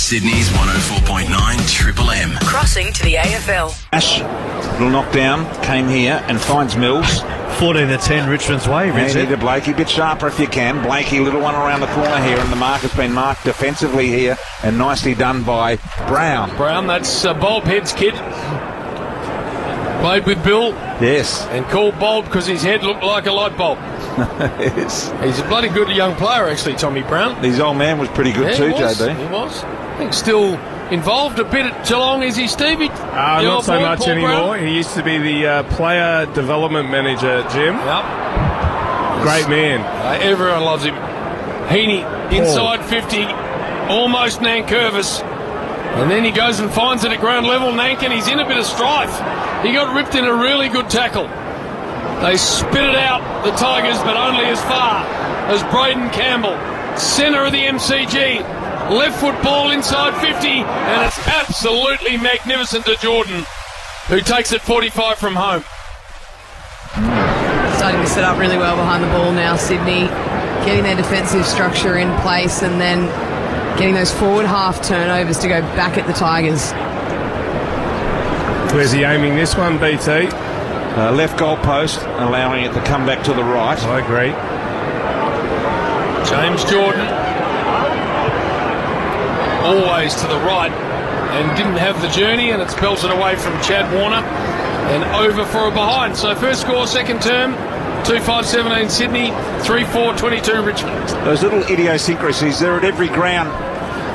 Sydney's 104.9 Triple M. Crossing to the AFL. Ash, little knockdown, came here and finds Mills. 14-10 Richmond's way, Handy to Blakey, bit sharper if you can. Blakey, little one around the corner here, and the mark has been marked defensively here, and nicely done by Brown. Brown, that's Bob Head's kid. Played with Bill. Yes. And called Bob because his head looked like a light bulb. Yes. He's a bloody good young player, actually, Tommy Brown. His old man was pretty good too, JB. He was. I think still involved a bit at Geelong, is he, Stevie? Not so much Paul anymore. Brown? He used to be the player development manager, Jim. Yep. Great man. Everyone loves him. Heaney, inside 50, almost Nankervis. And then he goes and finds it at ground level, Nank, and he's in a bit of strife. He got ripped in a really good tackle. They spit it out, the Tigers, but only as far as Braden Campbell, centre of the MCG. Left foot ball inside 50, and it's absolutely magnificent to Jordan, who takes it 45 from home. Starting to set up really well behind the ball now, Sydney. Getting their defensive structure in place and then getting those forward half turnovers to go back at the Tigers. Where's he aiming this one, BT? Left goal post, allowing it to come back to the right. I agree. James Jordan, always to the right, and didn't have the journey, and it's belted away from Chad Warner and over for a behind. So first score, second term, 2-5-17 Sydney, 3-4-22 Richmond. Those little idiosyncrasies, they're at every ground,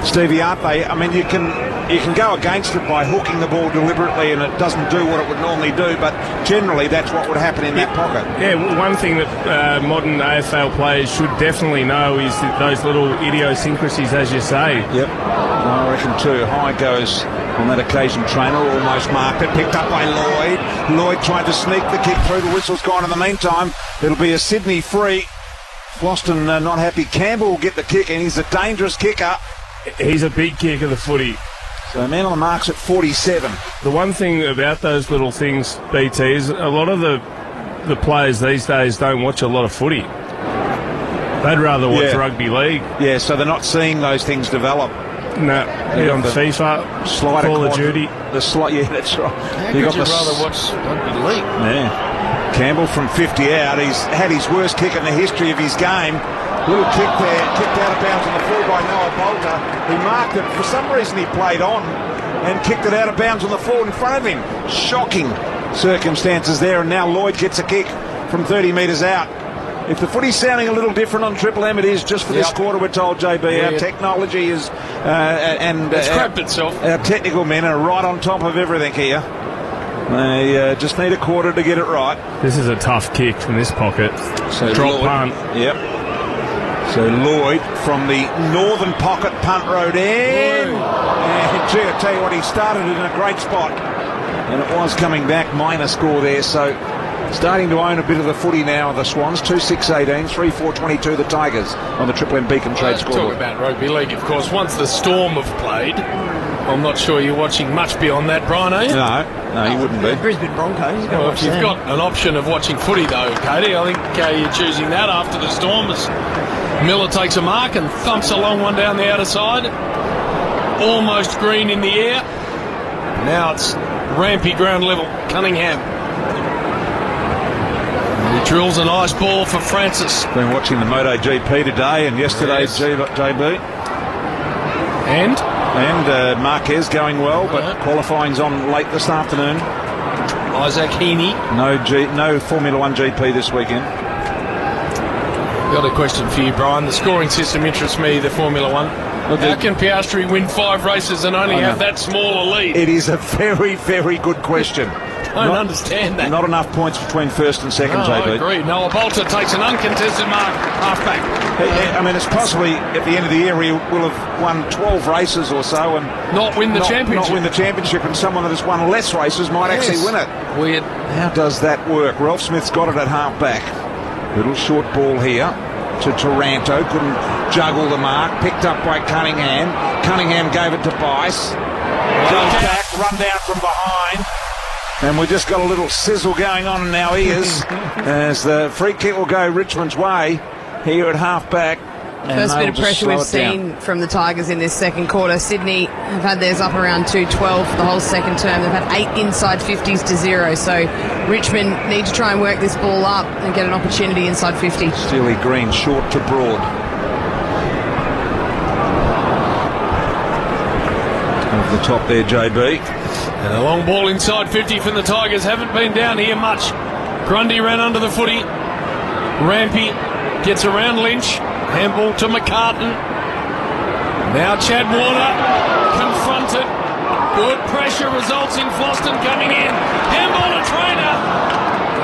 Stevie, aren't they? I mean, you can go against it by hooking the ball deliberately and it doesn't do what it would normally do, but generally that's what would happen in that pocket. Yeah, one thing that modern AFL players should definitely know is that those little idiosyncrasies, as you say. Yep, I reckon too. High goes on that occasion. Trainer almost marked it, picked up by Lloyd. Lloyd tried to sneak the kick through, the whistle's gone in the meantime. It'll be a Sydney free. Boston not happy. Campbell will get the kick, and he's a dangerous kicker. He's a big kicker, the footy. So man on the mark's at 47. The one thing about those little things, BT, is a lot of the players these days don't watch a lot of footy. They'd rather watch rugby league. Yeah, so they're not seeing those things develop. No, on FIFA, slider Call of Duty. Yeah, that's right. How could you rather watch rugby league? Yeah. Campbell from 50 out. He's had his worst kick in the history of his game. Little kick there, kicked out of bounds on the floor by Noah Bolter. He marked it. For some reason he played on and kicked it out of bounds on the floor in front of him. Shocking circumstances there, and now Lloyd gets a kick from 30 metres out. If the footy's sounding a little different on Triple M, it is just for this quarter, we're told, JB. Our technology is... it's crapped itself. Our technical men are right on top of everything here. They just need a quarter to get it right. This is a tough kick from this pocket. So drop Lloyd, punt. Yep. So Lloyd from the northern pocket, punt road in. And gee, I tell you what, he started it in a great spot. And it was coming back, minor score there. So starting to own a bit of the footy now, the Swans. 2-6-18, 3-4-22 the Tigers on the Triple M Beacon Trade scoreboard. Talk about rugby league, of course. Once the Storm have played, I'm not sure you're watching much beyond that, Brian, are you? No, you wouldn't be. Brisbane Broncos. Well, if you've got an option of watching footy, though, Katie, I think you're choosing that after the Storm. As Miller takes a mark and thumps a long one down the outer side. Almost green in the air. Now it's rampy ground level. Cunningham. He drills a nice ball for Francis. Been watching the MotoGP today and yesterday's JB. And Marquez going well, but qualifying's on late this afternoon. Isaac Heaney. No Formula 1 GP this weekend. Got a question for you, Brian. The scoring system interests me, the Formula 1. How can Piastri win 5 races and only have that small a lead? It is a very, very good question. I don't understand that. Not enough points between first and second, JB. I agree. Noah Bolter takes an uncontested mark, halfback. I mean, it's possibly at the end of the year he will have won 12 races or so and not win the championship. Not win the championship, and someone that has won less races might actually win it. Weird. How does that work? Ralph Smith's got it at halfback. Little short ball here to Taranto. Couldn't juggle the mark. Picked up by Cunningham. Cunningham gave it to Bice. Goes back, run down from behind. And we just got a little sizzle going on in our ears as the free kick will go Richmond's way here at half-back. First bit of pressure we've seen from the Tigers in this second quarter. Sydney have had theirs up around 212 for the whole second term. They've had 8 inside 50s to 0. So Richmond need to try and work this ball up and get an opportunity inside 50. Steely Green short to Broad. Over the top there, JB. And a long ball inside 50 from the Tigers. Haven't been down here much. Grundy ran under the footy. Rampy gets around Lynch. Handball to McCarthy. Now Chad Warner confronted. Good pressure results in Floston coming in. Handball to Trainer.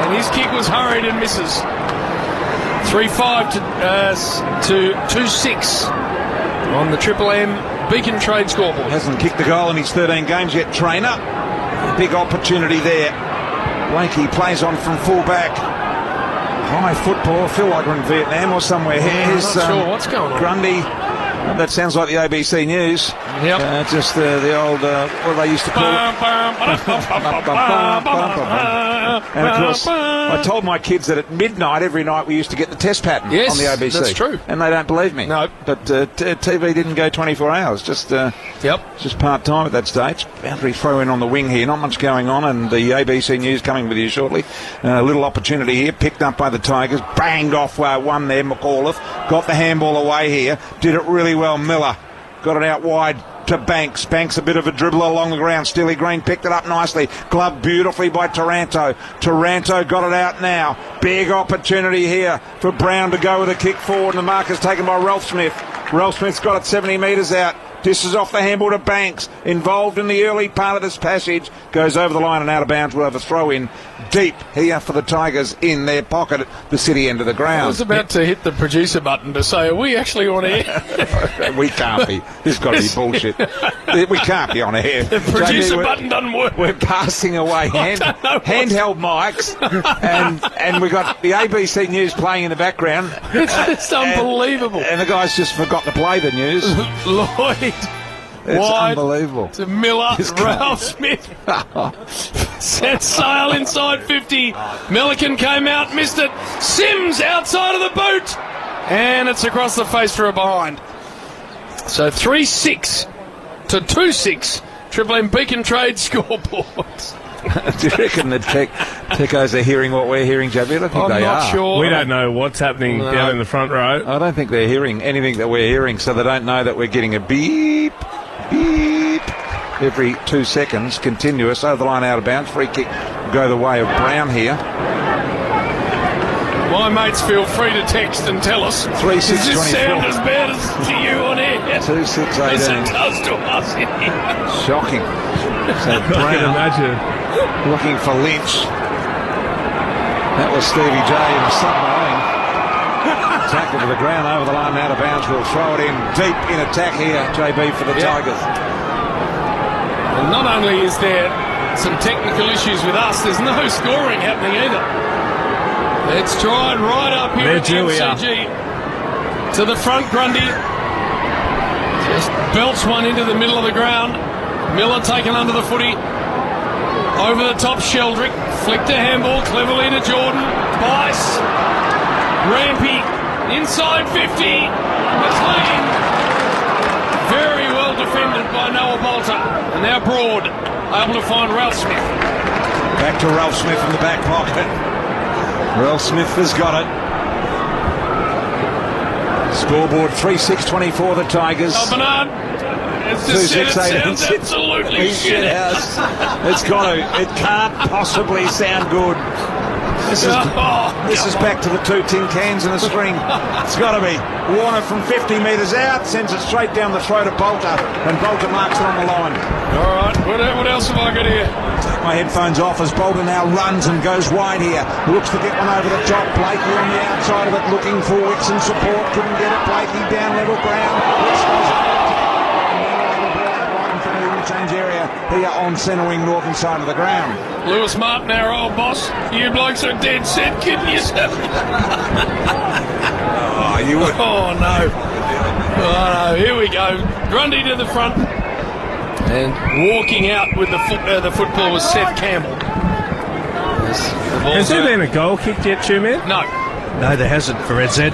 And his kick was hurried and misses. 3-5 to 2-6 on the Triple M Beacon Trade scoreboard. Hasn't kicked the goal in his 13 games yet, Trainer. Big opportunity there. Blakey plays on from full-back. High football. Feel like we're in Vietnam or somewhere. Here's not sure what's going on. Grundy. That sounds like the ABC News. Yep. Just the old, what they used to call it. And of course, I told my kids that at midnight every night we used to get the test pattern on the ABC. That's true. And they don't believe me. No. But TV didn't go 24 hours. Just part-time at that stage. Boundary throw in on the wing here. Not much going on. And the ABC News coming with you shortly. A little opportunity here. Picked up by the Tigers. Banged off one there, McAuliffe. Got the handball away here. Did it really well. Miller got it out wide to Banks. Banks a bit of a dribbler along the ground. Steely Green picked it up nicely. Gloved beautifully by Taranto. Taranto got it out now. Big opportunity here for Brown to go with a kick forward, and the mark is taken by Ralph Smith. Ralph Smith's got it 70 metres out. Dishes off the handball to Banks. Involved in the early part of this passage. Goes over the line and out of bounds. We'll have a throw in deep here for the Tigers in their pocket at the city end of the ground. I was about to hit the producer button to say, are we actually on air? We can't be. This has got to be bullshit. We can't be on air. The producer button doesn't work. We're passing away handheld mics, and we've got the ABC News playing in the background. It's unbelievable. And the guys just forgot to play the news. Lloyd. It's wide unbelievable. To Miller, Ralph Smith. Set sail inside 50. Milliken came out, missed it. Sims outside of the boot. And it's across the face for a behind. So 3-6 to 2-6. Triple M Beacon Trade scoreboard. Do you reckon the techos are hearing what we're hearing, JB? I think I'm they not are. sure. We don't know what's happening down in the front row. I don't think they're hearing anything that we're hearing, so they don't know that we're getting a beep, beep every 2 seconds, continuous, over the line, out of bounds. Free kick will go the way of Brown here. My mates, feel free to text and tell us. 3-6-24. Does this sound as bad as to you on air? 2-6-18. Yes, it does to us in here. Shocking. So I can Brown imagine. looking for Lynch. That was Stevie J in a submarine. Tackle to the ground, over the line, out of bounds. We'll throw it in deep in attack here, JB, for the Tigers. And not only is there some technical issues with us, there's no scoring happening either. It's tried right up here at the MCG. To the front, Grundy. Just belts one into the middle of the ground. Miller taken under the footy. Over the top, Sheldrick. Flicked a handball cleverly to Jordan. Bice. Rampy. Inside 50. McLean. Very well defended by Noah Bolter. And now Broad. Able to find Ralph Smith. Back to Ralph Smith in the back pocket. Ralph Smith has got it. Scoreboard 3-6-24, theTigers. Oh, Bernard. It's just said, it sounds absolutely shit house. It's got to. It can't possibly sound good. This is back to the 2 tin cans and a string. It's got to be. Warner from 50 metres out sends it straight down the throat of Bolter, and Bolter marks it on the line. All right, what else have I got here? Take my headphones off as Bolter now runs and goes wide here. Looks to get one over the top. Blakey on the outside of it, looking for Wicks and support. Couldn't get it. Blakey down level ground. Change area here on centre wing, northern side of the ground. Lewis Martin, our old boss. You blokes are dead set, kidding yourself. Oh, you would. Oh, no. Oh, no. Here we go. Grundy to the front. And walking out with the football was Seth Campbell. Has there been a goal kicked yet, Two-Man? No. No, there hasn't for Ed Z.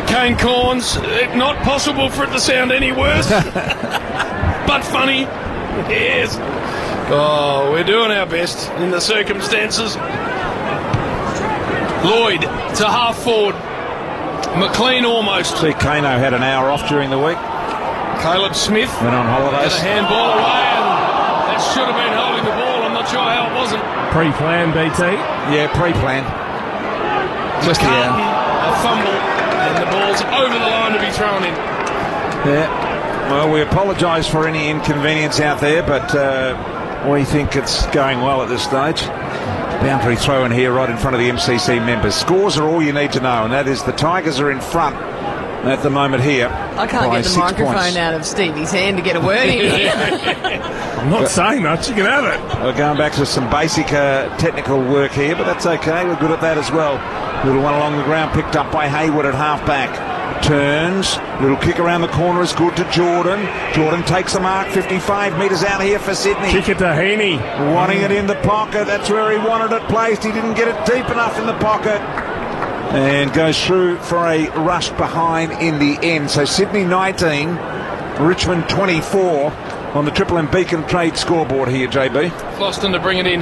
Kane Corns, not possible for it to sound any worse, but funny. Yes. Oh, we're doing our best in the circumstances. Lloyd to half forward. McLean almost. See, Kano had an hour off during the week. Caleb Smith went on holidays. Had a handball away, and that should have been holding the ball. I'm not sure how it wasn't. Pre-planned, BT? Yeah, pre-planned. McCarthy, a fumble, and the ball's over the line to be thrown in. Yeah. Well, we apologise for any inconvenience out there, but we think it's going well at this stage. Boundary throw in here right in front of the MCC members. Scores are all you need to know, and that is the Tigers are in front at the moment here. I can't get the microphone out of Stevie's hand to get a word in here. I'm not saying much, you can have it. We're going back to some basic technical work here, but that's okay. We're good at that as well. Little one along the ground picked up by Hayward at half-back. Turns, little kick around the corner is good to Jordan. Jordan takes the mark, 55 metres out here for Sydney. Kick it to Heaney. Wanting it in the pocket, that's where he wanted it placed. He didn't get it deep enough in the pocket. And goes through for a rush behind in the end. So Sydney 19, Richmond 24 on the Triple M Beacon Trade scoreboard here, JB. Floston to bring it in.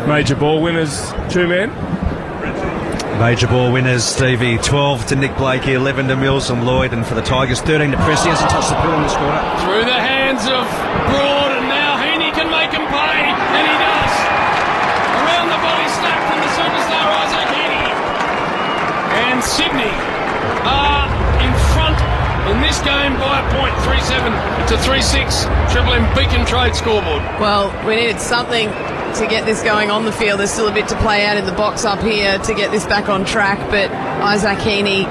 Major ball winners, 2 men. Major ball winners, Stevie, 12 to Nick Blakey, 11 to Mills and Lloyd, and for the Tigers, 13 to Presti. Hasn't touched the ball in this quarter. Through the hands of Broad, and now Heaney can make him pay, and he does. Around the body snap from the superstar Isaac Heaney. And Sydney are in front in this game by a point, 3-7 to 3-6. Triple M Beacon Trade scoreboard. Well, we needed something to get this going on the field. There's still a bit to play out in the box up here to get this back on track, but Isaac Heaney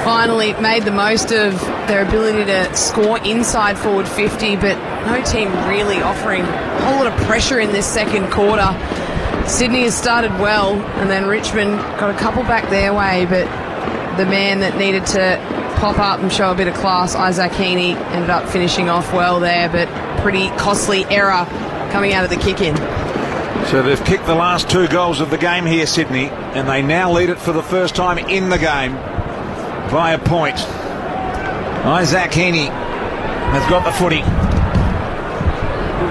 finally made the most of their ability to score inside forward 50, but no team really offering a whole lot of pressure in this second quarter. Sydney has started well, and then Richmond got a couple back their way, but the man that needed to pop up and show a bit of class, Isaac Heaney, ended up finishing off well there, but pretty costly error coming out of the kick-in. So they've kicked the last 2 goals of the game here, Sydney, and they now lead it for the first time in the game by a point. Isaac Heaney has got the footy.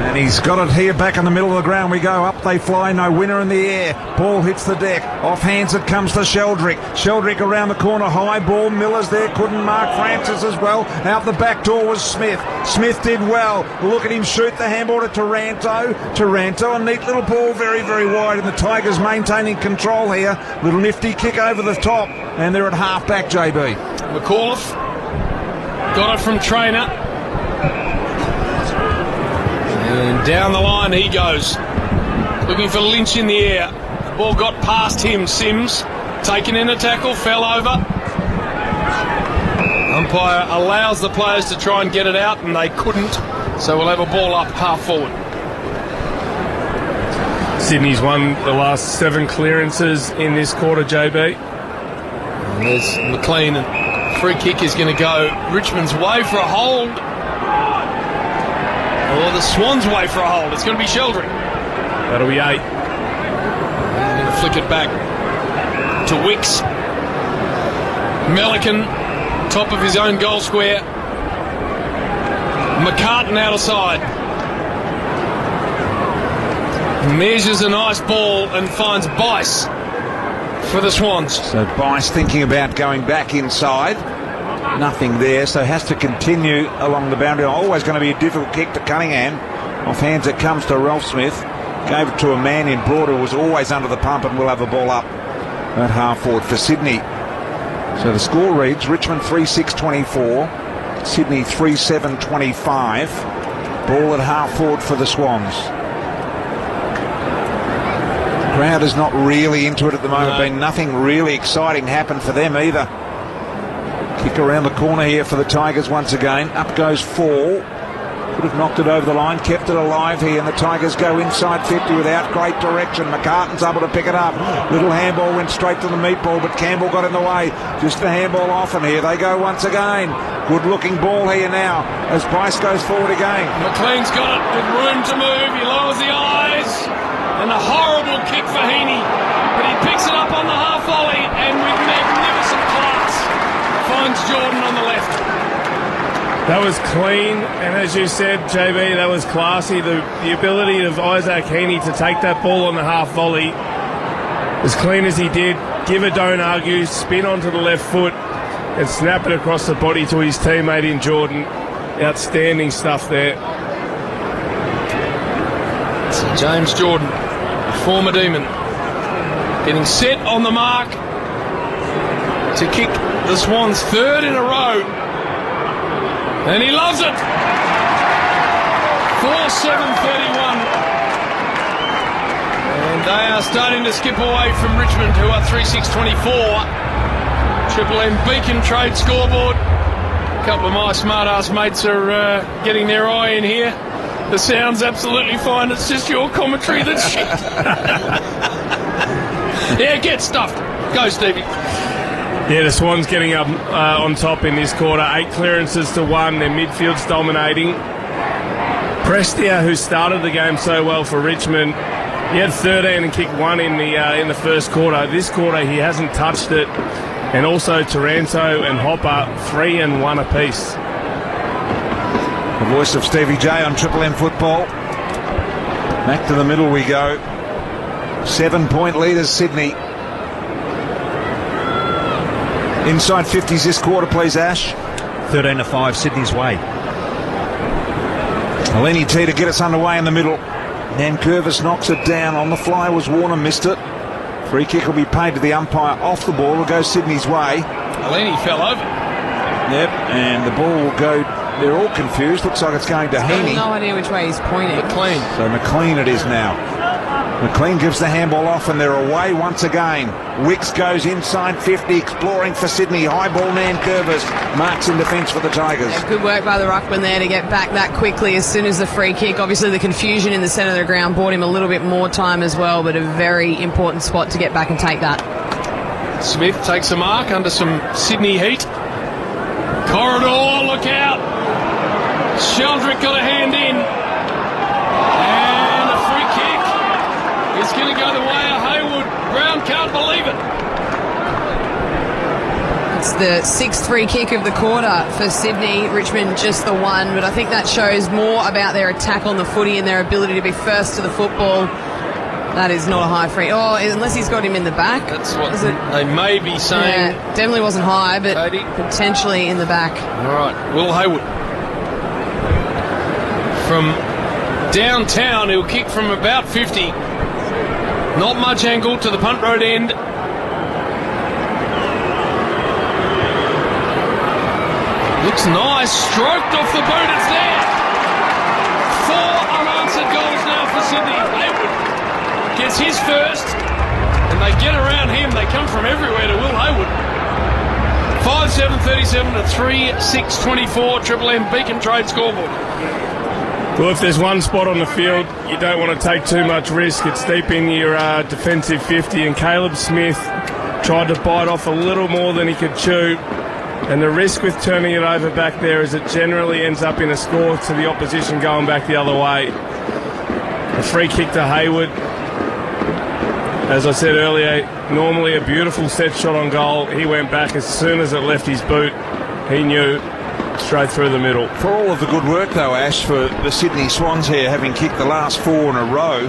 And he's got it here back in the middle of the ground. We go up, they fly, no winner in the air. Ball hits the deck. Off hands it comes to Sheldrick. Sheldrick around the corner, high ball. Miller's there, couldn't mark. Francis as well. Out the back door was Smith. Smith did well. Look at him shoot the handball to Taranto. Taranto, a neat little ball, very, very wide. And the Tigers maintaining control here. Little nifty kick over the top. And they're at half-back, JB. McAuliffe got it from Trainer. And down the line he goes, looking for Lynch in the air. The ball got past him. Sims taken in a tackle, fell over. Umpire allows the players to try and get it out, and they couldn't, so we'll have a ball up half forward. Sydney's won the last 7 clearances in this quarter, JB. And there's McLean, and free kick is going to go Richmond's way for a hold. Or the Swans' way for a hold. It's going to be Sheldrick. That'll be 8. Going to flick it back to Wicks. Melican, top of his own goal square. McCarthy out of side. Measures a nice ball and finds Bice for the Swans. So Bice thinking about going back inside. Nothing there, so has to continue along the boundary. Always going to be a difficult kick to Cunningham. Off hands it comes to Ralph Smith. Gave it to a man in Broad who was always under the pump, and we'll have a ball up at half forward for Sydney. So the score reads Richmond 3-6-24, Sydney 3-7-25. Ball at half forward for the Swans. The crowd is not really into it at the moment. No. Been nothing really exciting happened for them either. Kick around the corner here for the Tigers once again. Up goes Fall. Could have knocked it over the line, kept it alive here, and the Tigers go inside 50 without great direction. McCartan's able to pick it up. Little handball went straight to the meatball, but Campbell got in the way. Just the handball off, and here they go once again. Good looking ball here now as Bice goes forward again. McLean's got it with room to move. He lowers the eyes. And a horrible kick for Heaney. But he picks it up on the half volley and with magnificent class finds Jordan on the left. That was clean, and as you said, JB, that was classy. The ability of Isaac Heaney to take that ball on the half volley as clean as he did, give a don't argue, spin onto the left foot and snap it across the body to his teammate in Jordan. Outstanding stuff there. So James Jordan, former Demon, getting set on the mark to kick the Swans third in a row. And he loves it. 4-7-31. And they are starting to skip away from Richmond, who are 3-6-24. Triple M Beacon Trade scoreboard. A couple of my smart-ass mates are getting their eye in here. The sound's absolutely fine. It's just your commentary that's shit. Yeah, get stuffed. Go, Stevie. Yeah, the Swans getting up on top in this quarter. 8 clearances to 1. Their midfield's dominating. Prestia, who started the game so well for Richmond, he had 13 and kicked 1 in the first quarter. This quarter, he hasn't touched it. And also Taranto and Hopper, 3 and 1 apiece. The voice of Stevie J on Triple M football. Back to the middle we go. 7-point leaders, Sydney. Inside 50s this quarter, please, Ash. 13-5, Sydney's way. Eleni T to get us underway in the middle. Nankervis knocks it down. On the fly was Warner, missed it. Free kick will be paid to the umpire. Off the ball will go Sydney's way. Eleni fell over. Yep, and the ball will go. They're all confused. Looks like it's going to Heaney. No idea which way he's pointing. McLean. So McLean it is now. McLean gives the handball off and they're away once again. Wicks goes inside 50, exploring for Sydney. High ball, Nankervis marks in defence for the Tigers. Yeah, good work by the ruckman there to get back that quickly as soon as the free kick. Obviously the confusion in the centre of the ground bought him a little bit more time as well, but a very important spot to get back and take that. Smith takes a mark under some Sydney heat. Corridor, look out. Sheldrick got a hand in. And a free kick. It's going to go the way of Hayward. Brown can't believe it. It's the 6th free kick of the quarter for Sydney. Richmond just the 1, but I think that shows more about their attack on the footy and their ability to be first to the football. That is not a high free. Oh, unless he's got him in the back. That's what they may be saying. Yeah, definitely wasn't high, but Cody. potentially in the back. All right, Will Hayward. From downtown, he'll kick from about 50. Not much angle to the punt road end. Looks nice. Stroked off the boot. It's there. 4 unanswered goals now for Sydney. Hayward gets his first, and they get around him. They come from everywhere to Will Hayward. 5-7-37 to 3-6-24. Triple M Beacon Trade scoreboard. Well, if there's one spot on the field you don't want to take too much risk, it's deep in your defensive 50, and Caleb Smith tried to bite off a little more than he could chew, and the risk with turning it over back there is it generally ends up in a score to the opposition going back the other way. A free kick to Hayward. As I said earlier, normally a beautiful set shot on goal. He went back as soon as it left his boot. He knew. Straight through the middle. For all of the good work, though, Ash, for the Sydney Swans here, having kicked the last 4 in a row,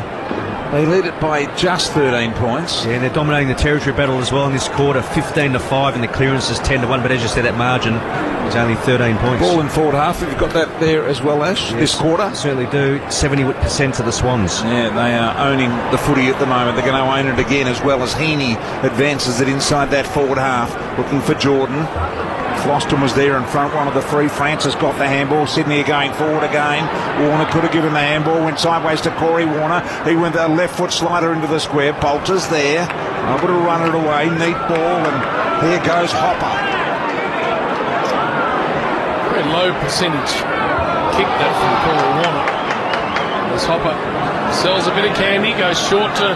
they lead it by just 13 points. Yeah, they're dominating the territory battle as well in this quarter, 15-5, and the clearance is 10-1. But as you said, that margin is only 13 points. Ball in forward half. Have you got that there as well, Ash? Yes, this quarter? Certainly do. 70% to the Swans. Yeah, they are owning the footy at the moment. They're going to own it again, as well as Heaney advances it inside that forward half, looking for Jordan. Floston was there in front, one of the 3. Francis got the handball. Sydney are going forward again. Warner could have given the handball. Went sideways to Corey Warner. He went a left foot slider into the square. Bolter's there. Able to run it away. Neat ball, and here goes Hopper. Very low percentage kick that from Corey Warner. As Hopper sells a bit of candy, goes short to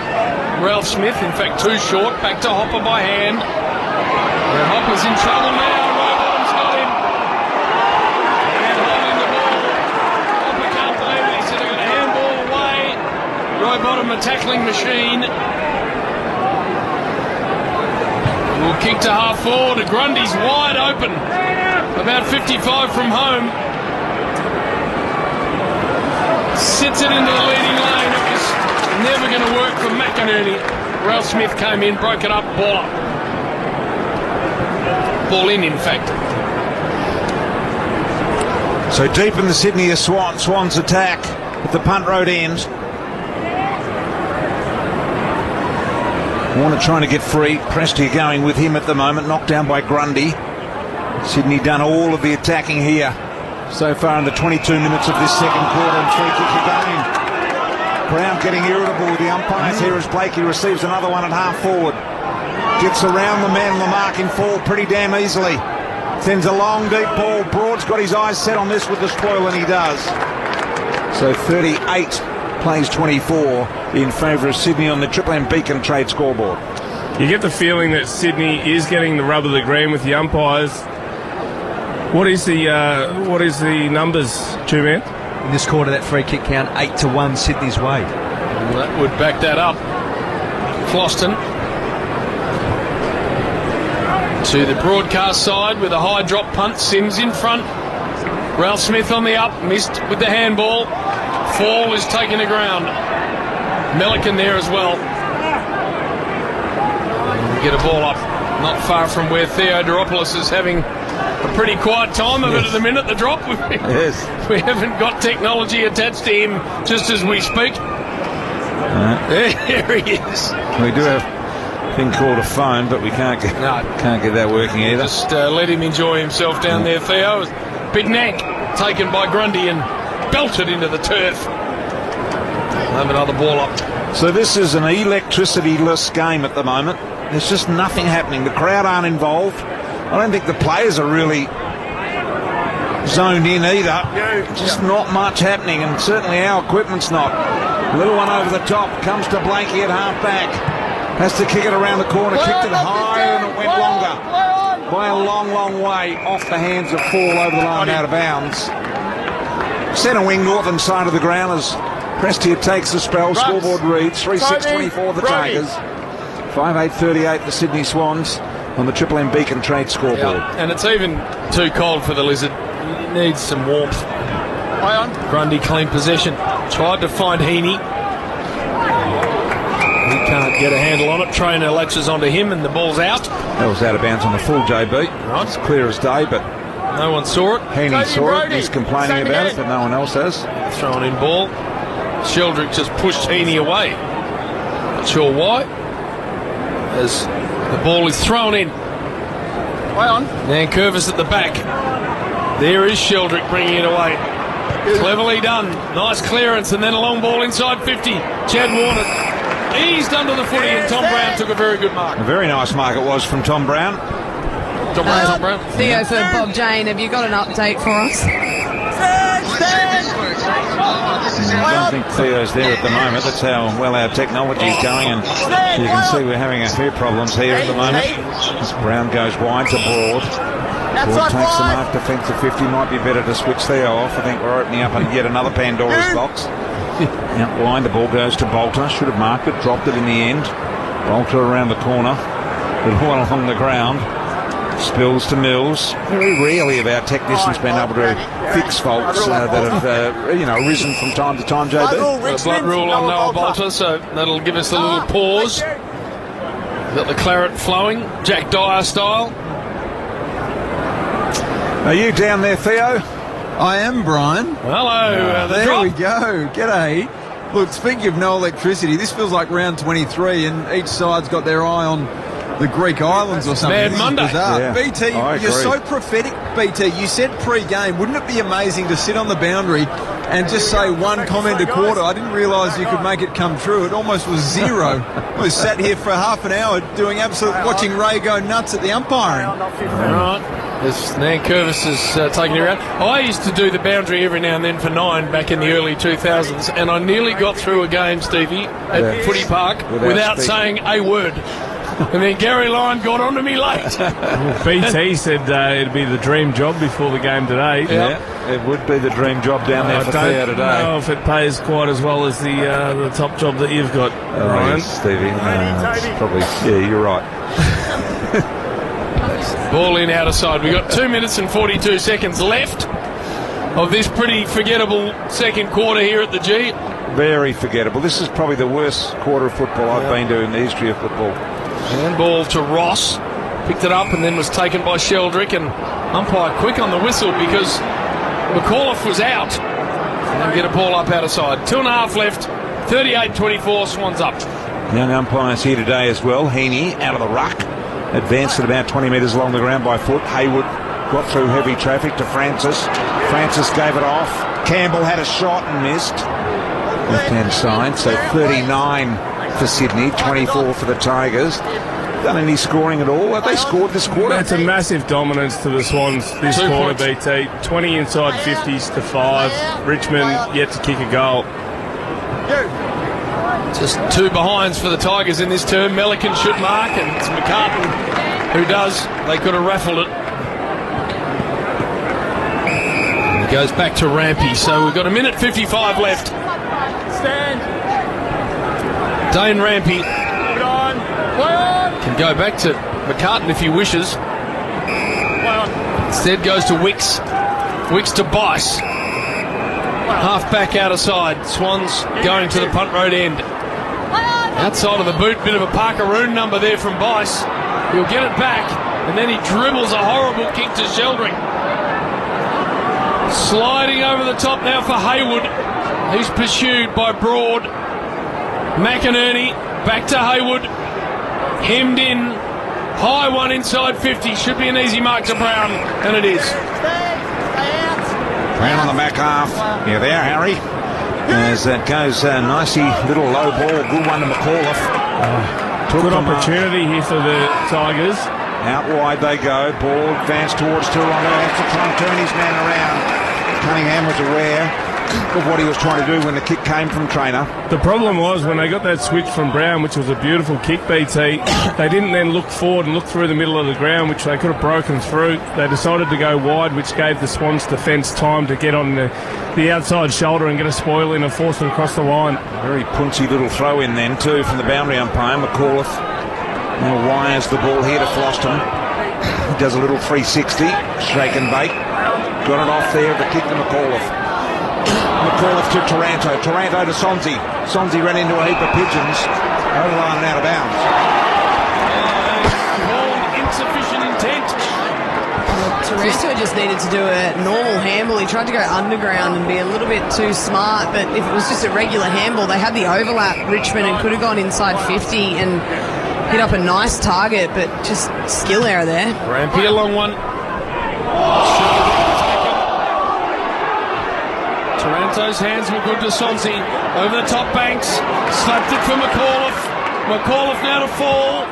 Ralph Smith. In fact, too short. Back to Hopper by hand. And Hopper's in trouble now. Bottom had tackling machine. Will kick to half forward. Grundy's wide open. About 55 from home. Sits it into the leading lane. It was never going to work for McInerney. Ralph Smith came in, broke it up, ball up. Ball in fact. So deep in the Sydney Swans attack at the punt road end. Warner trying to get free. Prestia going with him at the moment, knocked down by Grundy. Sydney done all of the attacking here so far in the 22 minutes of this second quarter, and free kick again. Brown getting irritable with the umpires here as Blakey receives another one at half forward. Gets around the man on the marking fall pretty damn easily. Sends a long deep ball. Broad's got his eyes set on this with the spoil, and he does. So 38 plays 24 in favour of Sydney on the Triple M Beacon Trade scoreboard. You get the feeling that Sydney is getting the rub of the green with the umpires. What is the numbers, Two-Man? In this quarter, that free kick count 8-1 Sydney's way. And that would back that up. Floston to the broadcast side with a high drop punt. Sims in front. Ralph Smith on the up. Missed with the handball. Fall is taken to ground. Melican there as well. We get a ball up not far from where Theodoropoulos is having a pretty quiet time of it at the minute. The drop. Yes. We haven't got technology attached to him just as we speak. There he is. We do have a thing called a phone, but we can't get that working either. Just let him enjoy himself down there, Theo. Big Nank taken by Grundy and belted into the turf. Have another ball up. So this is an electricity-less game at the moment. There's just nothing happening. The crowd aren't involved. I don't think the players are really zoned in either. Just not much happening, and certainly our equipment's not. Little one over the top, comes to Blakey at half back. Has to kick it around the corner, kicked it higher and it went longer. By a long, long way off the hands of Fall over the line out of bounds. Centre wing, northern side of the ground as Prestia takes the spell. Scoreboard reads 3-6-24 the Tigers. 5-8-38 the Sydney Swans on the Triple M Beacon Trade scoreboard. Yeah, and it's even too cold for the Lizard. He needs some warmth. Grundy clean possession. Tried to find Heaney. He can't get a handle on it. Trainer latches onto him and the ball's out. That was out of bounds on the full, JB. Right. It's clear as day, but no one saw it. Heaney saw it. He's complaining about it, but no one else has. Thrown in ball. Sheldrick just pushed Heaney away. Not sure why. As the ball is thrown in. Nankervis at the back. There is Sheldrick bringing it away. Cleverly done. Nice clearance, and then a long ball inside 50. Chad Warner eased under the footy, and Tom Brown took a very good mark. A very nice mark it was from Tom Brown. Tom Brown. Theo for Bob Jane, have you got an update for us? I don't think Theo's there at the moment. That's how well our technology is going, and you can see we're having a few problems here at the moment. As Brown goes wide to Broad. Broad takes the mark, defensive 50. Might be better to switch Theo off. I think we're opening up yet another Pandora's box. Out wide, the ball goes to Bolter. Should have marked it, dropped it in the end. Bolter around the corner. Little one along the ground. Spills to Mills. Very rarely have our technicians been able to fix faults that have arisen from time to time, JB. The blood rule on Noah Bolter, so that'll give us a little pause. Got the claret flowing, Jack Dyer style. Are you down there, Theo? I am, Brian. Hello. There drop. we go. G'day. Look, speaking of no electricity, this feels like round 23, and each side's got their eye on the Greek islands or something. Mad Monday. Yeah, BT, you're so prophetic, BT. You said pre-game, wouldn't it be amazing to sit on the boundary and just say one comment a quarter? I didn't realise you could make it come true. It almost was zero. I was sat here for half an hour watching Ray go nuts at the umpiring. All right. As Nankervis is taking it around. I used to do the boundary every now and then for 9 back in the early 2000s, and I nearly got through a game, Stevie, at Footy Park without saying a word. And then Gary Lyon got onto me late. BT said it'd be the dream job before the game today. Yeah, it would be the dream job down there for Theo today. I don't know if it pays quite as well as the top job that you've got, Ryan. Yes, Stevie. It's probably, yeah, you're right. Ball in out of side. We've got 2 minutes and 42 seconds left of this pretty forgettable second quarter here at the G. Very forgettable. This is probably the worst quarter of football I've been to in the history of football. Handball to Ross. Picked it up and then was taken by Sheldrick, and umpire quick on the whistle because McAuliffe was out. And then get a ball up out of side. 2.5 left. 38-24. Swans up. Young umpires here today as well. Heaney out of the ruck. Advanced at about 20 metres along the ground by foot. Hayward got through heavy traffic to Francis. Francis gave it off. Campbell had a shot and missed. Left-hand side, so 39 for Sydney, 24 for the Tigers. Done any scoring at all? Have they scored this quarter? That's a massive dominance to the Swans this quarter, BT. 20 inside 50s to 5. Richmond yet to kick a goal. Just 2 behinds for the Tigers in this term. Melican should mark, and it's McCarthy who does. They could have raffled it. And it goes back to Rampy. So we've got 1:55 left. Stand. Dane Rampy Put on. Play on. can go back to McCartney if he wishes. Play on. Instead goes to Wicks. Wicks to Bice. Half back out of side. Swans going to the punt road end. Outside of the boot, bit of a Parkeroon number there from Bice. He'll get it back, and then he dribbles a horrible kick to Sheldrick. Sliding over the top now for Hayward. He's pursued by Broad. McInerney back to Hayward. Hemmed in. High one inside 50. Should be an easy mark to Brown, and it is. Brown on the back half. Yeah, there, Harry. As that goes, nicey little low ball. Good one to McAuliffe. Good opportunity here for the Tigers. Out wide they go. Ball advanced towards Toronto. Has to try and turn his man around. Cunningham was aware of what he was trying to do when the kick came from Trainer. The problem was when they got that switch from Brown, which was a beautiful kick, BT, they didn't then look forward and look through the middle of the ground, which they could have broken through. They decided to go wide, which gave the Swans defence time to get on the outside shoulder and get a spoil in and force them across the line. Very punchy little throw in then too from the boundary umpire. McAuliffe now wires the ball here to Floston. He does a little 360, shake and bake. Got it off there, the kick to McAuliffe. McAuliffe to Taranto. Taranto to Sonzi. Sonzi ran into a heap of pigeons. Over the line and out of bounds. Insufficient intent. Taranto just needed to do a normal handball. He tried to go underground and be a little bit too smart, but if it was just a regular handball, they had the overlap, Richmond, and could have gone inside 50 and hit up a nice target, but just skill error there. Rampy a long one. Taranto's hands were good to Sonzi. Over the top banks. Slapped it for McAuliffe. McAuliffe now to fall.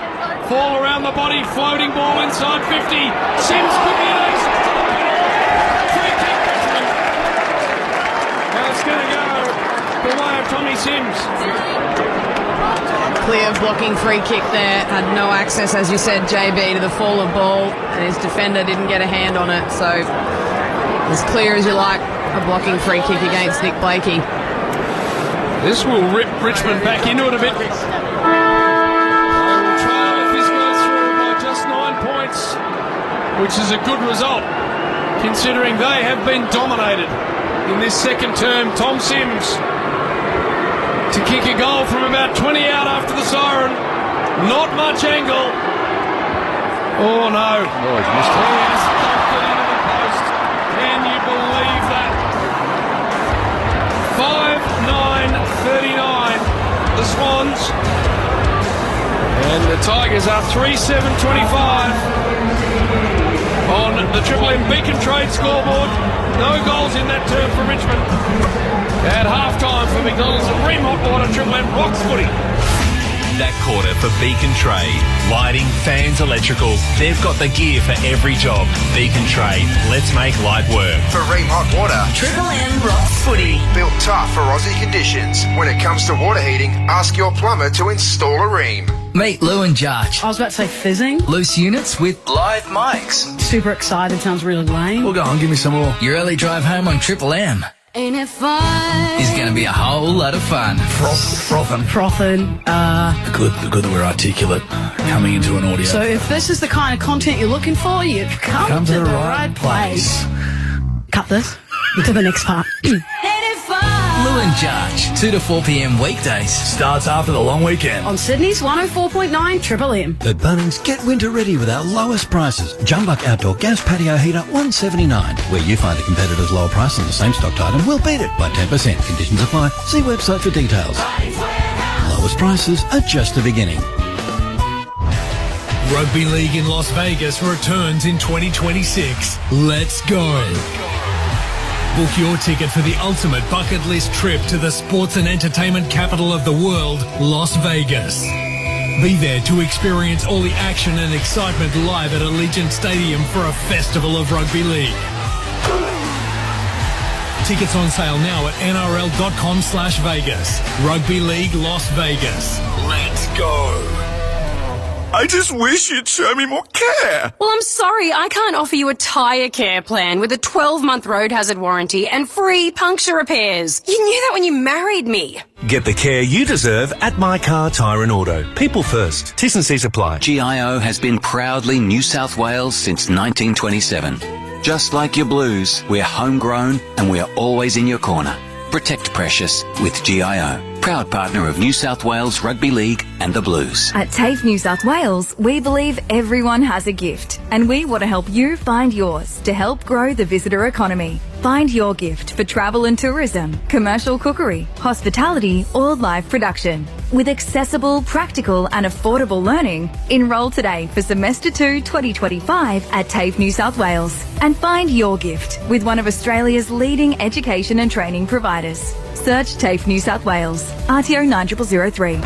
Fall around the body. Floating ball inside 50. Sims could be an ace. Free kick, Richmond. Now it's going to go the way of Tommy Sims. Clear blocking free kick there. Had no access, as you said, JB, to the fall of ball, and his defender didn't get a hand on it. So as clear as you like. A blocking free kick against Nick Blakey. This will rip Richmond back into it a bit. They will trail if this goes through by just 9 points, which is a good result, considering they have been dominated in this second term. Tom Sims to kick a goal from about 20 out after the siren. Not much angle. Oh no. Oh, he's missed it. He has dumped it into the post. Can you believe that? 5-9-39, the Swans, and the Tigers are 3-7-25 on the Triple M Beacon Trade scoreboard. No goals in that term for Richmond. At half-time for McDonald's and Ream Hot Water, Triple M rocks footy. That quarter for Beacon Trade. Lighting, fans, electrical. They've got the gear for every job. Beacon Trade. Let's make light work. For Ream Hot Water, Triple M rocks footy. built tough for Aussie conditions. When it comes to water heating, ask your plumber to install a Ream. Meet Lou and Jarch. I was about to say fizzing. Loose units with live mics. Super excited, sounds really lame. Well, go on, give me some more. Your early drive home on Triple M. Ain't it fun? Is going to be a whole lot of fun. Frothing. The good that we're articulate coming into an audio. So if this is the kind of content you're looking for, you've come to the right place. Cut this to the next part. Lou and Jarch, 2 to 4 p.m. weekdays. Starts after the long weekend. On Sydney's 104.9 Triple M. At Bunnings, get winter ready with our lowest prices. Jumbuck outdoor gas patio heater, $179. Where you find a competitor's lower price on the same stocked item, we'll beat it by 10%. Conditions apply. See website for details. Lowest prices are just the beginning. Rugby League in Las Vegas returns in 2026. Let's go. Book your ticket for the ultimate bucket list trip to the sports and entertainment capital of the world, Las Vegas. Be there to experience all the action and excitement live at Allegiant Stadium for a festival of rugby league. Tickets on sale now at nrl.com/Vegas. Rugby League Las Vegas. Let's go. I just wish you'd show me more care. Well, I'm sorry, I can't offer you a tyre care plan with a 12-month road hazard warranty and free puncture repairs. You knew that when you married me. Get the care you deserve at My Car Tyre and Auto. People first. T's and C's apply. GIO has been proudly New South Wales since 1927. Just like your Blues, we're homegrown and we're always in your corner. Protect Precious with GIO. Proud partner of New South Wales Rugby League and the Blues. At TAFE New South Wales, we believe everyone has a gift, and we want to help you find yours to help grow the visitor economy. Find your gift for travel and tourism, commercial cookery, hospitality, or live production. With accessible, practical and affordable learning, enrol today for Semester 2 2025 at TAFE New South Wales and find your gift with one of Australia's leading education and training providers. Search TAFE New South Wales, RTO 9003.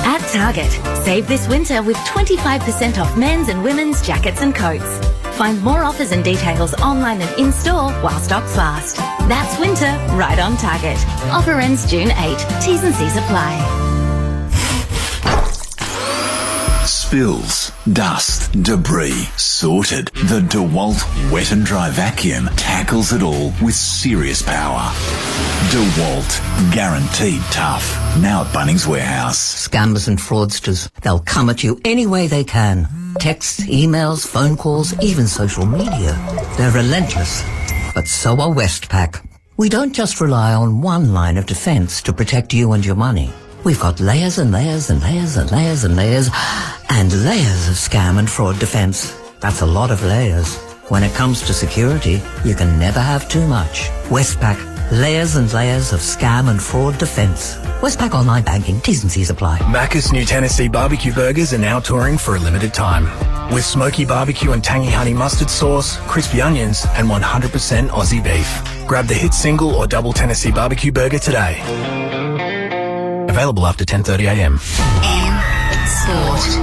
At Target, save this winter with 25% off men's and women's jackets and coats. Find more offers and details online and in-store while stocks last. That's winter right on Target. Offer ends June 8. T's and C's apply. Spills, dust, debris, sorted. The DeWalt Wet and Dry Vacuum tackles it all with serious power. DeWalt, guaranteed tough. Now at Bunnings Warehouse. Scammers and fraudsters, they'll come at you any way they can. Texts, emails, phone calls, even social media. They're relentless. But so are Westpac. We don't just rely on one line of defense to protect you and your money. We've got layers and layers and layers and layers and layers and layers of scam and fraud defense. That's a lot of layers. When it comes to security, you can never have too much. Westpac, layers and layers of scam and fraud defense. Westpac Online Banking, T's and C's apply. Macca's new Tennessee barbecue burgers are now touring for a limited time. With smoky barbecue and tangy honey mustard sauce, crispy onions, and 100% Aussie beef. Grab the hit single or double Tennessee barbecue burger today. Available after 10:30am. Sport.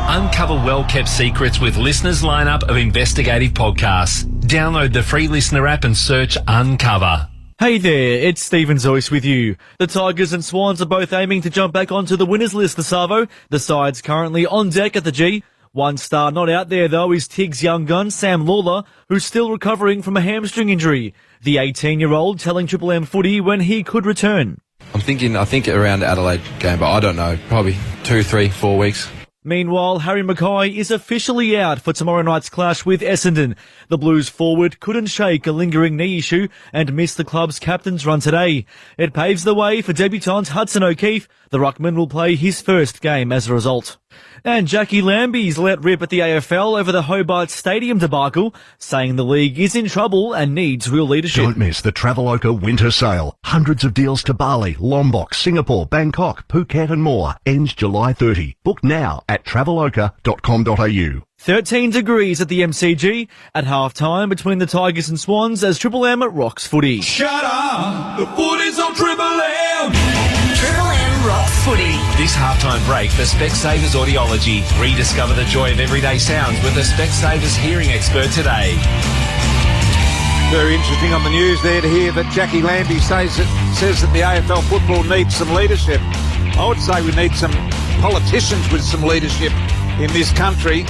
Uncover well-kept secrets with listeners' lineup of investigative podcasts. Download the free listener app and search Uncover. Hey there, it's Stephen Zoyce with you. The Tigers and Swans are both aiming to jump back onto the winners list this Savo. The side's currently on deck at the G. One star not out there, though, is Tig's young gun, Sam Lawler, who's still recovering from a hamstring injury. The 18-year-old telling Triple M Footy when he could return. I think around the Adelaide game, but I don't know, probably 2, 3, 4 weeks. Meanwhile, Harry Mackay is officially out for tomorrow night's clash with Essendon. The Blues forward couldn't shake a lingering knee issue and missed the club's captain's run today. It paves the way for debutant Hudson O'Keefe. The ruckman will play his first game as a result. And Jackie Lambie's let rip at the AFL over the Hobart Stadium debacle, saying the league is in trouble and needs real leadership. Don't miss the Traveloka winter sale. Hundreds of deals to Bali, Lombok, Singapore, Bangkok, Phuket and more. Ends July 30. Book now at traveloka.com.au. 13 degrees at the MCG at half-time between the Tigers and Swans as Triple M rocks footy. Shut up! The footy's on Triple M! Triple M rocks footy. This halftime break for Specsavers Audiology. Rediscover the joy of everyday sounds with a Specsavers hearing expert today. Very interesting on the news there to hear that Jackie Lambie says that the AFL football needs some leadership. I would say we need some politicians with some leadership in this country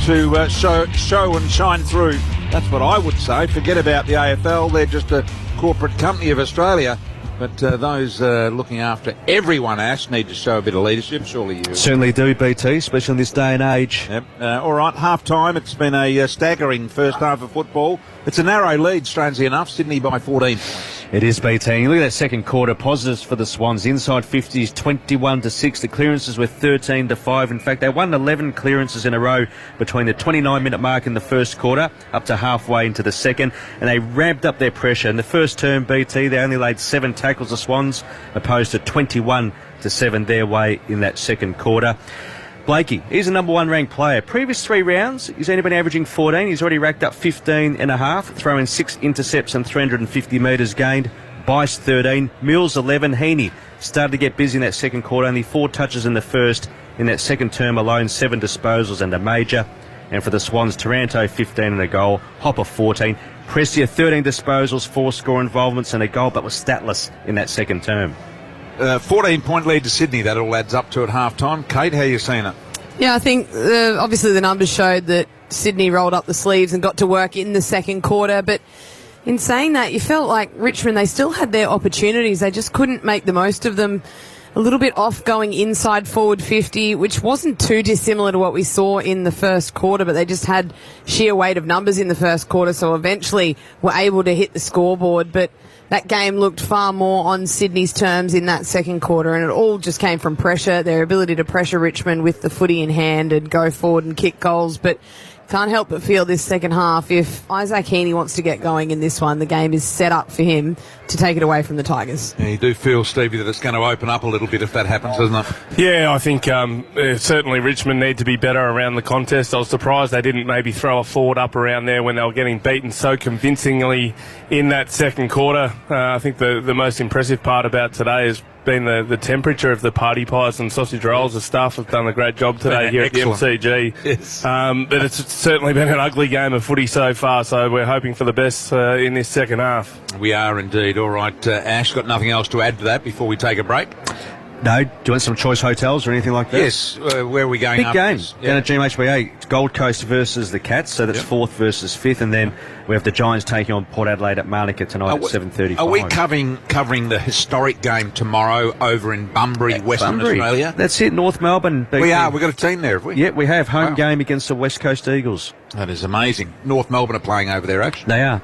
to show and shine through. That's what I would say. Forget about the AFL. They're just a corporate company of Australia. But those looking after everyone, Ash, need to show a bit of leadership. Surely you certainly do, BT, especially in this day and age. Yep. All right, half-time. It's been a staggering first half of football. It's a narrow lead, strangely enough. Sydney by 14 points. It is, BT. Look at that second quarter. Positives for the Swans. Inside 50s, 21-6. The clearances were 13-5. In fact, they won 11 clearances in a row between the 29-minute mark in the first quarter up to halfway into the second. And they ramped up their pressure. In the first term, BT, they only laid 7 tackles, the Swans, opposed to 21-7 their way in that second quarter. Blakey, he's a number 1 ranked player. Previous 3 rounds, he's only been averaging 14. He's already racked up 15.5, throwing 6 intercepts and 350 metres gained. Bice 13, Mills 11. Heaney started to get busy in that second quarter. Only 4 touches in the first. In that second term alone, 7 disposals and a major. And for the Swans, Taranto 15 and a goal. Hopper 14. Prestia 13 disposals, 4 score involvements and a goal, but was statless in that second term. 14-point lead to Sydney. That all adds up to at half-time. Kate, how are you seeing it? Yeah, I think obviously the numbers showed that Sydney rolled up the sleeves and got to work in the second quarter. But in saying that, you felt like Richmond, they still had their opportunities. They just couldn't make the most of them. A little bit off going inside forward 50, which wasn't too dissimilar to what we saw in the first quarter, but they just had sheer weight of numbers in the first quarter, so eventually were able to hit the scoreboard. But that game looked far more on Sydney's terms in that second quarter, and it all just came from pressure, their ability to pressure Richmond with the footy in hand and go forward and kick goals. But can't help but feel this second half, if Isaac Heaney wants to get going in this one, the game is set up for him to take it away from the Tigers. Yeah, you do feel, Stevie, that it's going to open up a little bit if that happens, doesn't it? Yeah, I think certainly Richmond need to be better around the contest. I was surprised they didn't maybe throw a forward up around there when they were getting beaten so convincingly in that second quarter. I think the most impressive part about today has been the temperature of the party pies and sausage rolls. The staff have done a great job today here excellent. At the MCG. Yes. But it's certainly been an ugly game of footy so far, so we're hoping for the best in this second half. We are indeed. All right, Ash, got nothing else to add to that before we take a break? No. Do you want some choice hotels or anything like that? Yes. Where are we going? Big game. Yeah. Down at GMHBA. It's Gold Coast versus the Cats, so that's 4th versus 5th, and then we have the Giants taking on Port Adelaide at Manuka tonight at 7:35. Are we covering the historic game tomorrow over in Bunbury, Western Australia? That's it, North Melbourne. We are. We've got a team there, have we? Yeah, we have. Home game against the West Coast Eagles. That is amazing. North Melbourne are playing over there, actually. They are.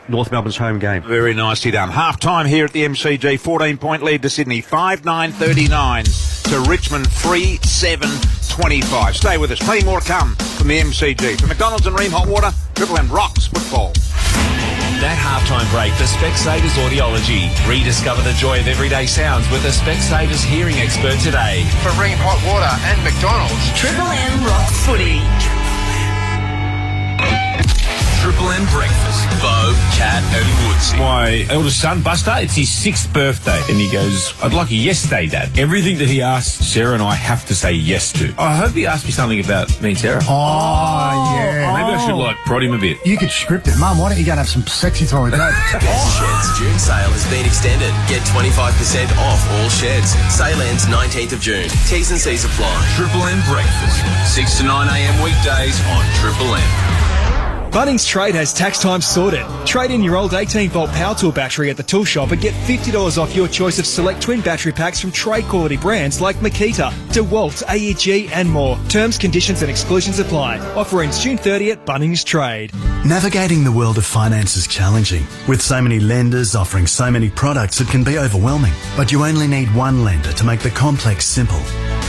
North Melbourne's home game. Very nicely done. Half-time here at the MCG. 14-point lead to Sydney. 5-9-39 to Richmond. 3-7-25. Stay with us. Plenty more to come from the MCG. For McDonald's and Ream Hot Water, Triple M rocks football. That halftime break for Specsavers Audiology. Rediscover the joy of everyday sounds with a Specsavers hearing expert today. For Ream Hot Water and McDonald's, Triple M rock footy. Triple M breakfast. Bo, Cat and Woodsy. My eldest son, Buster, it's his 6th birthday. And he goes, I'd like a yes day, Dad. Everything that he asks, Sarah and I have to say yes to. I hope he asked me something about me and Sarah. Oh, yeah. Maybe I should, prod him a bit. You could script it. Mum, why don't you go and have some sexy time with Dad? Best Sheds June sale has been extended. Get 25% off all sheds. Sale ends 19th of June. T's and C's apply. Triple M breakfast. 6 to 9 a.m. weekdays on Triple M. Bunnings Trade has tax time sorted. Trade in your old 18-volt power tool battery at the tool shop and get $50 off your choice of select twin battery packs from trade-quality brands like Makita, DeWalt, AEG and more. Terms, conditions and exclusions apply. Offer ends June 30 at Bunnings Trade. Navigating the world of finance is challenging. With so many lenders offering so many products, it can be overwhelming. But you only need one lender to make the complex simple.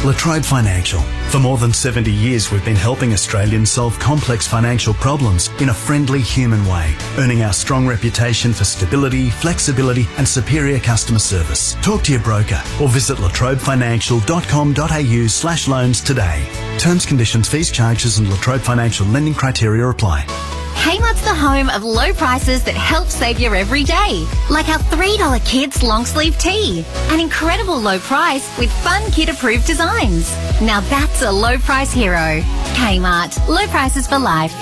La Trobe Financial. For more than 70 years, we've been helping Australians solve complex financial problems in a friendly, human way, earning our strong reputation for stability, flexibility and superior customer service. Talk to your broker or visit latrobeFinancial.com.au/loans today. Terms, conditions, fees, charges and La Trobe Financial lending criteria apply. Kmart's the home of low prices that help save your every day. Like our $3 kids long sleeve tee. An incredible low price with fun kid approved designs. Now that's a low price hero. Kmart. Low prices for life.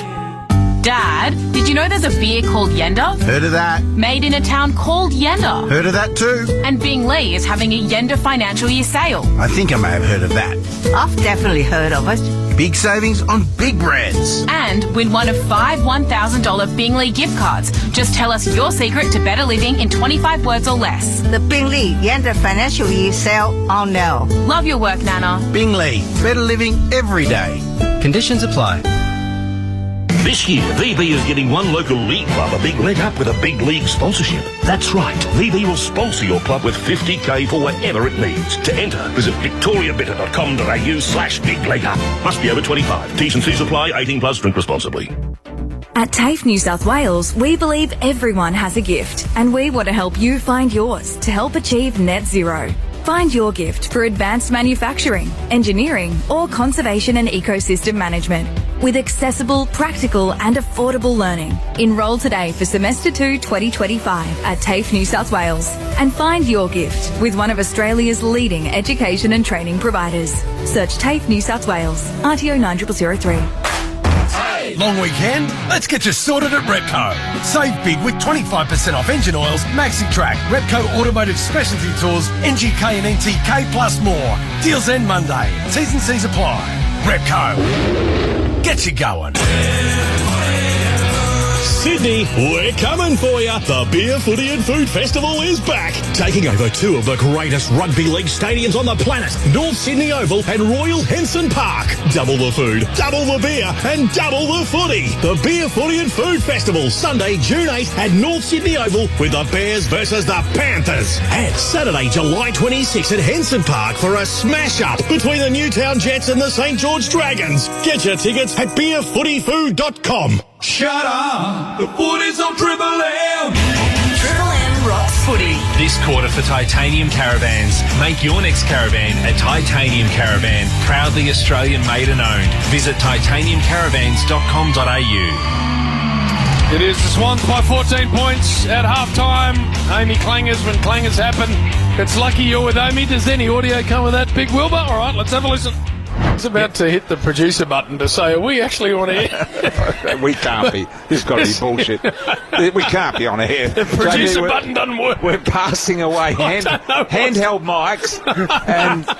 Dad, Dad, did you know there's a beer called Yenda? Heard of that. Made in a town called Yenda. Heard of that too. And Bingley is having a Yenda financial year sale. I think I may have heard of that. I've definitely heard of it. Big savings on big brands. And win one of 5 $1,000 Bingley gift cards. Just tell us your secret to better living in 25 words or less. The Bingley Yenda financial year sale on now. Love your work, Nana. Bingley, better living every day. Conditions apply. This year, VB is getting one local league club a big leg up with a big league sponsorship. That's right, VB will sponsor your club with $50,000 for whatever it needs. To enter, visit victoriabitter.com.au/big leg up. Must be over 25. T's and C's apply. 18 plus. Drink responsibly. At TAFE New South Wales, we believe everyone has a gift, and we want to help you find yours to help achieve net zero. Find your gift for advanced manufacturing, engineering, or conservation and ecosystem management with accessible, practical and affordable learning. Enrol today for Semester 2 2025 at TAFE New South Wales and find your gift with one of Australia's leading education and training providers. Search TAFE New South Wales, RTO 9003. Long weekend? Let's get you sorted at Repco. Save big with 25% off engine oils, MaxiTrack, Repco Automotive Specialty Tools, NGK and NTK plus more. Deals end Monday. T's and C's apply. Repco. Get you going. Sydney, we're coming for you. The Beer, Footy and Food Festival is back. Taking over two of the greatest rugby league stadiums on the planet, North Sydney Oval and Royal Henson Park. Double the food, double the beer and double the footy. The Beer, Footy and Food Festival, Sunday, June 8th at North Sydney Oval with the Bears versus the Panthers. And Saturday, July 26th at Henson Park for a smash-up between the Newtown Jets and the St George Dragons. Get your tickets at beerfootyfood.com. Shut up! The footy's on Triple M! Triple M rocks footy. This quarter for Titanium Caravans. Make your next caravan a Titanium Caravan. Proudly Australian made and owned. Visit titaniumcaravans.com.au. It is the Swans by 14 points at half-time. Amy clangers when clangers happen. It's lucky you're with Amy. Does any audio come with that, Big Wilbur? All right, let's have a listen. He's about to hit the producer button to say, are we actually on air? We can't be. This has got to be bullshit. We can't be on air. The producer button doesn't work. We're passing away handheld mics,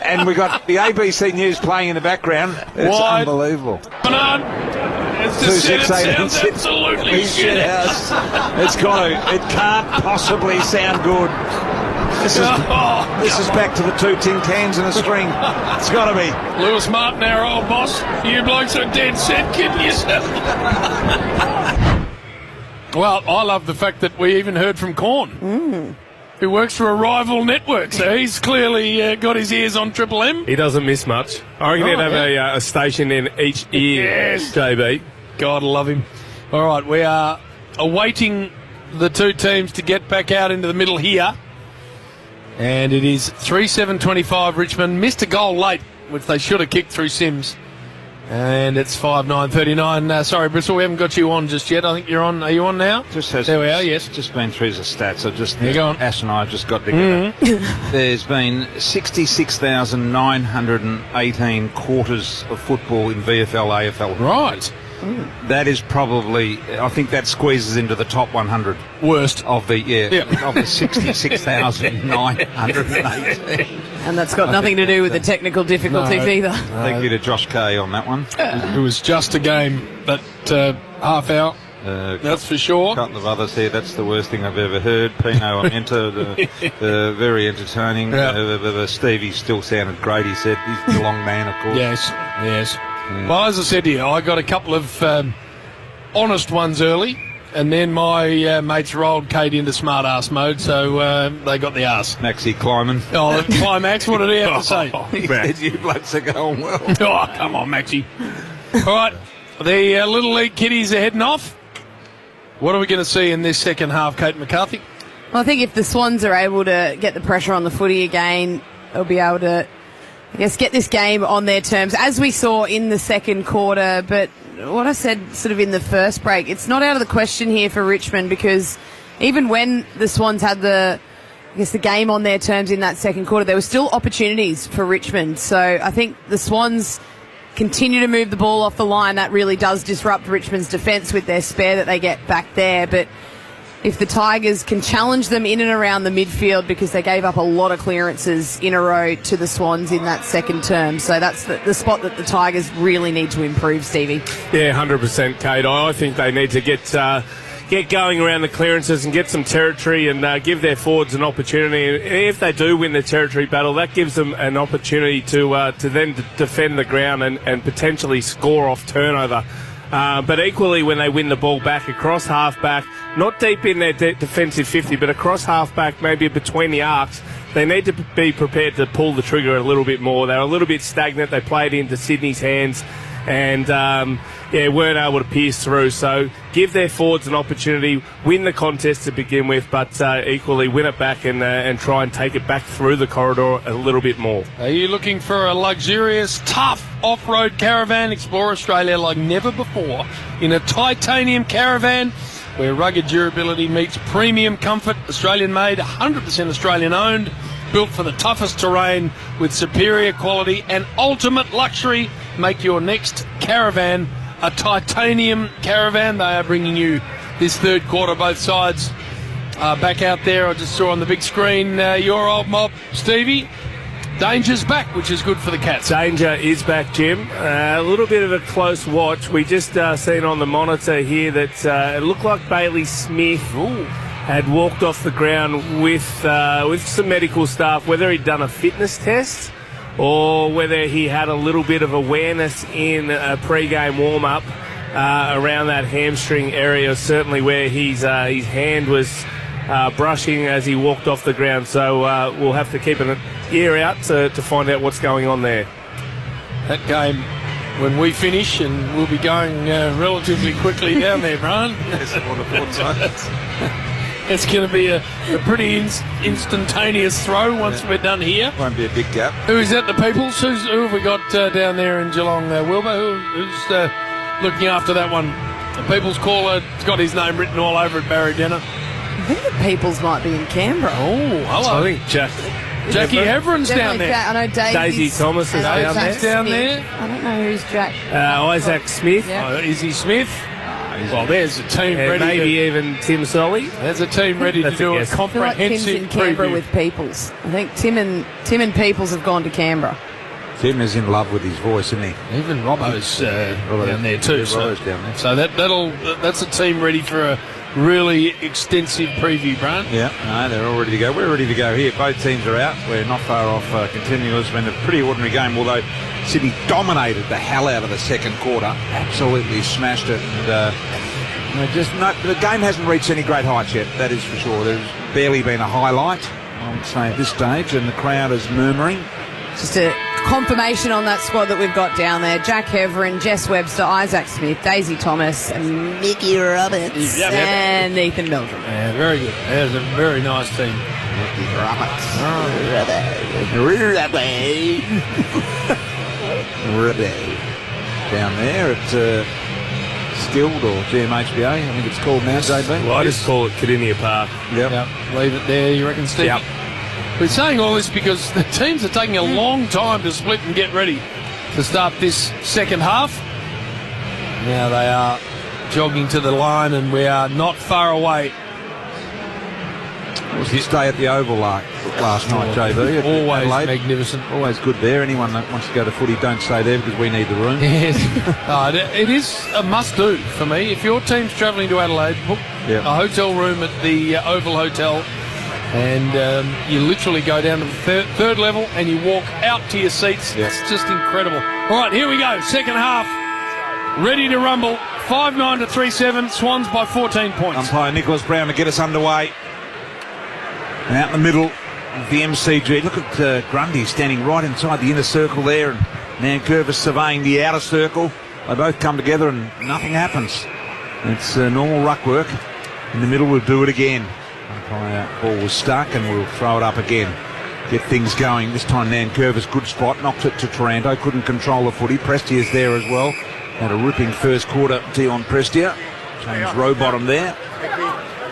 and we got the ABC News playing in the background. It's unbelievable. It's just it sounds absolutely shit. It can't possibly sound good. This is back to the two tin cans and a string. It's got to be. Lewis Martin, our old boss. You blokes are dead set kidding yourself. Well, I love the fact that we even heard from Corn, who works for a rival network. So he's clearly got his ears on Triple M. He doesn't miss much. I reckon he'd have a station in each ear, yes. JB. God love him. All right, we are awaiting the two teams to get back out into the middle here. And it is 3-7-25 Richmond. Missed a goal late, which they should have kicked through Sims. And it's 5-9-39. Sorry, Bristol, we haven't got you on just yet. I think you're on. Are you on now? There we are, yes. Just been through the stats. Ash and I have just got together. There's been 66,918 quarters of football in VFL, AFL. Right. That is probably, I think that squeezes into the top 100 worst of the 66,918. And that's got nothing to do with the technical difficulties either. Thank you to Josh Kay on that one. It was just a game, that half hour. That's for sure. A couple of others here. That's the worst thing I've ever heard. Pino Amenta, very entertaining. Stevie still sounded great. He said he's the long man, of course. Yes. Well, as I said to you, I got a couple of honest ones early, and then my mates rolled Kate into smart-ass mode, so they got the arse. Maxie Kleiman. Oh, Climax, what did he have to say? He said you blokes are going well. Oh, come on, Maxie. All right, the Little League kiddies are heading off. What are we going to see in this second half, Kate McCarthy? Well, I think if the Swans are able to get the pressure on the footy again, they'll be able to, I guess, get this game on their terms, as we saw in the second quarter. But what I said sort of in the first break, it's not out of the question here for Richmond, because even when the Swans had the game on their terms in that second quarter, there were still opportunities for Richmond. So I think the Swans continue to move the ball off the line, that really does disrupt Richmond's defence with their spare that they get back there. But if the Tigers can challenge them in and around the midfield, because they gave up a lot of clearances in a row to the Swans in that second term. So that's the spot that the Tigers really need to improve, Stevie. Yeah, 100%, Kate. I think they need to get going around the clearances and get some territory and give their forwards an opportunity. And if they do win the territory battle, that gives them an opportunity to then defend the ground and potentially score off turnover. But equally, when they win the ball back across half-back, not deep in their defensive 50, but across half-back, maybe between the arcs, they need to be prepared to pull the trigger a little bit more. They're a little bit stagnant. They played into Sydney's hands and weren't able to pierce through. So give their forwards an opportunity, win the contest to begin with, but equally win it back and try and take it back through the corridor a little bit more. Are you looking for a luxurious, tough off-road caravan? Explore Australia like never before in a titanium caravan where rugged durability meets premium comfort. Australian-made, 100% Australian-owned, built for the toughest terrain with superior quality and ultimate luxury. Make your next caravan a titanium caravan. They are bringing you this third quarter, both sides back out there. I just saw on the big screen your old mob, Stevie. Danger's back, which is good for the Cats. Danger is back, Jim. A little bit of a close watch. We just seen on the monitor here that it looked like Bailey Smith had walked off the ground with some medical staff, whether he'd done a fitness test or whether he had a little bit of awareness in a pre-game warm-up around that hamstring area, certainly where his hand was brushing as he walked off the ground. So we'll have to keep an ear out to find out what's going on there. That game, when we finish, and we'll be going relatively quickly down there, Brian. Yes, I would have thought so. It's going to be a pretty instantaneous throw once we're done here. Won't be a big gap. Who is that, the Peoples? Who have we got down there in Geelong? Wilbur? Who's looking after that one? The Peoples caller, it's got his name written all over it, Barry Denner. I think the Peoples might be in Canberra. Oh, hello. I think Jackie Heveron's down there. I know Daisy Thomas is down there. I don't know who's Jack. Isaac Smith. Yeah. Izzy Smith. Well, there's a team ready. Maybe even Tim Solly. There's a team ready to do a comprehensive Tim's in Canberra preview. with Peoples. I think Tim and Peoples have gone to Canberra. Tim is in love with his voice, isn't he? Even Robbo's down there too. Robbo's down there. So that's a team ready for a really extensive preview, Brian. Yeah, no, they're all ready to go. We're ready to go here. Both teams are out. We're not far off continuing. It's been a pretty ordinary game, although Sydney dominated the hell out of the second quarter. Absolutely smashed it. And the game hasn't reached any great heights yet, that is for sure. There's barely been a highlight, I would say, at this stage, and the crowd is murmuring. Just a confirmation on that squad that we've got down there. Jack Heveron, Jess Webster, Isaac Smith, Daisy Thomas, and Mickey Roberts, and Ethan Meldrum. Yeah, very good. That is a very nice team. Mickey Roberts. Down there at Skilled or GMHBA, I think it's called now, JB. Well, I just call it Cardinia Park. Yep. Leave it there, you reckon, Steve? Yep. We're saying all this because the teams are taking a long time to split and get ready to start this second half. Now they are jogging to the line and we are not far away. Was his stay at the Oval last night, JB? Always magnificent. Always good there. Anyone that wants to go to footy, don't stay there because we need the room. Yes. It is a must-do for me. If your team's travelling to Adelaide, book a hotel room at the Oval Hotel and you literally go down to the third level and you walk out to your seats. Yep. It's just incredible. All right, here we go. Second half. Ready to rumble. 5-9 to 3-7. Swans by 14 points. Umpire Nicholas Brown to get us underway. And out in the middle of the MCG. Look at Grundy standing right inside the inner circle there, and Nankervis surveying the outer circle. They both come together and nothing happens. It's normal ruck work. In the middle, we'll do it again. Umpire ball was stuck and we'll throw it up again. Get things going. This time Nankervis, good spot, knocks it to Taranto. Couldn't control the footy. Prestia's there as well. Had a ripping first quarter, Dion Prestia. James Rowbottom there.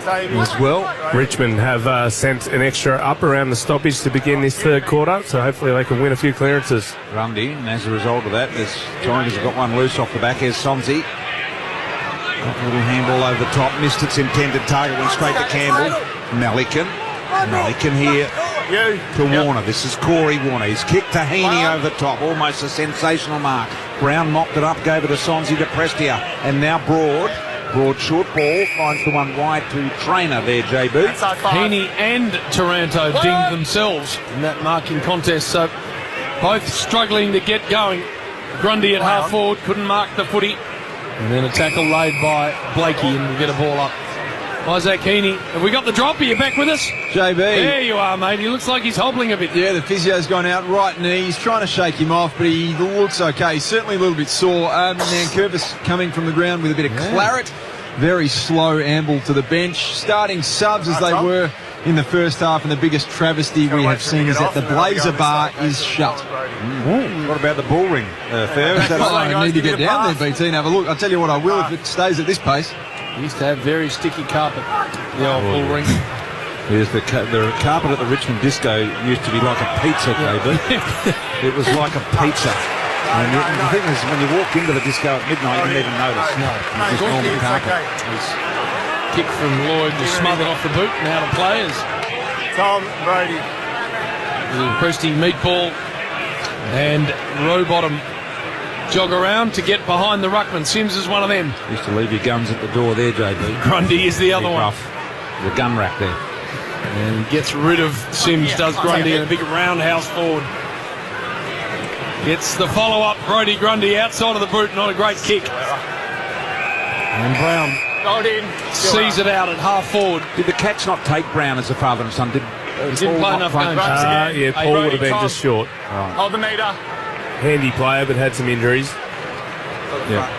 as well. Richmond have sent an extra up around the stoppage to begin this third quarter, so hopefully they can win a few clearances. Grundy, and as a result of that, there's Tigers have got one loose off the back. Here's Sonzi. Got a little handball over the top, missed its intended target, went straight to Campbell. Malikan here to Warner. This is Corey Warner. He's kicked to Heaney over the top, almost a sensational mark. Brown mopped it up, gave it to Sonzi to Prestia, and now Broad short ball, finds the one wide to Trainer there, JB. Heaney and Taranto dinged themselves in that marking contest, so both struggling to get going. Grundy at half forward couldn't mark the footy, and then a tackle laid by Blakey and we'll get a ball up. Isaac Heaney, have we got the drop? Are you back with us? JB. There you are, mate. He looks like he's hobbling a bit. Yeah, the physio's gone out, right knee. He's trying to shake him off, but he looks okay. He's certainly a little bit sore. Nankervis coming from the ground with a bit of claret. Very slow amble to the bench. Starting subs as they were in the first half, and the biggest travesty we have seen is that the Blazer bar is shut. What about the bull ring, Fair? I need to get down there, BT, and have a look. I'll tell you what, I will if it stays at this pace. He used to have very sticky carpet, the old bull ring. Yes, the carpet at the Richmond Disco used to be like a pizza, KB. It was like a pizza. And the thing is, when you walk into the disco at midnight, you didn't even notice. No, it's just normal carpet. Kick from Lloyd just smothered off the boot and out of play as Tom Brody. Presty meatball and Rowbottom jog around to get behind the ruckman. Sims is one of them. Used to leave your guns at the door there, JB. Grundy is the other one. Rough. The gun rack there. And gets rid of Sims, does Grundy, and a big roundhouse forward. Gets the follow-up, Brodie Grundy outside of the boot, not a great kick. And Brown sees it out at half forward. Did the Cats not take Brown as a father and son? He didn't play enough games. Yeah, Paul would have been just short. Right. Hold the meter. Handy player, but had some injuries. Yeah.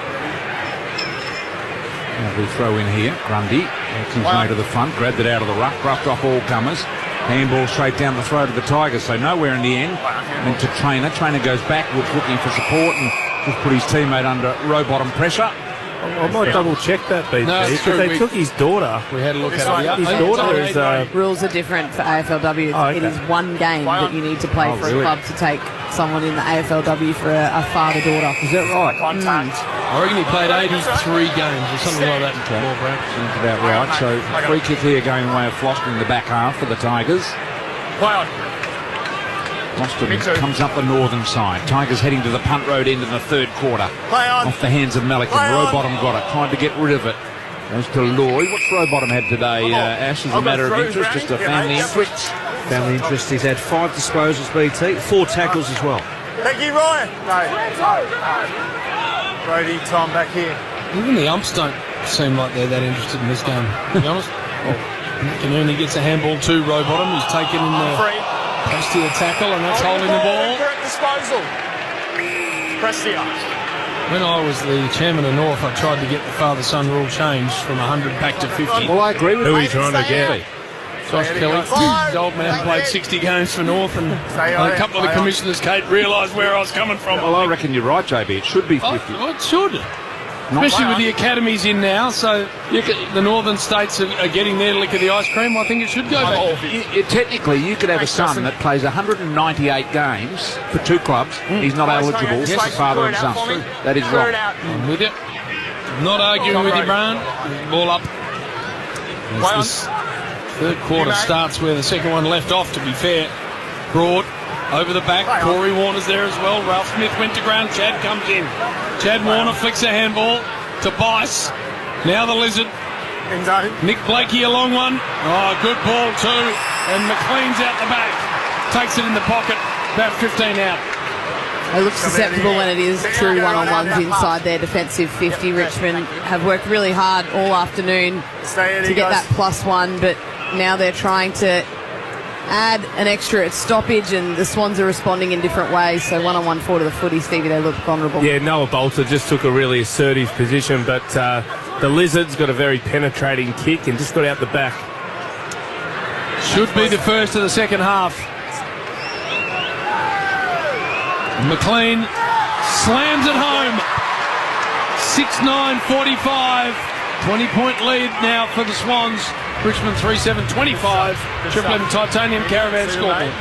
Now we throw in here, Grundy. Comes way to the front, grabbed it out of the ruck, roughed off all comers. Handball straight down the throat of the Tigers, so nowhere in the end. And to Trainer. Trainer goes backwards looking for support and just put his teammate under row-bottom pressure. I might double-check that, BT, because they took his daughter. We had a look at it. His daughter is... Rules are different for AFLW. Oh, okay. It is one game that you need to play for a club to take someone in the AFLW for a father-daughter. Is that right? I reckon he played 83 games or something like that. Seems about right. So free kick here going away of Floston in the back half for the Tigers. Floston comes up the northern side. Tigers heading to the punt road end in the third quarter. Off the hands of Malikan. Rowbottom got it. Tried to get rid of it. Goes to Lloyd. What's Rowbottom had today, Ash, as a matter of interest? Just a family interest? Family interest. He's had 5 disposals, BT. 4 tackles as well. Thank you, Ryan. No. Brody, Tom, back here. Even the umps don't seem like they're that interested in this game, to be honest. Canuni gets a handball to Rowbottom, who's taken in the Prestia tackle, and that's holding the ball. Correct disposal. Prestia. When I was the chairman of North, I tried to get the father-son rule changed from 100 back to 50. Well, I agree with who are you trying to get? Josh Kelly, his old man, played 60 games for North, and a couple of the commissioners, Kate, realised where I was coming from. Well, I reckon you're right, JB. It should be 50. It should. Especially with the academies in now, so the northern states are getting their lick of the ice cream. I think it should go back. Technically, you could have a son that plays 198 games for 2 clubs. He's not eligible for father and son. That is wrong. I'm with you. Not arguing with you, Brian. Ball up. This third quarter starts where the second one left off, to be fair. Broad over the back. Corey Warner's there as well. Ralph Smith went to ground. Chad comes in. Chad Warner flicks a handball to Bice. Now the Lizard. Nick Blakey a long one. Oh, good ball too. And McLean's out the back. Takes it in the pocket. About 15 out. They look susceptible when it is true one-on-ones inside their defensive 50. Richmond have worked really hard all afternoon to get that +1, but now they're trying to add an extra at stoppage, and the Swans are responding in different ways. So one-on-one forward to the footy, Stevie, they look vulnerable. Yeah, Noah Bolter just took a really assertive position, but the Lizards got a very penetrating kick and just got out the back. Should be the first of the second half. McLean slams it home. 6-9-45 20-point lead now for the Swans. Richmond 3-7-25. Triple M Titanium Caravan scoreboard.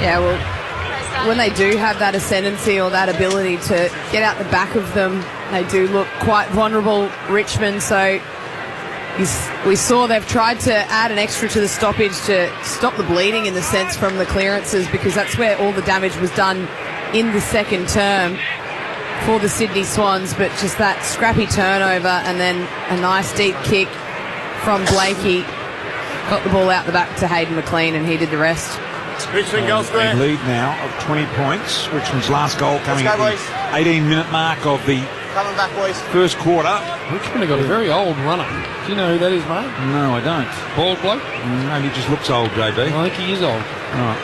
Yeah, well, when they do have that ascendancy or that ability to get out the back of them, they do look quite vulnerable, Richmond. So we saw they've tried to add an extra to the stoppage to stop the bleeding, in the sense, from the clearances, because that's where all the damage was done in the second term for the Sydney Swans. But just that scrappy turnover and then a nice deep kick from Blakey got the ball out the back to Hayden McLean, and he did the rest. Richmond goal square. A lead now of 20 points. Richmond's last goal coming at the 18-minute mark of the Coming back, boys. first quarter. Richmond have got a very old runner. Do you know who that is, mate? No, I don't. Bald bloke? No, he just looks old, JB. I think he is old. All right.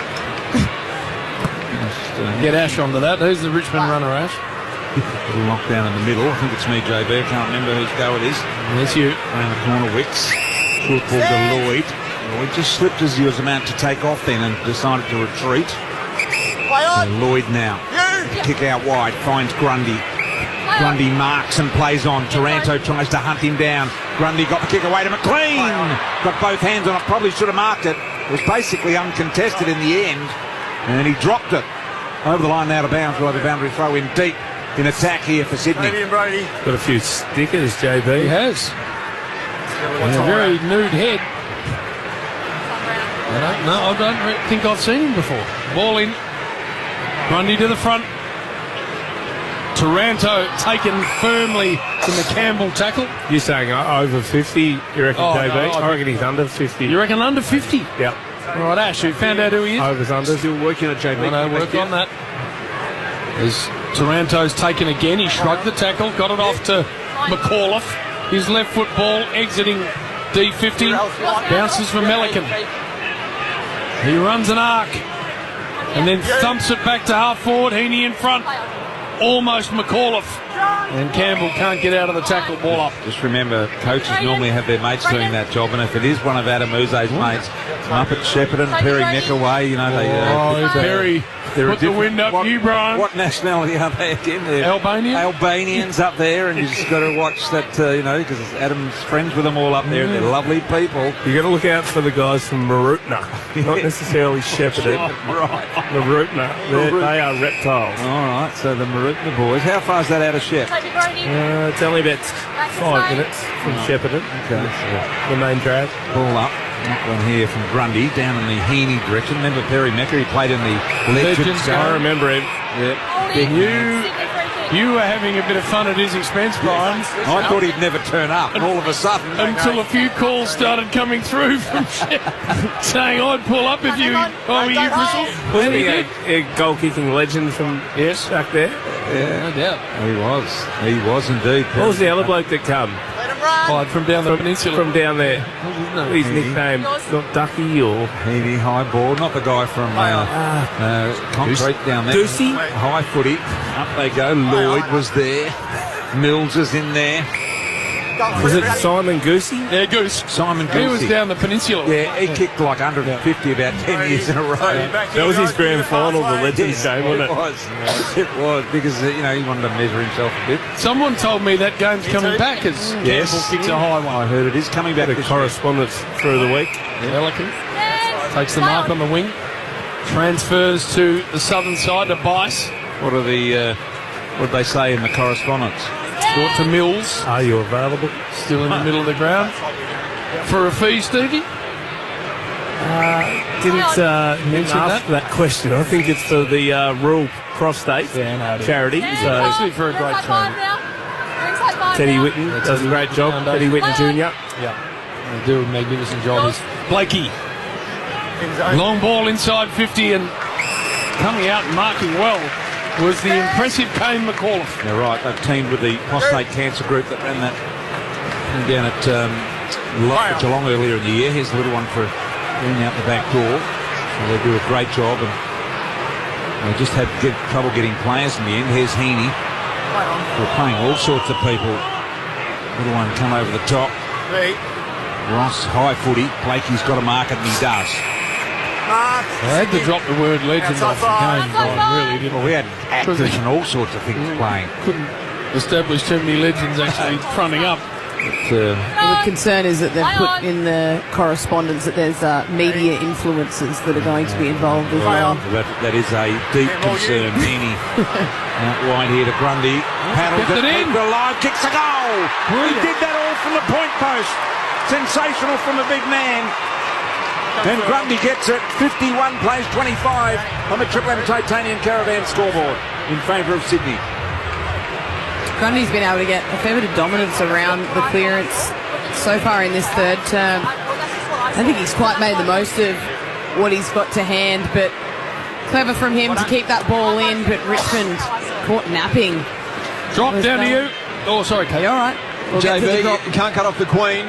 Get Ash onto that. Who's the Richmond runner, Ash? Little knockdown in the middle. I think it's me, JB. I can't remember whose go it is. Yes, you. Around the corner, Wicks. Short ball to Lloyd. Lloyd just slipped as he was about to take off then and decided to retreat. Lloyd now. Kick out wide. Finds Grundy. Grundy marks and plays on. Taranto tries to hunt him down. Grundy got the kick away to McLean. Got both hands on it. Probably should have marked it. It was basically uncontested in the end. And he dropped it. Over the line, out of bounds, by the boundary throw in deep in attack here for Sydney. Got a few stickers, JB. He has. And a very nude head. I don't think I've seen him before. Ball in. Grundy to the front. Taranto taken firmly from the Campbell tackle. You're saying over 50, you reckon, JB? No, I reckon he's under 50. You reckon under 50? Yeah. All right, Ash, you found out who he is? Overs, under. Still working at JB. I know, work on that. As Taranto's taken again, he shrugged the tackle, got it off to McAuliffe. His left foot ball exiting D50, bounces for Melican. He runs an arc and then thumps it back to half forward. Heaney in front, almost McAuliffe. And Campbell can't get out of the tackle, ball up. Just remember, coaches normally have their mates doing that job, and if it is one of Adam Uze's mates, up at Shepparton, Perry Neckaway, you know, Perry, put the wind up you, Brian. What nationality are they again? They're Albanian? Albanians up there, and you just got to watch that, because Adam's friends with them all up there, and they're lovely people. You got to look out for the guys from Marutna, not necessarily Shepparton. Right. Marutna, they are reptiles. All right, so the Marutna boys. How far is that out of Shep? It's only about 5 minutes from Shepparton. Okay. The main drag. Ball up. Not one here from Grundy down in the Heaney direction. Remember Perry Mecca? He played in the Legends. I remember him. Yep. You were having a bit of fun at his expense, Brian. I thought he'd never turn up, and all of a sudden, until a few calls started coming through from saying I'd pull up if you. Oh, were you Bristol? Wasn't he a goal-kicking legend from back there? Yeah, no doubt. He was indeed. What was the other bloke that come? From down the peninsula. From down there. His nickname, not Ducky or Heaney, high ball, not the guy from Concrete down there. Goosey? High footy. Up they go. Lloyd was there. Mills is in there. Was it Simon Goosey? Yeah, Goose. Simon Goosey. He was down the peninsula. Yeah, he kicked like 150 about 10 years in a row. That was his grand final, the Legends game, wasn't it? It was, because, he wanted to measure himself a bit. Someone told me that game's coming back as Campbell kicks a high one. I heard it is coming back. The correspondence through the week. Pelican takes the mark on the wing. Transfers to the southern side to Bice. What do they say in the correspondence? Short to Mills. Are you available? Still in the middle of the ground. For a fee, Stevie? Didn't mention that question. I think it's for the Rural Prostate charity. So actually for a great charity. Teddy Whitten does a great job. Teddy Whitten Jr. Yeah, they do a magnificent job. Blakey. Long ball inside 50 and coming out and marking well was the impressive Kane McAuliffe. They're right. They've teamed with the prostate cancer group that ran that down at Geelong earlier in the year. Here's the little one for getting out the back door. So they do a great job, and they just had trouble getting players in the end. Here's Heaney. They're playing all sorts of people. Little one come over the top. Ross, high footy. Blakey's got to mark it, and he does. I had to drop the word legend off the game, really, didn't we? We had actors and all sorts of things playing. Couldn't establish too many legends actually fronting up. The concern is that they've put in the correspondence that there's media influencers that are going to be involved as well. That is a deep concern. Meany out wide here to Grundy. Paddles it in. Alive, kicks a goal. Brilliant. He did that all from the point post. Sensational from the big man. And Grundy gets it. 51 plays 25 on the Triple M Titanium Caravan scoreboard in favour of Sydney. Grundy's been able to get a fair bit of dominance around the clearance so far in this third term. I think he's quite made the most of what he's got to hand, but clever from him to keep that ball in, but Richmond caught napping. Drop down to you. Oh, sorry, Kate. All right. We'll JB, you can't cut off the Queen.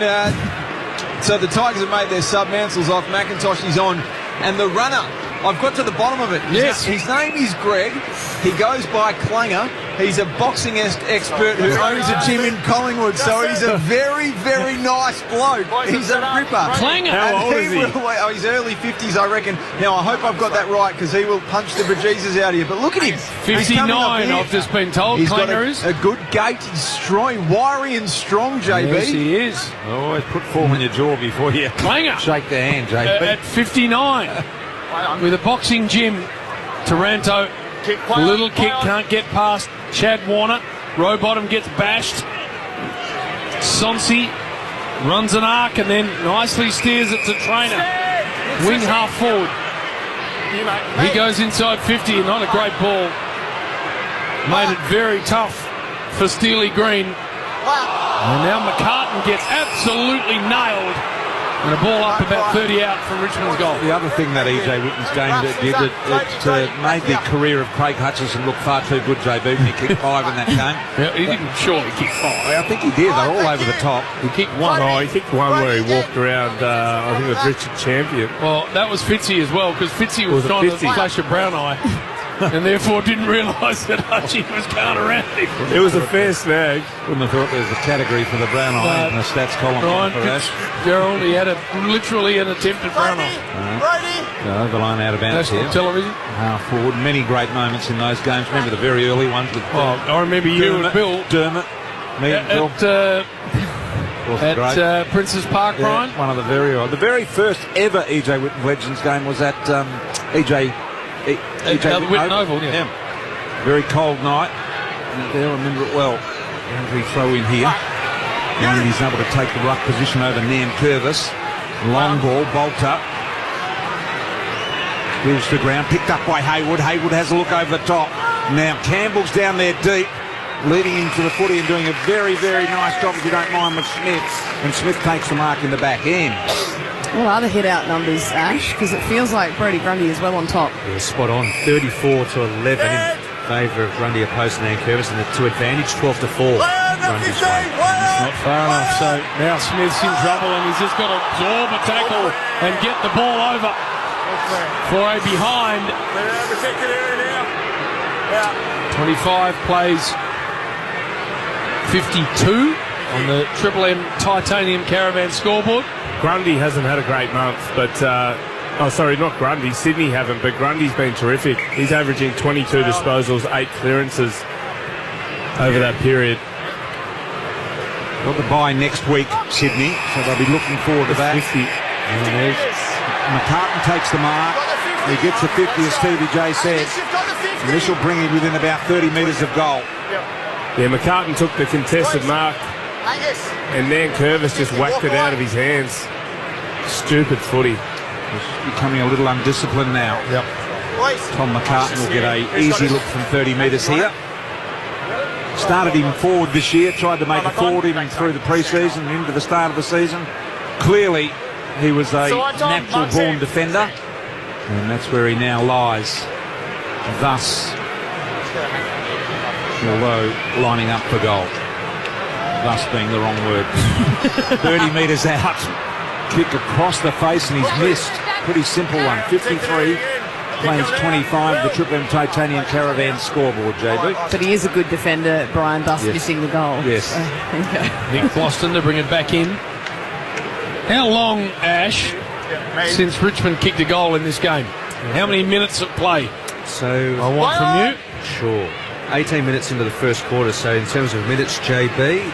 So the Tigers have made their sub. Mansell's off. McIntosh is on. And the runner, I've got to the bottom of it. Yes. His name is Greg. He goes by Clanger. He's a boxing expert who owns a gym in Collingwood, so he's a very, very nice bloke. He's a ripper. Clanger. How old is he? He's early 50s, I reckon. Now, I hope I've got that right, because he will punch the bejesus out of you. But look at him. 59, I've just been told. He's Clanger got is. a good gait. He's strong, wiry and strong, JB. Yes, he is. Always put form in your jaw before you Clanger. shake the hand, JB. At 59, with a boxing gym, Taranto, little kick, can't get past Chad Warner. Rowbottom gets bashed. Sonsi runs an arc and then nicely steers it to Trainer. Wing half forward. He goes inside 50, and not a great ball. Made it very tough for Steely Green. And now McCarthy gets absolutely nailed. And a ball up about 30 out from Richmond's goal. The other thing that E.J. Witten's game did, it made the career of Craig Hutchison look far too good, JB, when he kicked 5 in that game. Yeah, he didn't surely kick 5. I think he did. They're all over the top. He kicked one. Oh, he kicked one where he walked around, I think it was Richard Champion. Well, that was Fitzy as well, because Fitzy was trying to flash a brown eye. And therefore didn't realise that Hutchie was going around him. It was a fair snag. Wouldn't have thought there was a category for the brown eye in the stats column. Ryan for that. Fitzgerald, he had literally an attempted brown eye. So the line out of bounds National here. television. Half forward. Many great moments in those games. Remember the very early ones with I remember you and Bill. Dermot. Me and Bill. At Princes Park, Ryan. One of the very first ever E.J. Witten Legends game was at E.J. Witten Oval, yeah. Very cold night. And there, I remember it well. Boundary throw in here. And he's able to take the ruck position over Nan Curvis. Long ball, bolt up. Wheels to ground, picked up by Hayward. Hayward has a look over the top. Now Campbell's down there deep, leading into the footy and doing a very, very nice job, if you don't mind, with Smith. And Smith takes the mark in the back end. What are the hit-out numbers, Ash? Because it feels like Brodie Grundy is well on top. Yeah, spot on. 34 to 11 in favour of Grundy opposed to Nan Curvis, and the to advantage 12 to 4. Grundy's way. Not far enough. So now Smith's in trouble, and he's just got to absorb a tackle and get the ball over for a behind. 25 plays 52 on the Triple M Titanium Caravan scoreboard. Grundy hasn't had a great month, but not Grundy. Sydney haven't, but Grundy's been terrific. He's averaging 22 disposals, 8 clearances over that period. Got the bye next week, Sydney, so they'll be looking forward to that. 50. McCarthy takes the mark. He gets the 50, as Stevie J said. And this will bring him within about 30 metres of goal. Yeah, McCarthy took the contested mark, and Nan Curvis just whacked it out of his hands. Stupid footy. He's becoming a little undisciplined now. Yep. Tom McCarthy will get an easy look from 30 metres here. Started him forward this year, tried to make it forward even through the pre-season and into the start of the season. Clearly, he was a natural-born defender, and that's where he now lies. Thus, although lining up for goal. Thus being the wrong word. 30 metres out. Kick across the face and he's missed. Pretty simple one. 53 plays 25. The Triple M Titanium Caravan scoreboard, JB. But he is a good defender, Brian, thus missing the goal. Yes. So, Nick Boston to bring it back in. How long, Ash, since Richmond kicked a goal in this game? How many minutes of play? So I want from you. Sure. 18 minutes into the first quarter, so in terms of minutes, JB,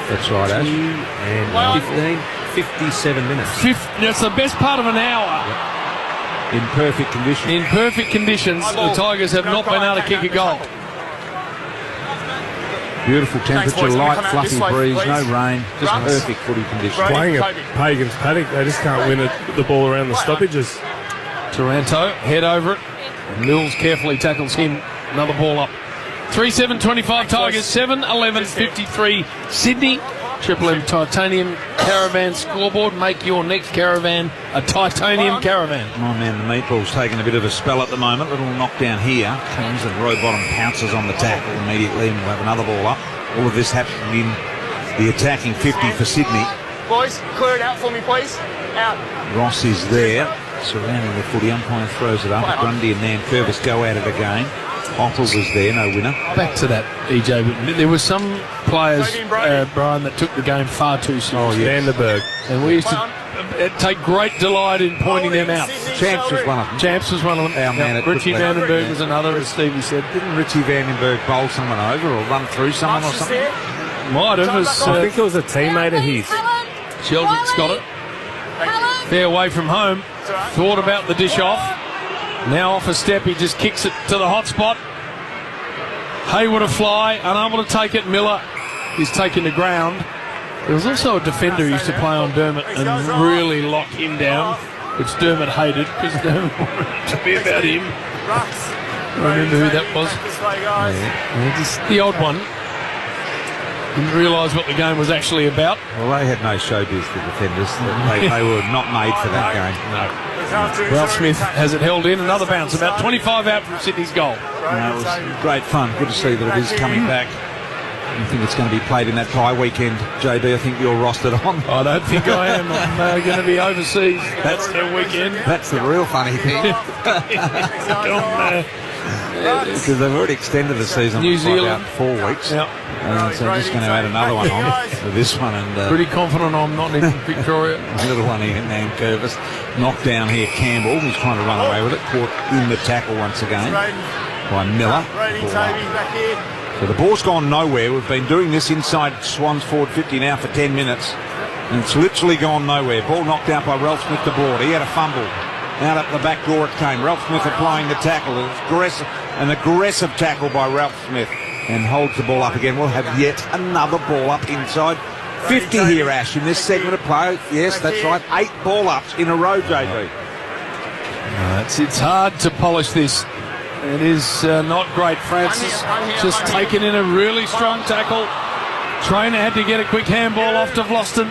That's right, Ash. And 57 minutes. That's the best part of an hour. In perfect conditions. In perfect conditions, the Tigers have not been able to kick a goal. Beautiful temperature, light, fluffy breeze, no rain, just perfect footy conditions. Playing at Pagan's Paddock, they just can't win the ball around the stoppages. Taranto, head over it. Mills carefully tackles him. Another ball up. 3-7-25 Tigers, 7-11-53 Sydney. Triple M Titanium Caravan scoreboard. Make your next caravan a Titanium Caravan. My man, the Meatball's taking a bit of a spell at the moment. Little knockdown here. Comes and Rowbottom pounces on the tackle immediately, and we'll have another ball up. All of this happening in the attacking 50 for Sydney. Boys, clear it out for me, please. Out. Ross is there, surrounding the footy. Umpire throws it up. Grundy and Nankervis go at it again. Hopper was there, no winner. Back to that, EJ. There were some players, Brian, that took the game far too seriously. Oh, yeah. Vandenberg. And we used to take great delight in pointing them out. Champs was one of them. Champs was one of them. Our man Richie Vandenberg was another, as Stevie said. Didn't Richie Vandenberg bowl someone over or run through someone or something? Might have. I think it was a teammate of his. Sheldrick's got it. Fair away from home. Thought about the dish off. Now off a step, he just kicks it to the hot spot. Hayward a fly, unable to take it. Miller is taking the ground. There was also a defender who used to play on Dermott and really lock him down, which Dermott hated because Dermott wanted it to be about him. I remember who that was. Yeah, just the odd one. Didn't realise what the game was actually about. Well, they had no showbiz, the defenders. They were not made for that game. No. Ralph Smith has it held in. Another bounce, about 25 out from Sydney's goal. It was great fun. Good to see that it is coming back. I think it's going to be played in that bye weekend, JB. I think you're rostered on. I don't think I am. I'm going to be overseas. That's the weekend. That's the real funny thing. Because they've already extended the season New by Zealand. about 4 weeks. Yep. So I'm just going to add another one on for this one. And pretty confident I'm not in Victoria. A little one here, Nankervis. Knocked down here, Campbell, who's trying to run away with it. Caught in the tackle once again by Miller. So the ball's gone nowhere. We've been doing this inside Swans forward 50 now for 10 minutes. And it's literally gone nowhere. Ball knocked out by Ralph Smith to Broad. He had a fumble. Out up the back door it came. Ralph Smith applying the tackle. An aggressive tackle by Ralph Smith. And holds the ball up again. We'll have yet another ball up inside 50 here, Ash, in this segment of play. Yes, that's right. 8 ball ups in a row, JB. It's hard to polish this. It is not great. Francis just taken in a really strong tackle. Trainer had to get a quick handball off to Vlosten.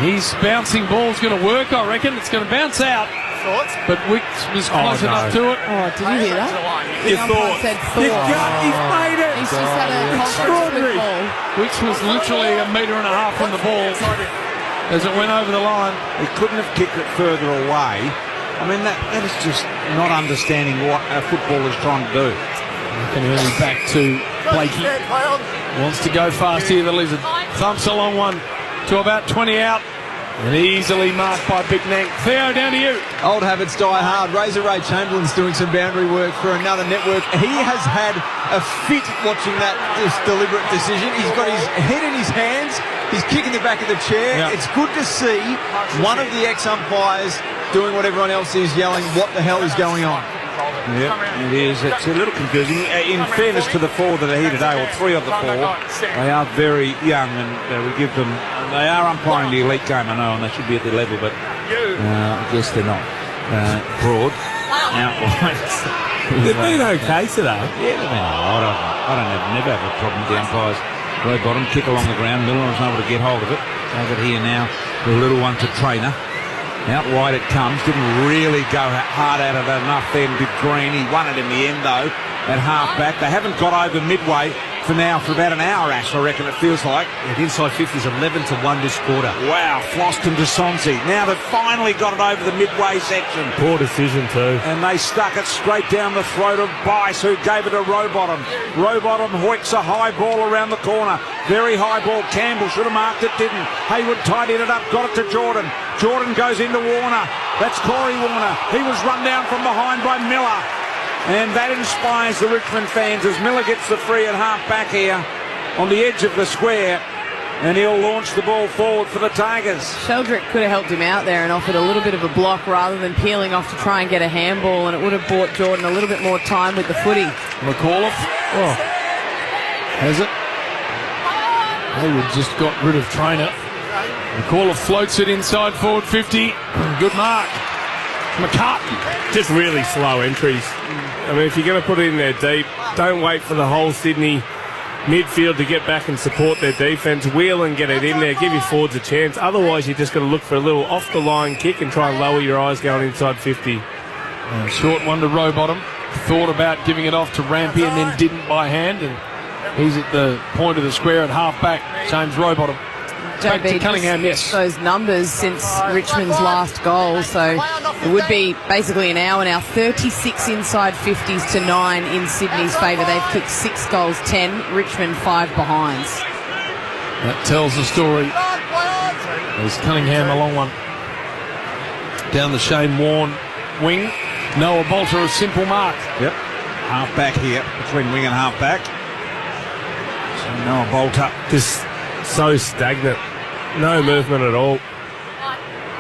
His bouncing ball's going to work, I reckon. It's going to bounce out. But Wicks was close enough to it. Oh, did you hear that? You thought. He's made it. He's just had a extraordinary ball. Wicks was literally 1.5 meters from the ball as it went over the line. He couldn't have kicked it further away. I mean, that is just not understanding what a footballer's trying to do. Looking early back to Blakey. Wants to go fast here, the Lizard. Thumps a long one to about 20 out. And easily marked by Big Nank. Theo, down to you. Old habits die hard. Razor Ray Chamberlain's doing some boundary work for another network. He has had a fit watching that deliberate decision. He's got his head in his hands. He's kicking the back of the chair. Yep. It's good to see one of the ex-umpires doing what everyone else is, yelling, what the hell is going on? Yeah, it is. It's a little confusing. In fairness to the 4 that are here today, or 3 of the 4, they are very young, and we give them. They are umpiring the elite game, I know, and they should be at their level, but I guess they're not. Broad, outright. They've been okay today. Yeah, they've been all right. I never have a problem with the umpires. Low bottom, kick along the ground. Miller was able to get hold of it. Over here now, the little one to Trainer. Out wide it comes. Didn't really go hard out of it enough then, did Green. He won it in the end, though, at half-back. They haven't got over midway for now for about an hour, Ash, I reckon it feels like. At inside 50s, 11-1 this quarter. Wow, Floston to Sonsi. Now they've finally got it over the midway section. Poor decision, too. And they stuck it straight down the throat of Bice, who gave it to Rowbottom. Rowbottom hoiks a high ball around the corner. Very high ball. Campbell should have marked it, didn't. Hayward tidied it up, got it to Jordan. Jordan goes into Warner. That's Corey Warner. He was run down from behind by Miller. And that inspires the Richmond fans as Miller gets the free at half back here on the edge of the square. And he'll launch the ball forward for the Tigers. Sheldrick could have helped him out there and offered a little bit of a block rather than peeling off to try and get a handball, and it would have bought Jordan a little bit more time with the footy. McCauliffe. Oh. Has it? Hayward just got rid of Trainer. McCauliffe floats it inside forward 50. Good mark. McCarthy. Just really slow entries. I mean, if you're going to put it in there deep, don't wait for the whole Sydney midfield to get back and support their defence. Wheel and get it in there. Give your forwards a chance. Otherwise, you're just going to look for a little off-the-line kick and try and lower your eyes going inside 50. Short one to Rowbottom. Thought about giving it off to Rampy and then didn't by hand. And he's at the point of the square at half-back. James Rowbottom. Back to Cunningham, yes. Those numbers since Richmond's last goal. So it would be basically an hour now. 36 inside 50s to 9 in Sydney's favour. They've kicked 6 goals, 10. Richmond 5 behinds. That tells the story. There's Cunningham, a long one. Down the Shane Warne wing. Noah Bolter, a simple mark. Yep. Half-back here, between wing and half-back. So Noah Bolter. Just so stagnant. No movement at all.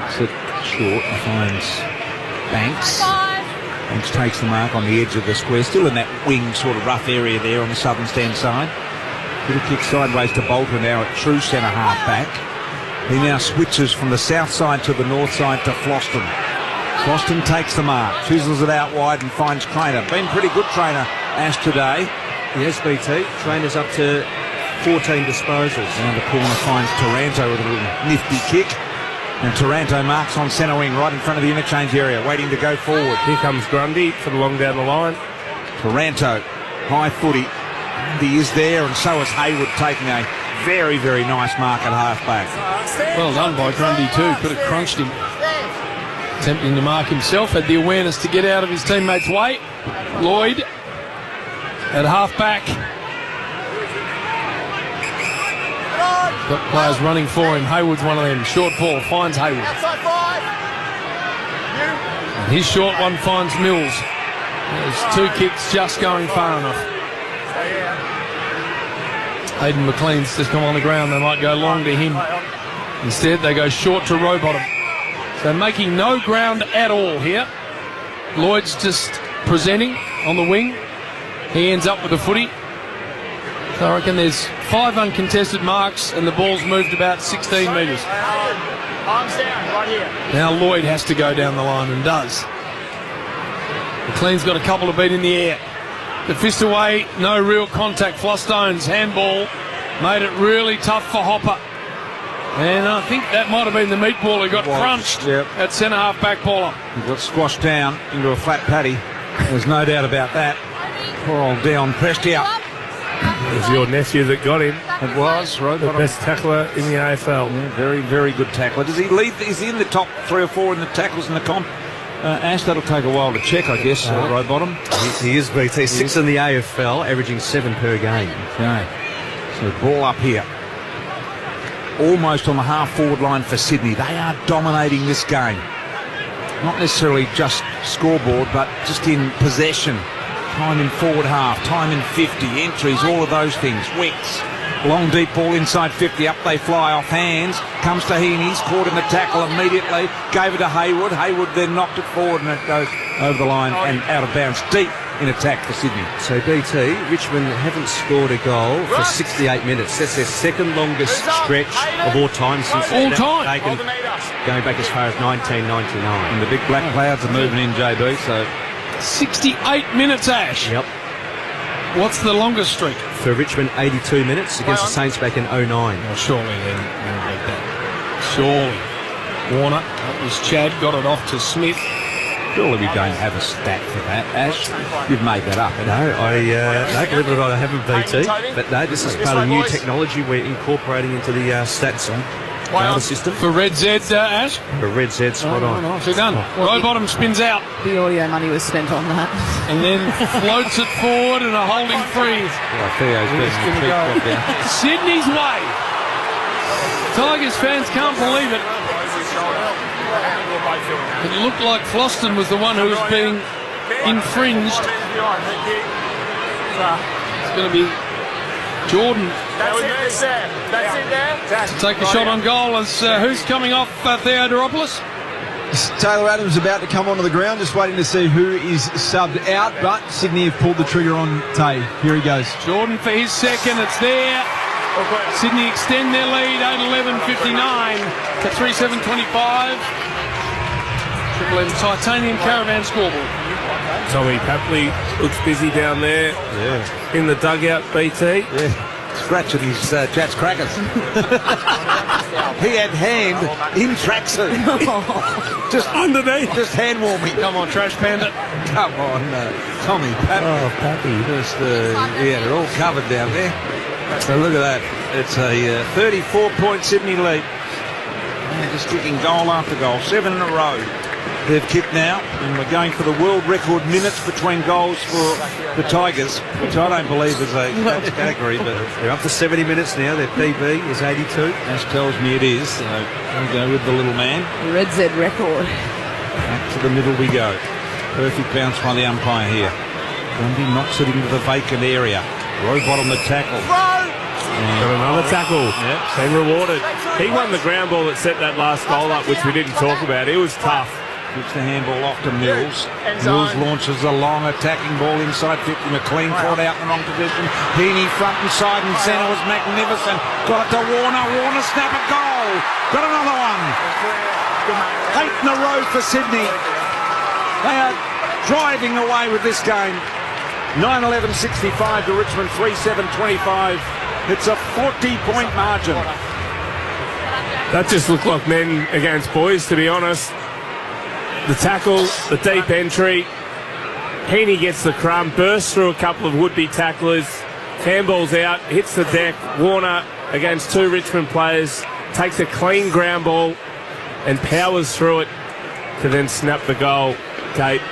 It's it short and finds Banks. Banks takes the mark on the edge of the square, still in that wing sort of rough area there on the southern stand side. Little kick sideways to Bolter now at true centre half back. He now switches from the south side to the north side to Floston. Floston takes the mark, chisels it out wide and finds Trainer. Been pretty good, Trainer, Ash, today. Yes, BT. Trainer's up to 14 disposals. Down the corner finds Taranto with a little nifty kick. And Taranto marks on centre wing right in front of the interchange area, waiting to go forward. Here comes Grundy for the long down the line. Taranto, high footy. Grundy is there, and so is Hayward taking a very, very nice mark at half-back. Well done by Grundy too. Could have crunched him. Attempting to mark himself, had the awareness to get out of his teammate's way. Lloyd at half-back. Got players running for him. Hayward's one of them. Short ball finds Hayward. And his short one finds Mills. There's 2 kicks just going far enough. Hayden McLean's just come on the ground. They might go long to him. Instead, they go short to Rowbottom. So making no ground at all here. Lloyd's just presenting on the wing. He ends up with the footy. So I reckon there's 5 uncontested marks and the ball's moved about 16 metres. Arms down, right here. Now Lloyd has to go down the line and does. McLean's got a couple to beat in the air. The fist away, no real contact. Flosstone's handball made it really tough for Hopper. And I think that might have been the meatball who got crunched at centre half back Paula. He got squashed down into a flat paddy. There's no doubt about that. Poor old Dion Prestia. It was your nephew that got him. It was, right? The best tackler in the AFL. Yeah, very, very good tackler. Does he lead? Is he in the top 3 or 4 in the tackles in the comp? Ash, that'll take a while to check, I guess. Rowbottom. He is, BT. 6 in the AFL, averaging 7 per game. Okay. So ball up here. Almost on the half-forward line for Sydney. They are dominating this game. Not necessarily just scoreboard, but just in possession. Time in forward half, time in 50, entries, all of those things. Wicks. Long deep ball inside 50, up they fly off hands. Comes to Heaney's, caught in the tackle immediately. Gave it to Hayward. Hayward then knocked it forward and it goes over the line and out of bounds. Deep in attack for Sydney. So BT, Richmond haven't scored a goal for 68 minutes. That's their second longest stretch of all time since all time. Taken, going back as far as 1999. And the big black clouds are moving in, JB, so 68 minutes, Ash. Yep. What's the longest streak? For Richmond, 82 minutes against the Saints back in 09. Well, surely then they'll beat that. Surely. Warner, that was Chad, got it off to Smith. Surely we don't have a stat for that, Ash. You've made that up. No, believe it or not, I haven't, BT. But no, this is part of new technology we're incorporating into the stats data system. For Red Z, Ash? For Red Z, spot on. Nicely done. Rowbottom spins out. The audio money was spent on that. And then floats it forward and a holding freeze. Sydney's way. Tigers fans can't believe it. It looked like Floston was the one who was being infringed. It's going to be Jordan That's it there. to take a shot on goal as who's coming off Theodoropoulos? Taylor Adams about to come onto the ground, just waiting to see who is subbed out, but Sydney have pulled the trigger on Tay. Here he goes. Jordan for his second, it's there. Sydney extend their lead, 8:11.59 to 3:7.25. Triple M Titanium Caravan scoreboard. Tommy Papley looks busy down there. Yeah. In the dugout, BT. Yeah. Scratching his Jats crackers. He had hand in tracksuit. Just underneath. Just hand warming. Come on, Trash Panda. Come on, Tommy Pappy. Oh, Pappy. Just, yeah, they're all covered down there. So look at that. It's a 34-point Sydney lead. And just kicking goal after goal. 7 in a row. They've kicked now, and we're going for the world record minutes between goals for the Tigers, which I don't believe is a category, but they're up to 70 minutes now. Their PB is 82. Ash tells me it is, so we'll go with the little man. Red Z record. Back to the middle we go. Perfect bounce by the umpire here. Grundy knocks it into the vacant area. Robot on the tackle. Got another tackle. Yep. Been rewarded. He won the ground ball that set that last goal up, which we didn't talk about. It was tough. Gives the handball off to Mills. Mills launches a long attacking ball inside 50. McLean caught out in the wrong position. Heaney front and side and centre was magnificent. Got it to Warner. Warner snap a goal. Got another one. 8 in a row for Sydney. They are driving away with this game. 9-11-65 to Richmond, 3-7-25. It's a 40-point margin. That just looked like men against boys, to be honest. The tackle, the deep entry. Heaney gets the crumb, bursts through a couple of would-be tacklers. Handball's out, hits the deck. Warner against 2 Richmond players, takes a clean ground ball and powers through it to then snap the goal. Kate.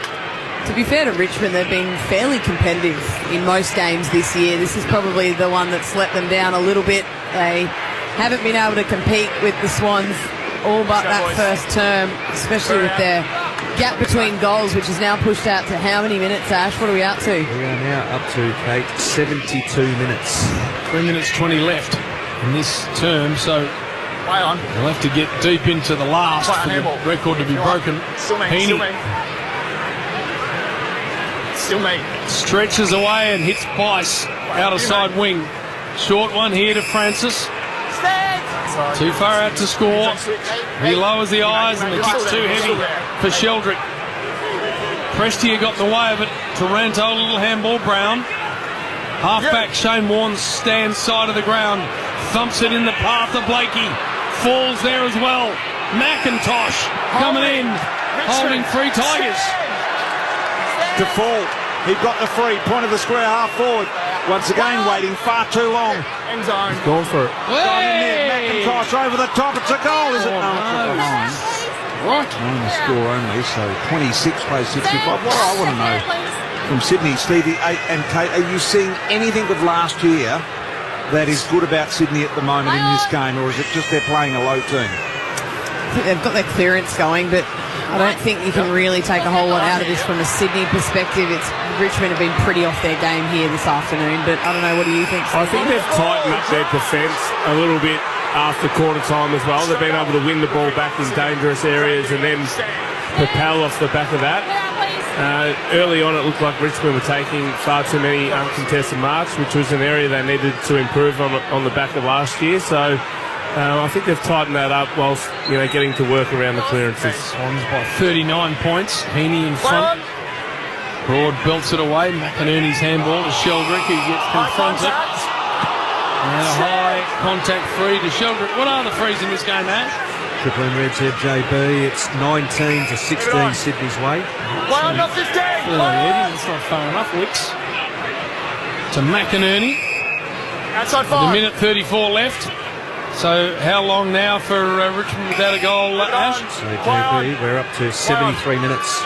To be fair to Richmond, they've been fairly competitive in most games this year. This is probably the one that's let them down a little bit. They haven't been able to compete with the Swans all but that first term, especially with their gap between goals, which is now pushed out to how many minutes, Ash? What are we out to? We are now up to, Kate, 72 minutes. 3 minutes 20 left in this term, so they'll have to get deep into the last for the record to be broken. Heaney stretches away and hits Bice out of side wing. Short one here to Francis. Too far out to score. He lowers the eyes and the kick's too heavy for Sheldrick. Prestia got in the way of it. Taranto, a little handball. Brown. Halfback Shane Warne stands side of the ground. Thumps it in the path of Blakey. Falls there as well. McIntosh coming in. Holding 3 Tigers. Default. He got the free. Point of the square, half forward. Once again, waiting far too long. He's going for it. McIntosh over the top. It's a goal, is it? No, it's not behind. Right. On the score only, so 26 plays 65. What I want to know from Sydney, Stevie, 8 and Kate, are you seeing anything of last year that is good about Sydney at the moment in this game, or is it just they're playing a low team? I think they've got their clearance going, but I don't think you can really take a whole lot out of this from a Sydney perspective. Richmond have been pretty off their game here this afternoon, but I don't know, what do you think, Steve? I think they've tightened up their defence a little bit after quarter time as well. They've been able to win the ball back in dangerous areas and then propel off the back of that. Early on it looked like Richmond were taking far too many uncontested marks, which was an area they needed to improve on the back of last year. So I think they've tightened that up whilst getting to work around the clearances. Swans by 39 points. Heaney in front. Broad belts it away. McInerney's handball to Sheldrick, who gets confronted. And a high contact free to Sheldrick. What are the frees in this game, Ash? Triple M Red JB. It's 19 to 16 Sydney's way. Well, not 15. That's not far enough, Wicks. To McInerney. Outside 5. With a minute 34 left. So how long now for Richmond without a goal, Ash? So JB, we're up to 73 minutes.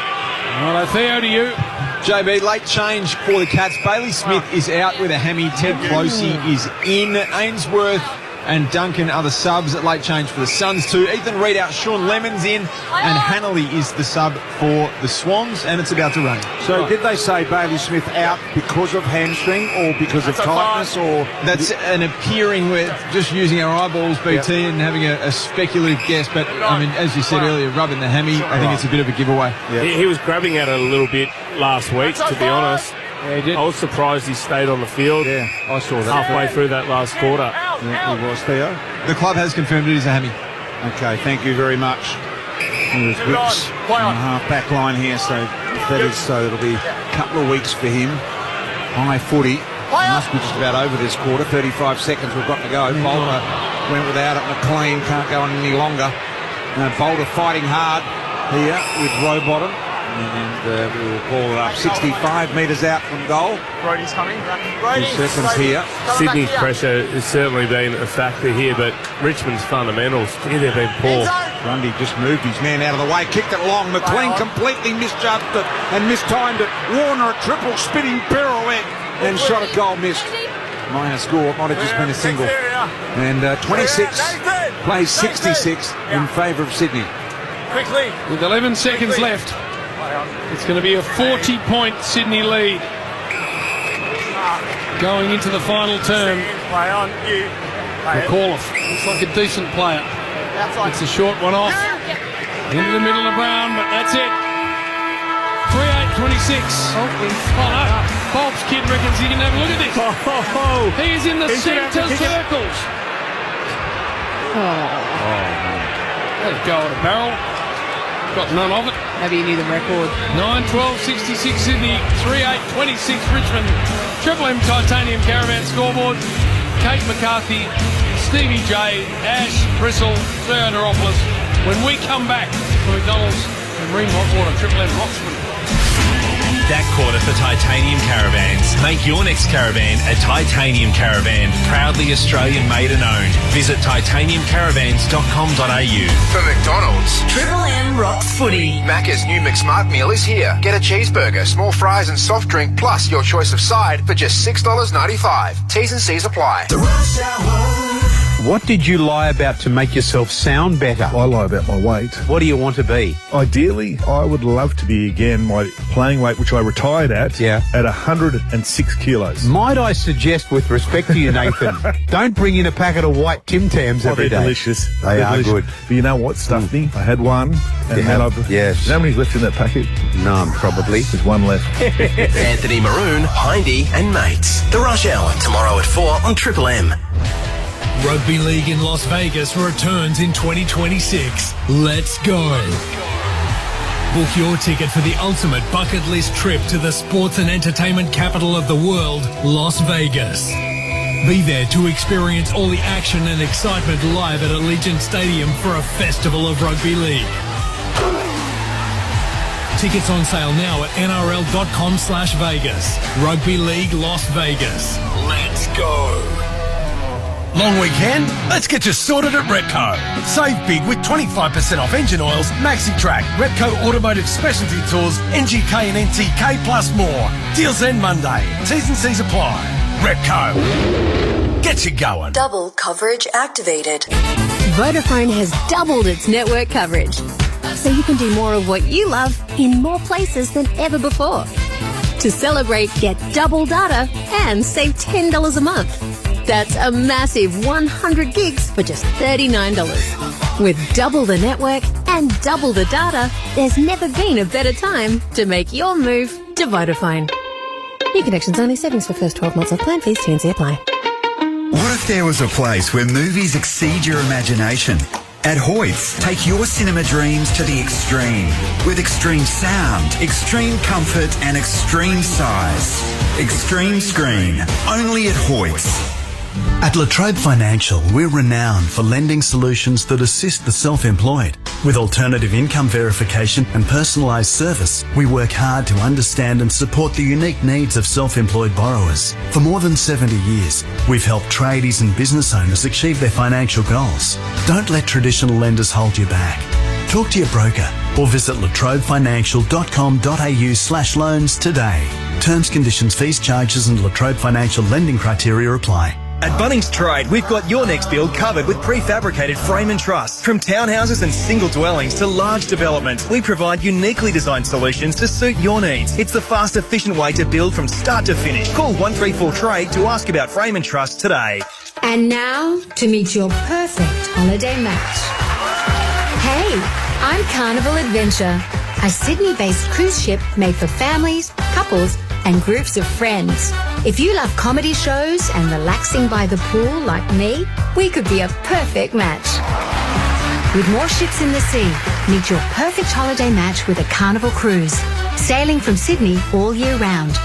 Well, Theo, to you. JB, late change for the Cats. Bailey Smith is out with a hammy. Ted Closey is in. Ainsworth and Duncan are the subs. At late change for the Suns too. Ethan Reid out, Sean Lemon's in, and Hannelly is the sub for the Swans, and it's about to rain. So did they say Bailey Smith out because of hamstring or because of tightness? Or that's an appearing, we're just using our eyeballs, BT, and having a speculative guess, but I mean, as you said earlier, rubbing the hammy, I think it's a bit of a giveaway. He was grabbing at it a little bit last week, to be honest. Yeah, he did. I was surprised he stayed on the field. Yeah, I saw that. Halfway through that last quarter. Yeah, he was, Theo. The club has confirmed it is a hammy. Okay, thank you very much. There's Wicks on the half-back line here, so if that is so, it'll be a couple of weeks for him. High footy. Must be just about over this quarter. 35 seconds we've got to go. Bolter went without it. McLean can't go on any longer. Bolter fighting hard here with Rowbottom. And we will call it up. 65 metres out from goal. Brody's coming. 2 seconds here. Sydney's pressure has certainly been a factor here, but Richmond's fundamentals, they've been poor. Grundy just moved his man out of the way, kicked it long. McLean completely misjudged it and mistimed it. Warner a triple spinning pirouette and shot a goal missed. Minor score, it might have just been a single. And 26 plays 66 in favour of Sydney. Quickly. With 11 seconds left. It's going to be a 40-point Sydney lead going into the final term. Play on you. McCarthy looks like a decent player. It's a short one off. Into the middle of Brown, but that's it. 3-8-26. Oh, no. Bob's kid reckons he can have a look at this. He is in the centre circles. Let it go at a barrel. Got none of it. Maybe you knew the record. 9-12-66 Sydney, 3-8-26 Richmond. Triple M Titanium Caravan scoreboard. Kate McCarthy, Stevie J, Ash, Bristle, Theo Neropoulos. When we come back from McDonald's and Marine Hotwater, Triple M Roxburgh. That quarter for Titanium Caravans. Make your next caravan a Titanium Caravan. Proudly Australian made and owned. Visit titaniumcaravans.com.au. For McDonald's, Triple M rocks footy. Macca's new McSmart meal is here. Get a cheeseburger, small fries and soft drink, plus your choice of side for just $6.95. T's and C's apply. The Rush Hour. What did you lie about to make yourself sound better? I lie about my weight. What do you want to be? Ideally, I would love to be again my playing weight, which I retired at 106 kilos. Might I suggest, with respect to you, Nathan, don't bring in a packet of white Tim Tams every day. They're delicious. They are delicious. good. But you know what stuffed me? I had one, and then yes. You know how many's left in that packet? None, probably. There's one left. Anthony Maroon, Hindy and Mates. The Rush Hour, tomorrow at 4 on Triple M. Rugby League in Las Vegas returns in 2026. Let's go. Book your ticket for the ultimate bucket list trip to the sports and entertainment capital of the world, Las Vegas. Be there to experience all the action and excitement live at Allegiant Stadium for a festival of rugby league. Tickets on sale now at nrl.com/Vegas. Rugby League Las Vegas. Let's go. Long weekend? Let's get you sorted at Repco. Save big with 25% off engine oils, MaxiTrack, Repco Automotive Specialty Tours, NGK and NTK plus more. Deals end Monday. T's and C's apply. Repco. Get you going. Double coverage activated. Vodafone has doubled its network coverage, so you can do more of what you love in more places than ever before. To celebrate, get double data and save $10 a month. That's a massive 100 gigs for just $39. With double the network and double the data, there's never been a better time to make your move to Vodafone. New connections only. Savings for first 12 months of plan fees. T&C apply. What if there was a place where movies exceed your imagination? At Hoyt's, take your cinema dreams to the extreme. With extreme sound, extreme comfort and extreme size. Extreme screen. Only at Hoyt's. At Latrobe Financial, we're renowned for lending solutions that assist the self-employed. With alternative income verification and personalised service, we work hard to understand and support the unique needs of self-employed borrowers. For more than 70 years, we've helped tradies and business owners achieve their financial goals. Don't let traditional lenders hold you back. Talk to your broker or visit latrobefinancial.com.au/loans today. Terms, conditions, fees, charges and Latrobe Financial lending criteria apply. At Bunnings Trade, we've got your next build covered with prefabricated frame and truss. From townhouses and single dwellings to large developments, we provide uniquely designed solutions to suit your needs. It's the fast, efficient way to build from start to finish. Call 134 Trade to ask about frame and truss today. And now, to meet your perfect holiday match. Hey, I'm Carnival Adventure, a Sydney-based cruise ship made for families, couples, and groups of friends. If you love comedy shows and relaxing by the pool like me, we could be a perfect match. With more ships in the sea, meet your perfect holiday match with a Carnival cruise, sailing from Sydney all year round.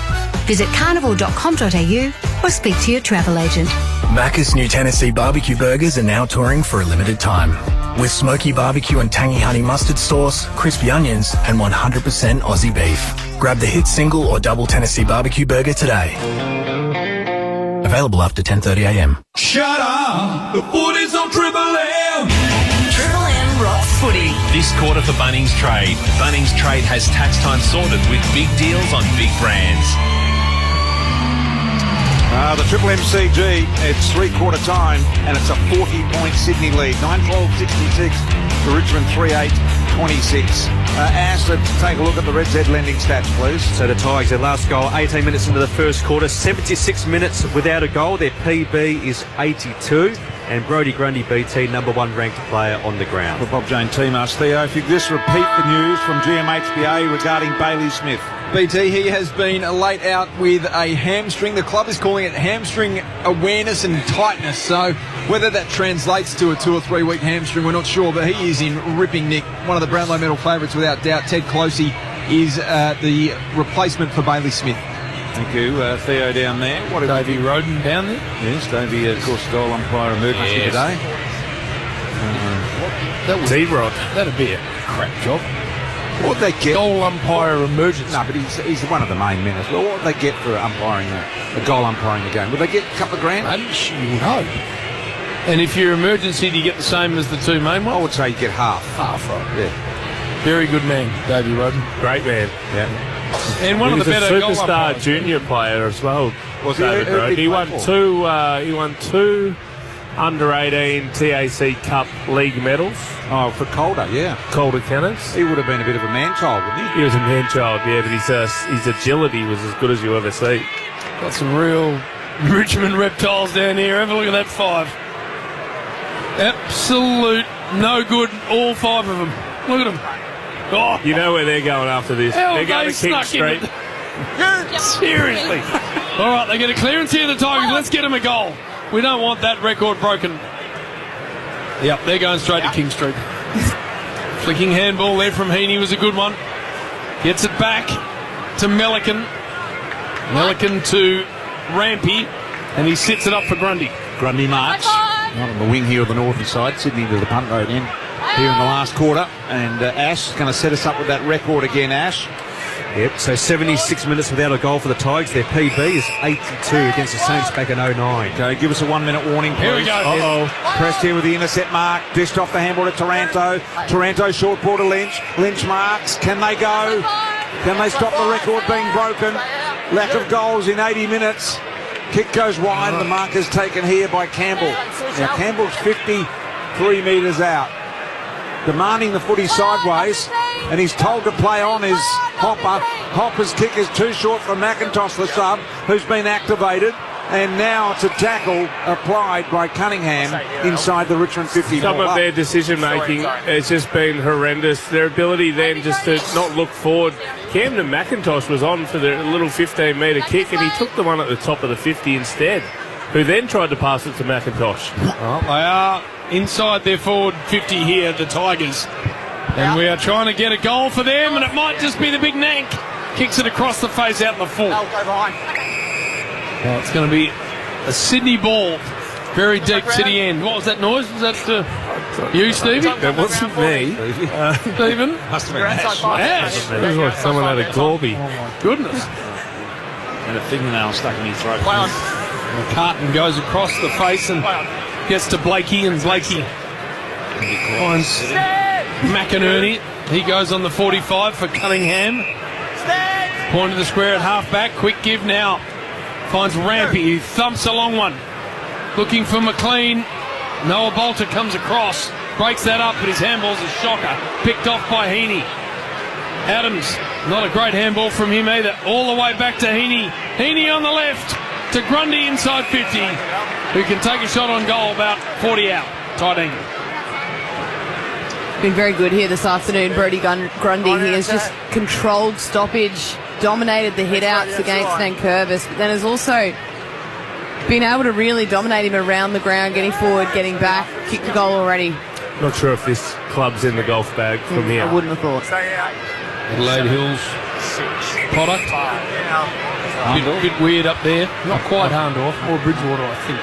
Visit carnival.com.au or speak to your travel agent. Macca's new Tennessee barbecue burgers are now touring for a limited time. With smoky barbecue and tangy honey mustard sauce, crispy onions, and 100% Aussie beef. Grab the hit single or double Tennessee barbecue burger today. Available after 10:30am. Shut up! The footy's on Triple M! Triple M Rock Footy. This quarter for Bunnings Trade. Bunnings Trade has tax time sorted with big deals on big brands. The Triple MCG, it's three-quarter time, and it's a 40-point Sydney lead. 9-12-66 for Richmond, 3-8-26. Ash, let's take a look at the Red Z lending stats, please. So the Tigers, their last goal, 18 minutes into the first quarter, 76 minutes without a goal. Their PB is 82. And Brodie Grundy, BT, number one ranked player on the ground. For Bob Jane Teamas, Theo, if you could just repeat the news from GMHBA regarding Bailey Smith. BT, he has been late out with a hamstring. The club is calling it hamstring awareness and tightness. So whether that translates to a 2 or 3 week hamstring, we're not sure. But he is in ripping nick. One of the Brownlow medal favourites without doubt. Ted Closey is the replacement for Bailey Smith. Thank you, Theo down there. What Davey Roden down there? Yes, Davey, of course, goal umpire emergency today. That was D-Rod. That'd be a crap job. What they get? Goal umpire emergency. No, but he's one of the main men as well. What would they get for umpiring a goal umpiring the game? Would they get a couple of grand? You would hope. And if you're emergency, do you get the same as the two main ones? I would say you get half. Half, right. Yeah. Very good man, Davey Roden. Great man. Yeah. And one of the better superstar junior player as well. Was David Roden. He won two under-18 TAC Cup League medals. Oh, for Calder, yeah. Calder Cannons. He would have been a bit of a man-child, wouldn't he? He was a man-child, yeah, but his agility was as good as you ever see. Got some real Richmond reptiles down here. Have a look at that 5. Absolute no good, all 5 of them. Look at them. Oh. You know where they're going after this. They're going to King Street. Seriously. All right, they get a clearance here, the Tigers. Let's get them a goal. We don't want that record broken. Yep, they're going straight to King Street. Flicking handball there from Heaney was a good one. Gets it back to Melican. Melican to Rampy, and he sits it up for Grundy. Grundy marks. Not on the wing here on the northern side. Sydney to the punt road end here in the last quarter. And Ash is going to set us up with that record again, Ash. Yep, so 76 minutes without a goal for the Tigers. Their PB is 82 against the Saints back in 09. Okay, give us a 1 minute warning, please. Here we go. Uh-oh. Pressed here with the intercept mark. Dished off the handball to Taranto. Taranto short ball to Lynch. Lynch marks. Can they go? Can they stop the record being broken? Lack of goals in 80 minutes. Kick goes wide. The mark is taken here by Campbell. Now, Campbell's 53 metres out. Demanding the footy sideways, and he's told to play on his Hopper. Hopper's kick is too short for McIntosh, the sub, who's been activated, and now it's a tackle applied by Cunningham inside the Richmond 50. Some of their decision-making has just been horrendous. Their ability then just to not look forward. Camden McIntosh was on for the little 15-metre kick, and he took the one at the top of the 50 instead, who then tried to pass it to McIntosh. Well, they are inside their forward 50 here, the Tigers. And we are trying to get a goal for them, and it might just be the big Nank. Kicks it across the face out in the full. Well, it's going to be a Sydney ball. Very deep city end. What was that noise? Was that you, Stevie? That wasn't me. Stephen? Must have been Ash. Ash. It was like someone had a Gorby. Goodness. And a fingernail stuck in his throat. Carton goes across the face and gets to Blakey, and Blakey finds McInerney. He goes on the 45 for Cunningham. Point of the square at half back. Quick give now. Finds Rampy. He thumps a long one. looking for McLean. Noah Bolter comes across, breaks that up, but his handball's a shocker. Picked off by Heaney. Adams, not a great handball from him either. All the way back to Heaney. Heaney on the left to Grundy inside 50, who can take a shot on goal about 40 out. Tight angle. Been very good here this afternoon, Brodie Grundy. He has just controlled stoppage, dominated the hit-outs against Nankervis, but then has also been able to really dominate him around the ground, getting forward, getting back, kicked the goal already. Not sure if this club's in the golf bag from here. I wouldn't have thought. Adelaide Hills product. Bit weird up there. Not quite Harndorf, more Bridgewater, I think.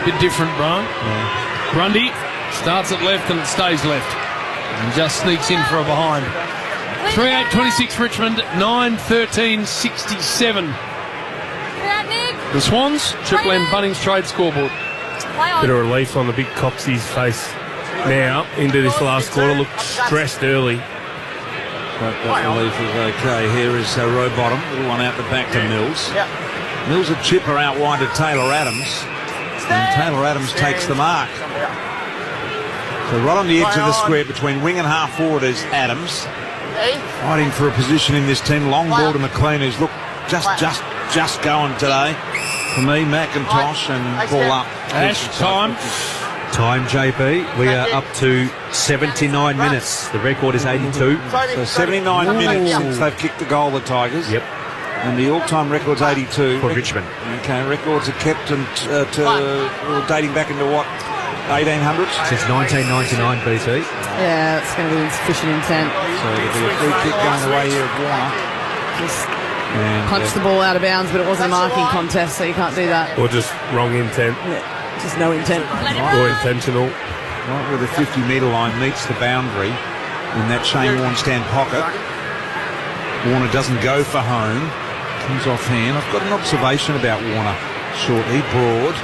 Bit different, Brian. Yeah. Grundy starts at left and it stays left. And just sneaks in for a behind. 3-8-26 Richmond, 9-13-67. The Swans, Triple M Bunnings Trade scoreboard. Bit of relief on the big Coxie's face now into this last quarter. Looked stressed early. But that relief is okay. Here is Rowbottom, little one out the back to Mills. Mills a chipper out wide to Taylor Adams. And Taylor Adams takes the mark. So right on the edge of the square between wing and half forward is Adams. Fighting for a position in this team. Long ball to McLean, who's looked just going today. For me, McIntosh and ball up. Ash, time. Time, JB. We are up to 79 minutes. The record is 82. So 79 minutes since they've kicked the goal, the Tigers. Yep. And the all-time record's 82. For Richmond. Okay, records are kept dating back into what? 1800s? Since 1999, BT. Yeah, that's going to be sufficient intent. So there'll be a free kick going away here at Warner. Just punched the ball out of bounds, but it wasn't a marking contest, so you can't do that. Or just wrong intent. Yeah, just no intent. Or intentional. Right where the 50-metre line meets the boundary in that Shane Warne-Stan pocket. Warner doesn't go for home. Comes off hand. I've got an observation about Warner shortly. Broad.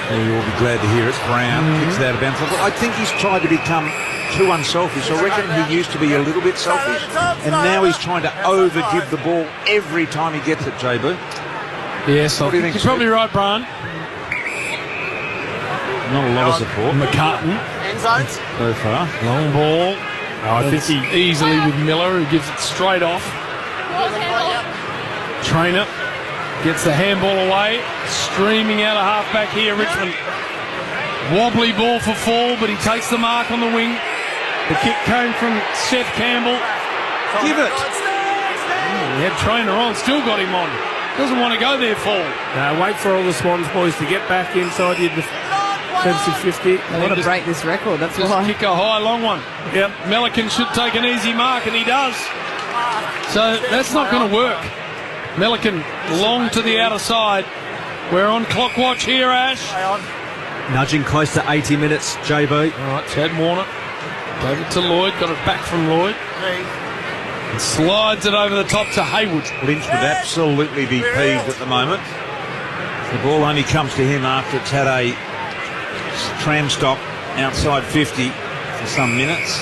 You'll be glad to hear it. Brown kicks it out of bounds. I think he's tried to become too unselfish. I reckon he used to be a little bit selfish, and now he's trying to overgive the ball every time he gets it, JB. Yes, what do you think? You're probably right, Brian. Not a lot of support. McCarthy. So far. Long ball. I think he easily with Miller, who gives it straight off. Trainer gets the handball away, streaming out of half-back here, Richmond. Wobbly ball for Fall, but he takes the mark on the wing. The kick came from Seth Campbell. Give it. He had Trainer on, still got him on. Doesn't want to go there, Fall. Wait for all the Swans boys to get back inside your defensive 50. They want to break this record, that's why. Kick a high, long one. Yep. Melican should take an easy mark, and he does. So that's not going to work. Melican long to the outer side. We're on clock watch here, Ash. Nudging close to 80 minutes, JB. All right, Chad Warner gave it to Lloyd, got it back from Lloyd. And slides it over the top to Haywood. Lynch would absolutely be peeved at the moment. The ball only comes to him after it's had a tram stop outside 50 for some minutes.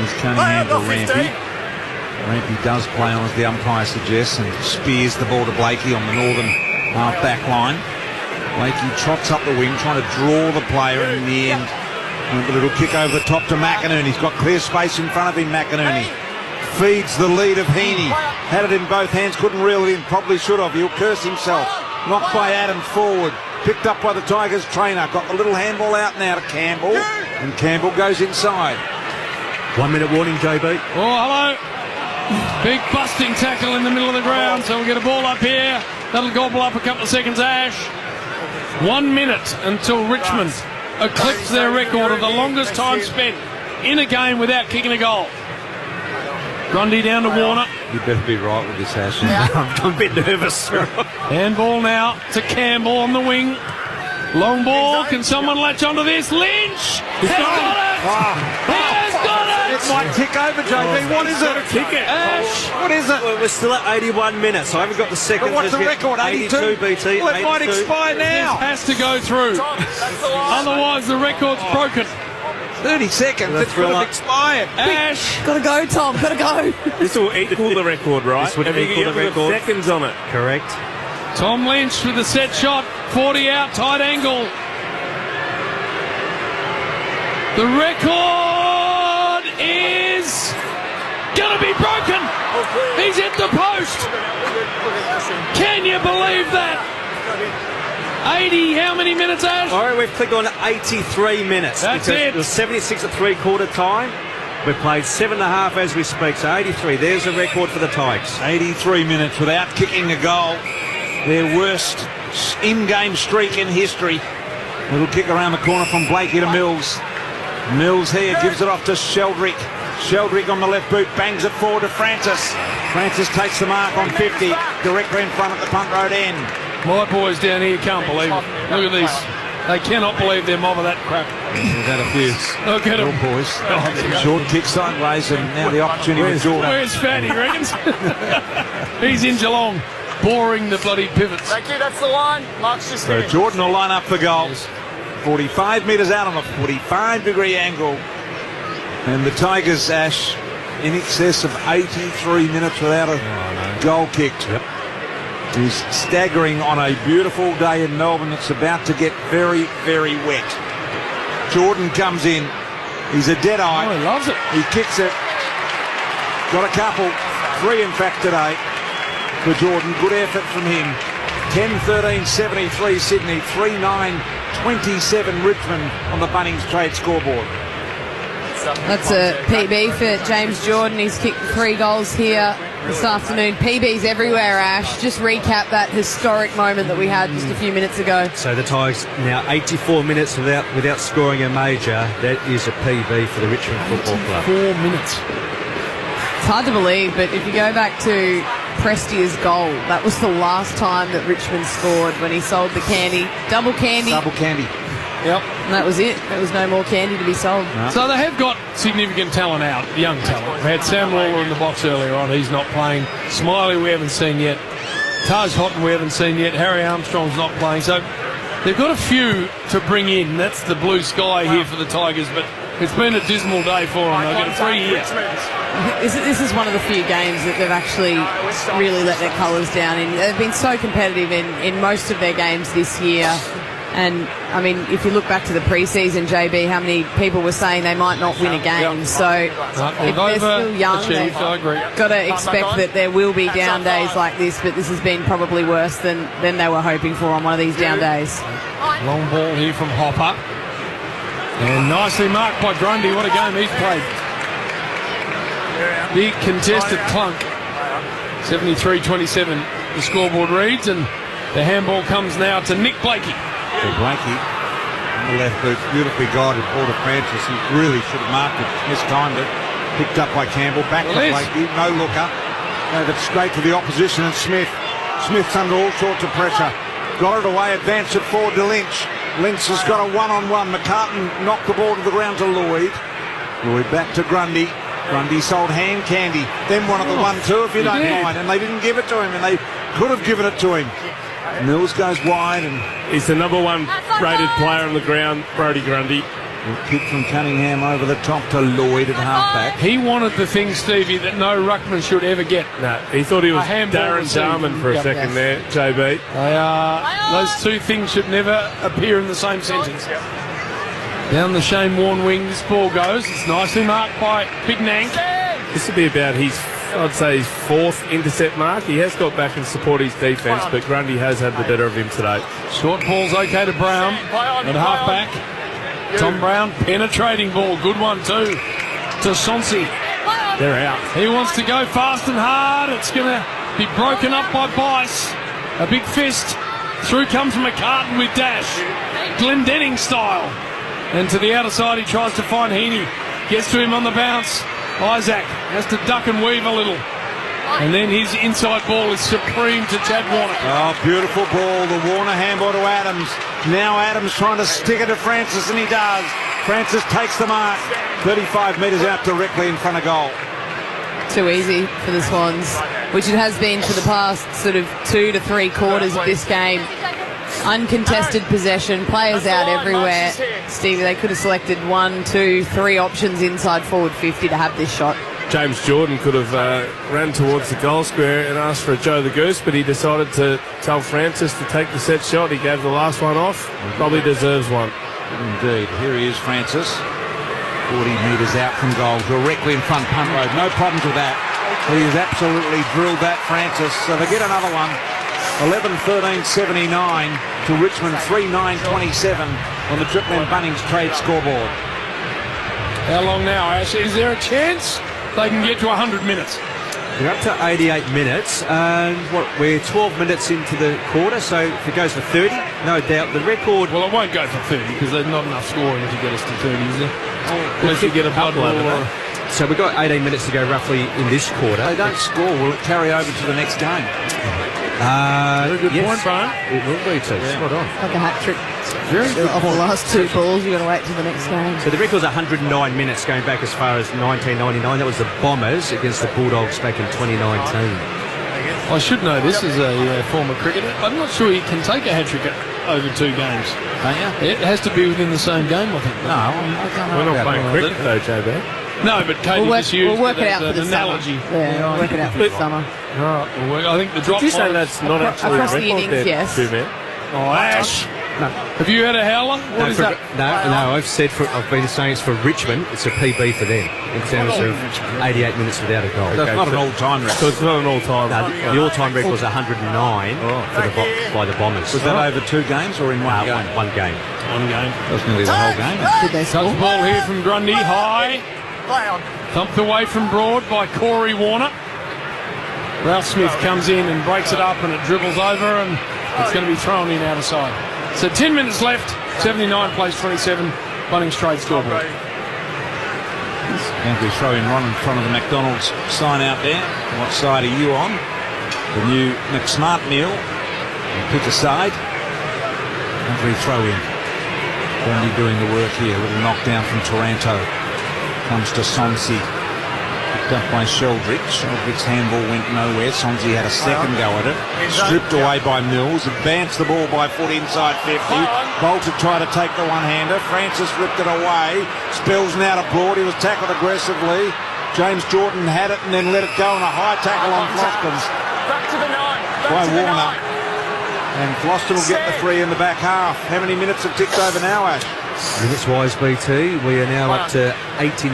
He's Cunningham to Rampy. Rampy does play on, as the umpire suggests, and spears the ball to Blakey on the northern half-back line. Blakey trots up the wing, trying to draw the player, and in the end, a little kick over the top to McInerney. He's got clear space in front of him, McInerney. Feeds the lead of Heaney. Had it in both hands, couldn't reel it in, probably should have. He'll curse himself. Knocked by Adams forward. Picked up by the Tigers trainer. Got the little handball out now to Campbell. And Campbell goes inside. 1 minute warning, JB. Oh, hello. Big busting tackle in the middle of the ground, so we'll get a ball up here. That'll gobble up a couple of seconds, Ash. 1 minute until Richmond eclipse their record of the longest time spent in a game without kicking a goal. Grundy down to Warner. You better be right with this, Ash. I'm a bit nervous. Handball now to Campbell on the wing. Long ball. Can someone latch onto this? Lynch has got it. He has got it. It might tick over, JB. What is it? Kick it. Ash. What is it? We're still at 81 minutes. I haven't got the seconds. But what's the record? 82? BT. Well, it might expire now. It has to go through. Otherwise, the record's broken. 30 seconds. It's going to expire. Ash. Gotta go, Tom. Gotta go. This will equal the record, right? This would Have you equal the got record. seconds on it. Correct. Tom Lynch with the set shot. 40 out, tight angle. The record is going to be broken. He's hit the post. Can you believe that? 80, how many minutes, Ash? All right, we've clicked on 83 minutes. That's it. It was 76 at three-quarter time. We've played 7.5 as we speak, so 83. There's a record for the Tigers. 83 minutes without kicking a goal. Their worst in-game streak in history. Little kick around the corner from Blakey to Mills. Mills here gives it off to Sheldrick. Sheldrick on the left boot, bangs it forward to Francis. Francis takes the mark on 50, directly in front at the punt road end. My boys down here can't believe it. Look at this. They cannot believe they're mob of that crap. We've had a few. Look at them. Boys. Short kick sideways, and now the opportunity with Jordan. Where's Fatty, reckons? He's in Geelong, boring the bloody pivots. Thank you, that's the line. Mark's just So Jordan will line up for goals. 45 metres out on a 45-degree angle. And the Tigers, Ash, in excess of 83 minutes without a goal kicked. Yep. He's staggering on a beautiful day in Melbourne. It's about to get very, very wet. Jordan comes in. He's a dead eye. Oh, he loves it. He kicks it. Got a couple. 3, in fact, today for Jordan. Good effort from him. 10-13, 73 Sydney. 3-9-27 Richmond on the Bunnings trade scoreboard. That's a PB for James Jordan. He's kicked 3 goals here this afternoon. PBs everywhere, Ash. Just recap that historic moment that we had just a few minutes ago. So the Tigers now 84 minutes without scoring a major. That is a PB for the Richmond Football Club. 4 minutes. It's hard to believe, but if you go back to Prestia's goal, that was the last time that Richmond scored when he sold the candy. Double candy. Double candy. Yep. And that was it. There was no more candy to be sold. No. So they have got significant talent out, young talent. We had Sam Lawler in the box earlier on. He's not playing. Smiley we haven't seen yet. Taj Houghton we haven't seen yet. Harry Armstrong's not playing. So they've got a few to bring in. That's the blue sky here for the Tigers. But it's been a dismal day for them. They've got 3 years. This is one of the few games that they've actually really let their colours down in. They've been so competitive in most of their games this year. And, I mean, if you look back to the pre-season, JB, how many people were saying they might not win a game. So if they're still young, they've got to expect that there will be down days like this, but this has been probably worse than they were hoping for on one of these down days. Long ball here from Hopper. And nicely marked by Grundy. What a game he's played. Big contested clunk. 73-27 the scoreboard reads, and the handball comes now to Nick Blakey. Blakey on the left boot, beautifully guided ball to Francis. He really should have marked it, mistimed it. Picked up by Campbell, back to Blakey, no looker. Gave it straight to the opposition, and Smith's under all sorts of pressure. Got it away, advanced it forward to Lynch. Lynch has got a one-on-one. McCarthy knocked the ball to the ground to Lloyd. Lloyd back to Grundy. Grundy sold hand candy. Then one of the 1-2 if you don't mind, and they didn't give it to him, and they could have given it to him. Mills goes wide, and he's the number 1 rated player on the ground, Brodie Grundy. Kick from Cunningham over the top to Lloyd at halfback. He wanted the thing, Stevie, that no ruckman should ever get. No, he thought he was Darren Jarman for a second there, JB. Those two things should never appear in the same sentence. Down the Shane Warne wing, this ball goes. It's nicely marked by Big Nank. This will be about his 4th intercept mark. He has got back and support his defence, but Grundy has had the better of him today. Short ball's okay to Brown at half-back. Tom Brown, penetrating ball. Good one too to Sonsi. They're out. He wants to go fast and hard. It's going to be broken up by Bice. A big fist. Through comes McCarthy with dash. Glendenning style. And to the outer side he tries to find Heaney. Gets to him on the bounce. Isaac has to duck and weave a little. And then his inside ball is supreme to Chad Warner. Oh, beautiful ball. The Warner handball to Adams. Now Adams trying to stick it to Francis, and he does. Francis takes the mark. 35 metres out directly in front of goal. Too easy for the Swans, which it has been for the past sort of 2 to 3 quarters of this game. Uncontested possession, players out everywhere. Stevie, they could have selected 1, 2, 3 options inside forward 50 to have this shot. James Jordan could have ran towards the goal square and asked for a Joe the Goose, but he decided to tell Francis to take the set shot. He gave the last one off. Probably deserves one. Indeed. Here he is, Francis. 40 metres out from goal, directly in front punt road. No problems with that. He has absolutely drilled that, Francis. So they get another one. 11-13-79 to Richmond, 3-9-27 on the Triple M Bunnings trade scoreboard. How long now, Ash? Is there a chance they can get to 100 minutes? We're up to 88 minutes, and we're 12 minutes into the quarter, so if it goes for 30, no doubt the record... Well, it won't go for 30 because there's not enough scoring to get us to 30, is there? Unless you get a blood or... So we've got 18 minutes to go roughly in this quarter. They don't score. Will it carry over to the next game? Very good point, Brian. It will be too. Spot on. Like a hat-trick. Very good off the last two balls, you've got to wait till the next game. So the record's 109 minutes going back as far as 1999. That was the Bombers against the Bulldogs back in 2019. I should know this as a former cricketer. I'm not sure you can take a hat-trick over 2 games. Don't you? It has to be within the same game, I think. No, I don't know. We're not playing cricket though, JB. No, but Katie just used we'll work it out for an the analogy. Summer. Yeah, we'll work it out for the summer. All right, I think the drop... Did you say that's not actually across a the record innings, there, yes. Oh, Ash! No. Have you had a howler? What is that? No, I've been saying it's for Richmond. It's a PB for them in terms of 88 minutes without a goal. That's not an all-time record. So it's not an all-time. No, the all-time record was 109 by the Bombers. Was that over 2 games or in one game? One game. One game. That was nearly the whole game. Touch the ball here from Grundy, high. Thumped away from Broad by Corey Warner. Ralph Smith comes in and breaks it up and it dribbles over and it's going to be thrown in out of side. So 10 minutes left, 79 plays 27, Bunnings trade scoreboard. And we throw in Ron in front of the McDonald's sign out there. What side are you on? The new McSmart meal. Pick a side. And we throw in. Grundy doing the work here. A little knockdown from Taranto. Comes to Sonsi. Picked up by Sheldrick. Sheldrick's handball went nowhere. Sonsi had a second go at it. Stripped away by Mills. Advanced the ball by foot inside 50. Bolter tried to take the one-hander. Francis ripped it away. Spells now to Broad. He was tackled aggressively. James Jordan had it and then let it go on a high tackle on Floston. Back to the 9. By Warner. And Floston will get the 3 in the back half. How many minutes have ticked over now, Ash? Minutes-wise, BT, we are now up to 90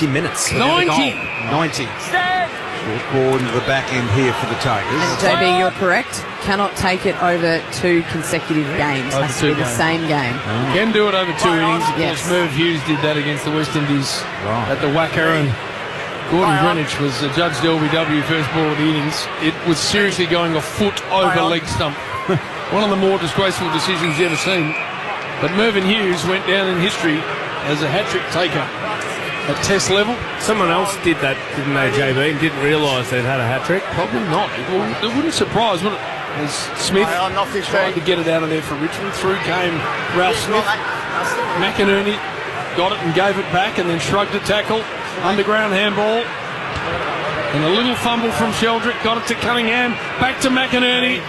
minutes. 90! 90. Short ball into the back end here for the Tigers. And JB, you're correct. Cannot take it over 2 consecutive games. Has to be the same game. Can do it over 2 innings. Of Yes. course, Merv Hughes did that against the West Indies at the Wacker, and Gordon Greenwich was judged LBW first ball of the innings. It was seriously going a foot over leg stump. One of the more disgraceful decisions you've ever seen. But Mervyn Hughes went down in history as a hat-trick taker at Test level. Someone else did that, didn't they, JB, and didn't realise they'd had a hat-trick? Probably not. It wouldn't surprise, would it? As Smith tried to get it out of there for Richmond. Through came Ralph Smith. McInerney got it and gave it back and then shrugged a tackle. Underground handball. And a little fumble from Sheldrick. Got it to Cunningham. Back to McInerney.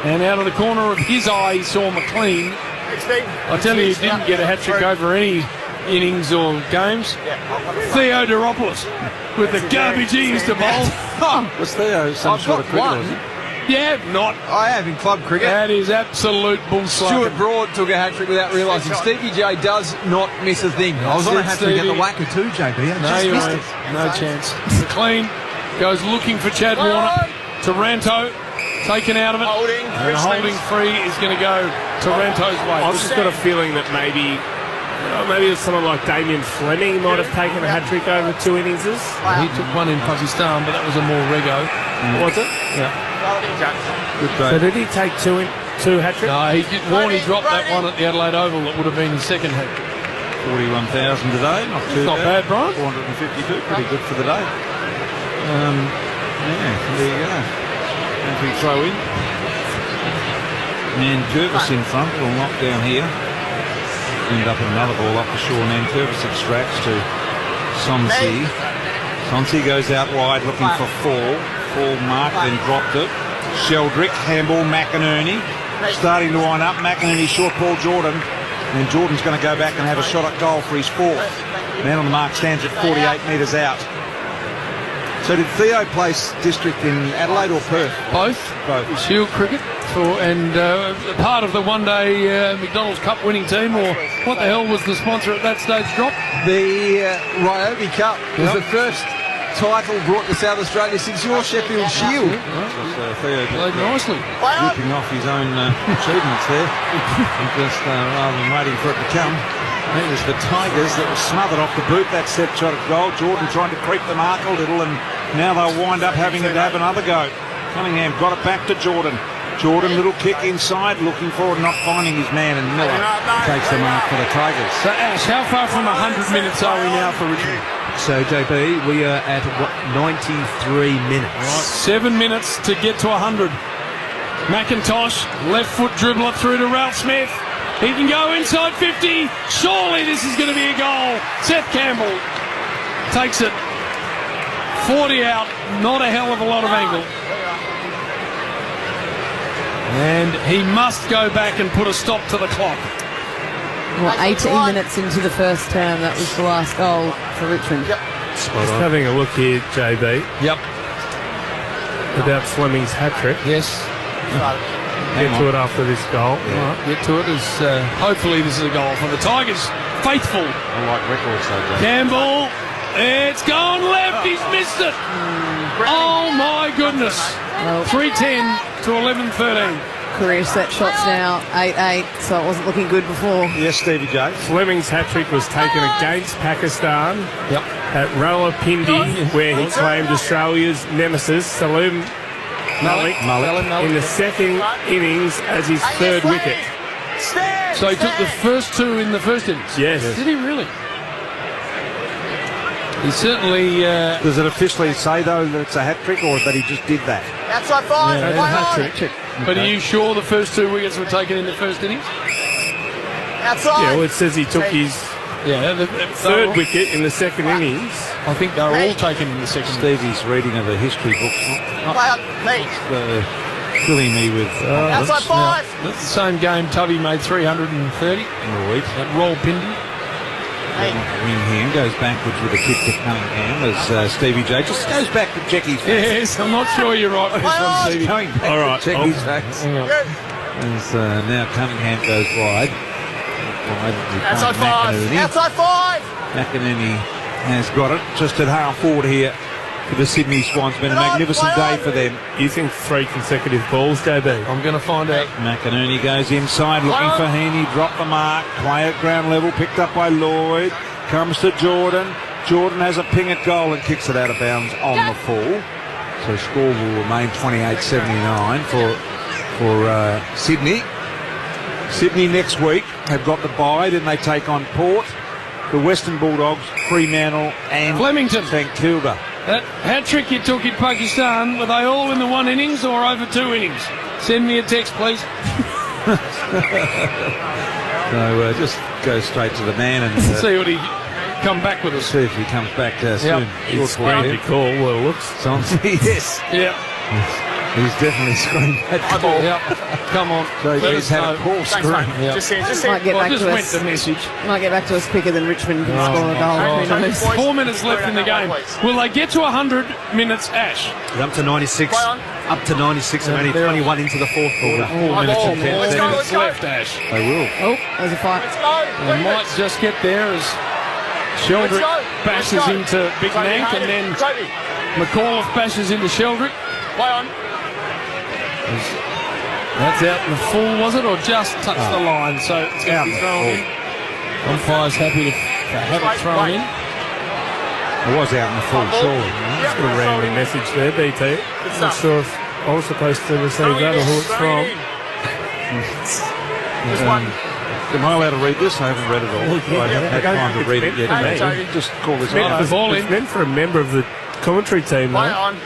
And out of the corner of his eye, he saw McLean. I tell you, he didn't get a hat-trick over any innings or games. Theo Deropoulos with the garbage he used to bowl. Was Theo some sort of cricketer, was he? Yeah, not. I have in club cricket. That is absolute bullshit. Stuart Broad took a hat-trick without realising. Stevie J does not miss a thing. I was on a hat-trick at the Wacker too, JB. No, you won't. No chance. McLean goes looking for Chad Warner. Taranto taken out of it. And holding free is going to go Taranto's way. I've just got a feeling that maybe it's someone like Damien Fleming might have taken a hat-trick over 2 innings. He took one in Pakistan, but that was a more rego. Was it? Yeah. So did he take 2 hat-tricks? No, Warney dropped that one at the Adelaide Oval. That would have been his second hat-trick. 41,000 today. Not too Not bad, Brian. 452. Pretty good for the day. Yeah, there you go. As we throw in. Nankervis in front. Will knock down here. End up in another ball up the shore. Nankervis extracts to Sonsi. Sonsi goes out wide looking for Fall. Fall mark, then dropped it. Sheldrick, handball, McInerney. Starting to wind up. McInerney, short ball, Jordan. And Jordan's going to go back and have a shot at goal for his 4th. Man on the mark stands at 48 metres out. So did Theo play district in Adelaide or Perth? Both. Shield cricket and part of the one-day McDonald's Cup winning team, or what the hell was the sponsor at that stage dropped? The Ryobi Cup was the first title brought to South Australia since your Sheffield Shield. Theo played nicely. Ripping off his own achievements there. Just rather than waiting for it to come. It was the Tigers that was smothered off the boot. That set shot at goal. Jordan trying to creep the mark a little, and now they'll wind up having to have another go. Cunningham got it back to Jordan. Jordan, little kick inside, looking forward, not finding his man, and Miller takes the mark for the Tigers. So, Ash, how far from 100 minutes are we now for Richmond? So, JB, we are at 93 minutes. Right, 7 minutes to get to 100. McIntosh, left foot dribbler through to Ralph Smith. He can go inside 50. Surely this is going to be a goal. Seth Campbell takes it. 40 out. Not a hell of a lot of angle. And he must go back and put a stop to the clock. Well, 18 minutes into the first term, that was the last goal for Richmond. Just having a look here, JB. Yep. About Fleming's hat-trick. Yes. Get to it after this goal. Yeah. Right, get to it as hopefully this is a goal for the Tigers. Faithful. I like records though, Jay. Campbell. It's gone left. He's missed it. Oh my goodness. 3-10 to 11-13. Career set shots now, 8-8, so it wasn't looking good before. Yes, Stevie J. Fleming's hat-trick was taken against Pakistan at Rawalpindi, where he claimed Australia's nemesis, Salim Malik, in the second innings as his third wicket. So he took the first two in the first innings? Yes. Did he really? He certainly... Does it officially say, though, that it's a hat-trick, or that he just did that? Outside five. hat-trick. But are you sure the first two wickets were taken in the first innings? Outside. Yeah, well, it says he took his third wicket in the second innings. I think they were all taken in the second innings. Stevie's reading of the history books. Filling me with... outside five. That's the same game Tubby made 330 in the week. At Rawalpindi. Wingham goes backwards with a kick to Cunningham as Stevie J just goes back to Jackie's face. Yes, I'm not sure you're right with this one, Stevie. Going back all right, to Jackie's face. As now Cunningham goes wide. Outside five. Outside five. McInerney has got it just at half forward here for the Sydney Swans. Been a magnificent day for them. You think 3 consecutive balls, JB? I'm going to find out. McInerney goes inside looking for Heaney. Drop the mark. Play at ground level. Picked up by Lloyd. Comes to Jordan. Jordan has a ping at goal and kicks it out of bounds on the fall. So score will remain 28-79 for Sydney. Sydney next week have got the bye. Then they take on Port, the Western Bulldogs, Fremantle and Flemington. St Kilda. That hat-trick you took in Pakistan, were they all in the one innings or over 2 innings? Send me a text, please. So just go straight to the man and see what he come back with us. See if he comes back soon. It's great to call. Well, it looks. Yes. Yeah. He's definitely screamed at the ball. Yep. Come on. So he's had a poor screen. Yep. Just might get back to went us. the message. Might get back to us quicker than Richmond can score a goal. Who knows? 4 minutes left in the game. Will they get to 100 minutes, Ash? They're up to 96. Up to 96 and only 21 into the fourth quarter. 4 minutes and 10 seconds left, Ash. They will. Oh, there's a fight. They might just get there as Sheldrick bashes into Big Nank and then McAuliffe bashes into Sheldrick. Play on. That's out in the full, was it, or just touched the line? So it's going to be thrown in. Umpire's happy to have it thrown in. It was out in the full, surely. Just got a random message there, BT. Not sure if I was supposed to receive that or who it's from. Am I allowed to read this? I haven't read it all. I haven't had time to read it yet. Just call this out. It's meant for a member of the commentary team, Play though. on.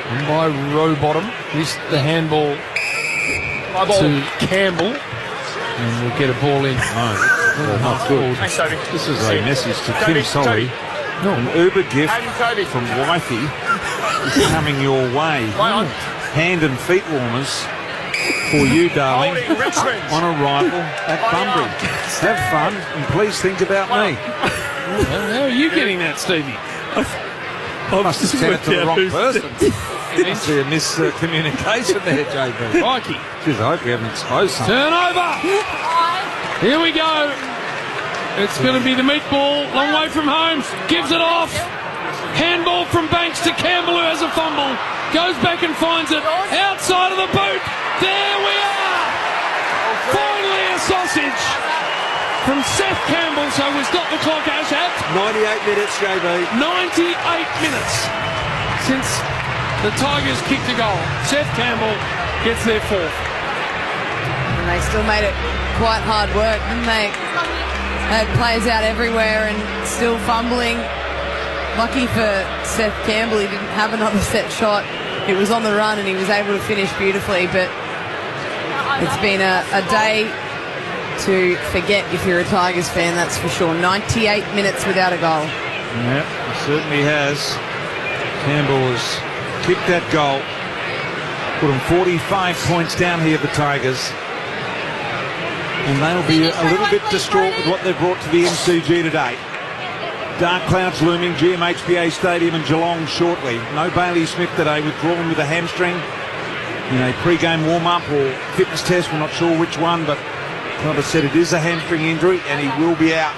By Rowbottom, missed the handball to Campbell, and we'll get a ball in. No, not good. Thanks, Toby. This is a message to Tim Solly. An Uber gift from Wifey is coming your way. Hand and feet warmers for you, darling, on arrival at Bunbury. Have fun and please think about me. How are you getting that, Stevie? Must have sent it to the wrong person. Must be a miscommunication there, JB. Crikey. Jeez, I hope we haven't exposed something. Turnover. Here we go. It's going to be the meatball. Long way from home. Gives it off. Handball from Banks to Campbell, who has a fumble. Goes back and finds it. Outside of the boot. There we are. Finally a sausage from Seth Campbell. So we stop the clock, Ash, at 98 minutes, JB. 98 minutes since the Tigers kicked a goal. Seth Campbell gets their fourth. And they still made it quite hard work, didn't they? Had players out everywhere and still fumbling. Lucky for Seth Campbell, he didn't have another set shot. It was on the run and he was able to finish beautifully, but it's been a day to forget if you're a Tigers fan, that's for sure. 98 minutes without a goal. Yeah, it certainly has. Campbell has kicked that goal. Put them 45 points down here, the Tigers. And they'll be a little bit distraught with what they've brought to the MCG today. Dark clouds looming, GMHBA Stadium in Geelong shortly. No Bailey Smith today, withdrawn with a hamstring. In a pre-game warm-up or fitness test, we're not sure which one, but club has said it is a hamstring injury and he will be out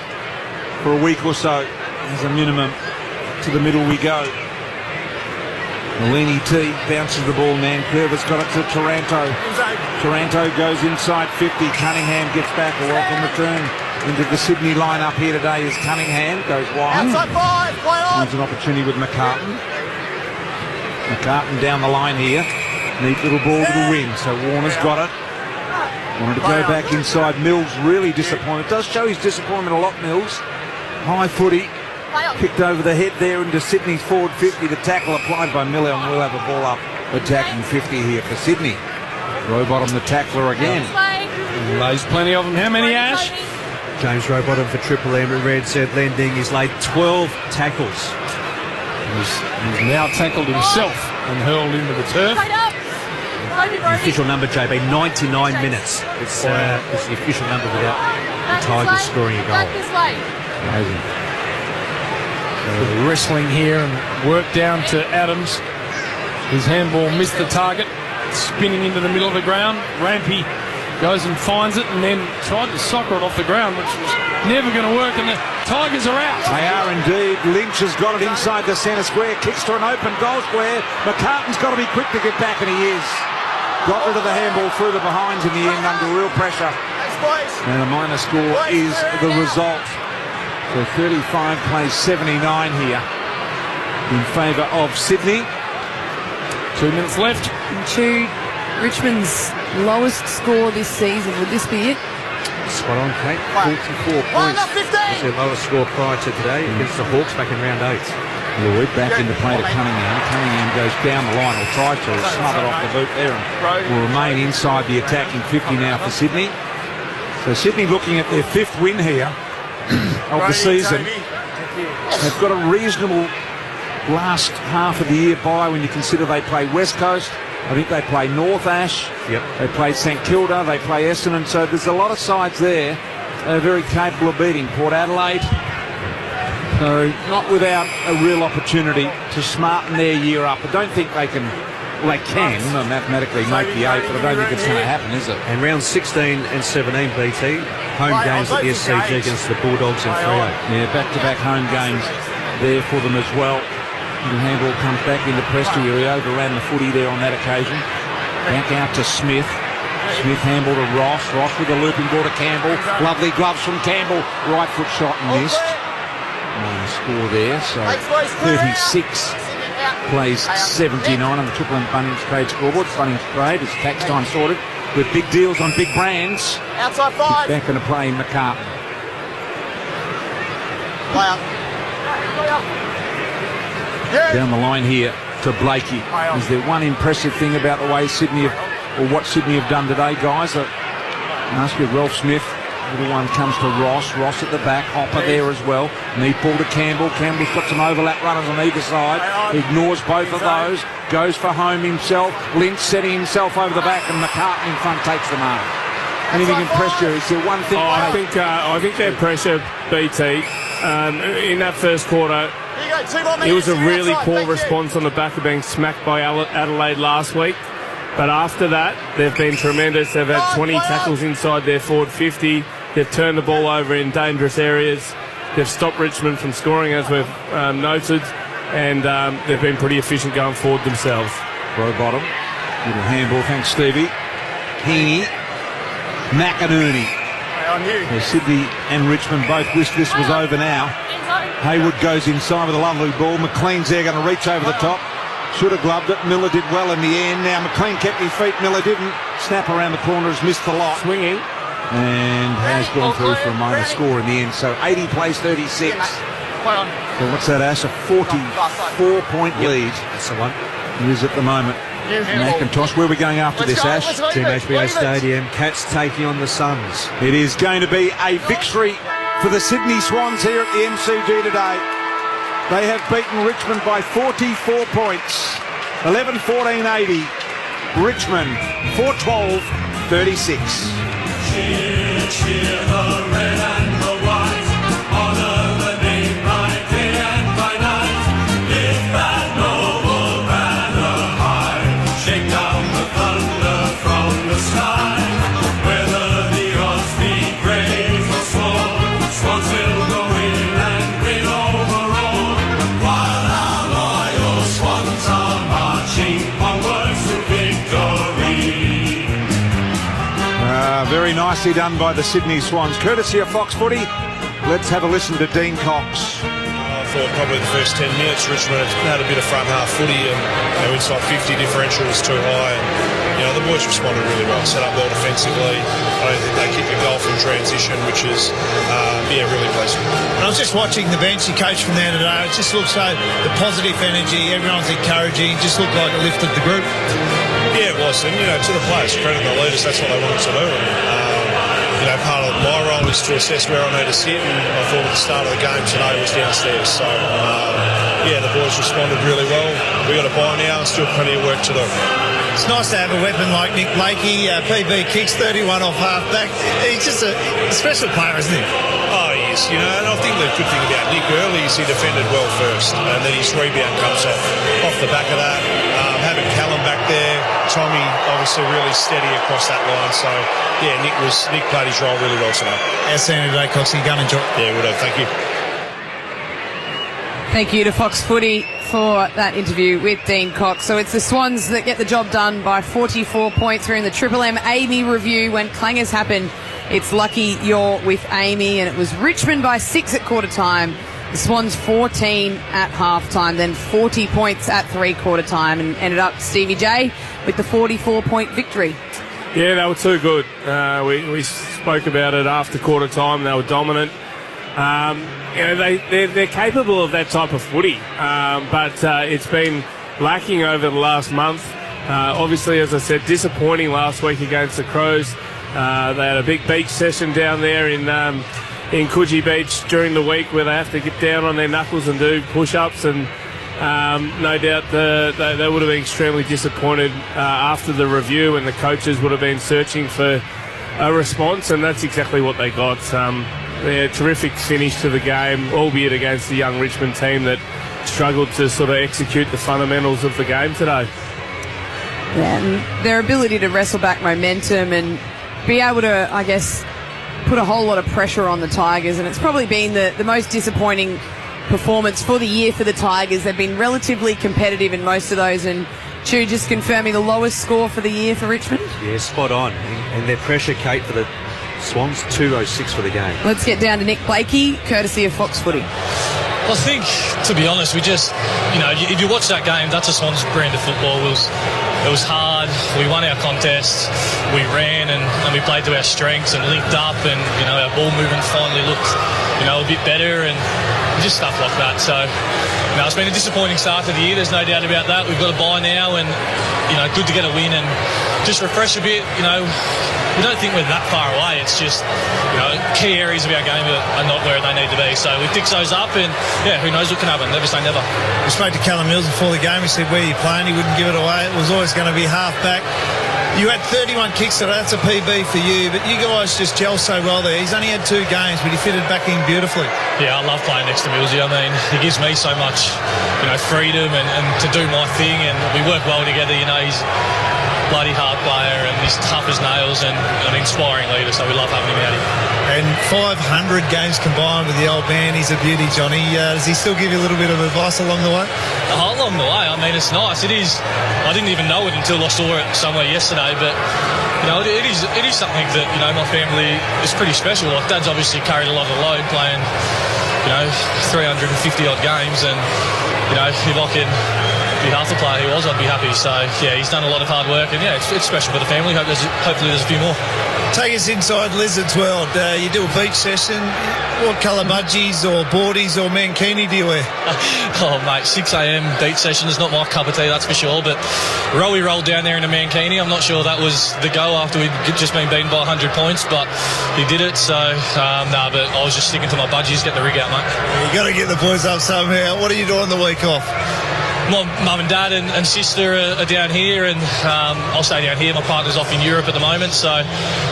for a week or so as a minimum. To the middle we go. Malini T bounces the ball. Nankervis got it to Taranto. Taranto goes inside 50. Cunningham gets back. A welcome return into the Sydney lineup here today is Cunningham. Goes wide. Outside 5, play on. Finds an opportunity with McCarthy. McCarthy down the line here. Neat little ball to the wing. So Warner's got it. Wanted to go back inside. Mills really disappointed. Does show his disappointment a lot, Mills. High footy. Kicked over the head there into Sydney's forward 50. The tackle applied by Miller, and we'll have a ball up attacking 50 here for Sydney. Rowbottom the tackler again. Lays plenty of them. How many, Ash? James Rowbottom for Triple M at Red said Lending. He's laid 12 tackles. He's now tackled himself and hurled into the turf. The official number, JB, 99 minutes. It's the official number without the Tigers scoring a goal. Amazing. So wrestling here and work down to Adams. His handball missed the target, spinning into the middle of the ground. Rampy goes and finds it and then tried to soccer it off the ground, which was never going to work, and the Tigers are out. They are indeed. Lynch has got it inside the centre square, kicks to an open goal square. McCartan's got to be quick to get back, and he is. Got rid of the handball through the behinds in the end under real pressure. And a minor score is the result. So 35 plays 79 here in favour of Sydney. 2 minutes left. To Richmond's lowest score this season. Would this be it? Spot on, Kate. 44 points. That's their lowest score prior to today against the Hawks back in round 8. Lloyd back into play to Cunningham. Cunningham goes down the line, or tries to, smother off the boot there, and will remain inside the attacking 50 now for Sydney. So Sydney looking at their 5th win here of the season. They've got a reasonable last half of the year bye when you consider they play West Coast. I think they play North Ash. Yep. They play St Kilda. They play Essendon. So there's a lot of sides there they're very capable of beating. Port Adelaide. So not without a real opportunity to smarten their year up. I don't think they can. Well, they can mathematically make the 8, but I don't think it's going to happen, is it? And round 16 and 17, BT, home games at the SCG against the Bulldogs and Freo. Yeah, back-to-back home games there for them as well. The handball comes back into Preston. He overran the footy there on that occasion. Back out to Smith. Smith handball to Ross. Ross with a looping ball to Campbell. Lovely gloves from Campbell. Right foot shot and missed. Minor score there, so 36 plays 79 on the Triple M Bunnings Trade scoreboard. Bunnings Trade is tax time sorted with big deals on big brands. Outside 5. Back into play, McCarthy. Down the line here to Blakey. Is there one impressive thing about the way Sydney have, or what Sydney have done today, guys? I ask you, Ralph Smith. Little one comes to Ross. Ross at the back. Hopper there as well. Neat ball to Campbell. Campbell's got some overlap runners on either side. Ignores both of those. Goes for home himself. Lynch setting himself over the back, and McCarthy in front takes the mark. Anything impressed you? Is there one thing? I think their pressure, BT, in that first quarter, It was a really poor response on the back of being smacked by Adelaide last week. But after that, they've been tremendous. They've had 20 tackles inside their forward 50. They've turned the ball over in dangerous areas. They've stopped Richmond from scoring, as we've noted. And they've been pretty efficient going forward themselves. Row bottom. Little handball, thanks, Stevie. Heaney. McInerney. Sydney and Richmond both wish this was over now. Haywood goes inside with a lovely ball. McLean's there, going to reach over the top. Should have gloved it. Miller did well in the end. Now McLean kept his feet. Miller didn't. Snap around the corner, has missed the lot. Swinging. And has gone through for a minor score in the end. So 80 plays 36. So what's that, Ash? A 44-point lead. That's the one. It is at the moment. Macintosh, where are we going after this, Ash? Team HBO Stadium. Cats taking on the Suns. It is going to be a victory for the Sydney Swans here at the MCG today. They have beaten Richmond by 44 points. 11-14-80. Richmond 4-12-36. Cheer, cheer the red and the white. Honour the name by day and by night. Lift that noble banner high. Shake down the thunder from the sky. Whether the odds be great or small, Swans will go in and win overall. While our loyal Swans are marching onwards to victory. Very nicely done by the Sydney Swans. Courtesy of Fox Footy, let's have a listen to Dean Cox. I thought probably the first 10 minutes Richmond had a bit of front half footy and inside 50 differential was too high. And, the boys responded really well, set up well defensively. I don't think they kicked a goal from transition, which is, really pleasing. And I was just watching the bench, the coach from there today. It just looked so, the positive energy, everyone's encouraging, it just looked like it lifted the group. Yeah, it was. And, to the players, credit the leaders, that's what they wanted to do. And, part of my role is to assess where I need to sit, and I thought at the start of the game today was downstairs. So, the boys responded really well. We've got a bye now and still plenty of work to do. It's nice to have a weapon like Nick Blakey. PB kicks 31 off half-back. He's just a special player, isn't he? Oh, he is. And I think the good thing about Nick early is he defended well first, and then his rebound comes off the back of that. Having Callum back there, Tommy obviously really steady across that line. So, Nick played his role really well tonight. Outstanding today, Coxie. Go and enjoy. Yeah, we'll do. Thank you. Thank you to Fox Footy for that interview with Dean Cox. So it's the Swans that get the job done by 44 points. We're in the Triple M Amy review. When clangers happen, it's lucky you're with Amy. And it was Richmond by 6 at quarter time. The Swans 14 at half-time, then 40 points at three-quarter time, and ended up Stevie J with the 44-point victory. Yeah, they were too good. We spoke about it after quarter time. They were dominant. They're capable of that type of footy, but it's been lacking over the last month. Obviously, as I said, disappointing last week against the Crows. They had a big beach session down there in Coogee Beach during the week where they have to get down on their knuckles and do push-ups, and no doubt they would have been extremely disappointed after the review, and the coaches would have been searching for a response, and that's exactly what they got. They're a terrific finish to the game, albeit against the young Richmond team that struggled to sort of execute the fundamentals of the game today. Yeah, and their ability to wrestle back momentum and be able to, I guess, put a whole lot of pressure on the Tigers, and it's probably been the most disappointing performance for the year for the Tigers. They've been relatively competitive in most of those, and Chu just confirming the lowest score for the year for Richmond. Yeah, spot on. And their pressure, Kate, for the Swans, 206 for the game. Let's get down to Nick Blakey, courtesy of Fox Footy. I think, to be honest, we just, if you watch that game, that's a Swans brand of football. It was hard. We won our contest. We ran and we played to our strengths and linked up, and our ball movement finally looked a bit better, and just stuff like that. So it's been a disappointing start to the year. There's no doubt about that. We've got a bye now, and good to get a win and just refresh a bit. We don't think we're that far away. It's just key areas of our game are not where they need to be. So we fix those up, and who knows what can happen. Never say never. We spoke to Callum Mills before the game. He said, where are you playing? He wouldn't give it away. It was always going to be half back. You had 31 kicks today. That's a PB for you, but you guys just gel so well there. He's only had 2 games, but he fitted back in beautifully. Yeah, I love playing next to Millsy. I mean, he gives me so much, freedom and to do my thing, and we work well together. He's a bloody hard player, and he's tough as nails and an inspiring leader, so we love having him out here. And 500 games combined with the old man. He's a beauty, Johnny. Does he still give you a little bit of advice along the way? Along the way, I mean, it's nice. It is. I didn't even know it until I saw it somewhere yesterday, but it is something that my family is pretty special. Like, Dad's obviously carried a lot of the load playing 350 odd games, and if I can be half the player he was, I'd be happy. So yeah, he's done a lot of hard work, and it's special for the family. Hopefully there's a few more. Take us inside Lizard's world. You do a beach session. What colour budgies or boardies or mankini do you wear? Oh, mate, 6 a.m. beach session is not my cup of tea, that's for sure. But Rowie rolled down there in a mankini. I'm not sure that was the go after we'd just been beaten by 100 points, but he did it. So, but I was just sticking to my budgies, get the rig out, mate. You got to get the boys up somehow. What are you doing the week off? My mum and dad and sister are down here, and I'll stay down here. My partner's off in Europe at the moment, so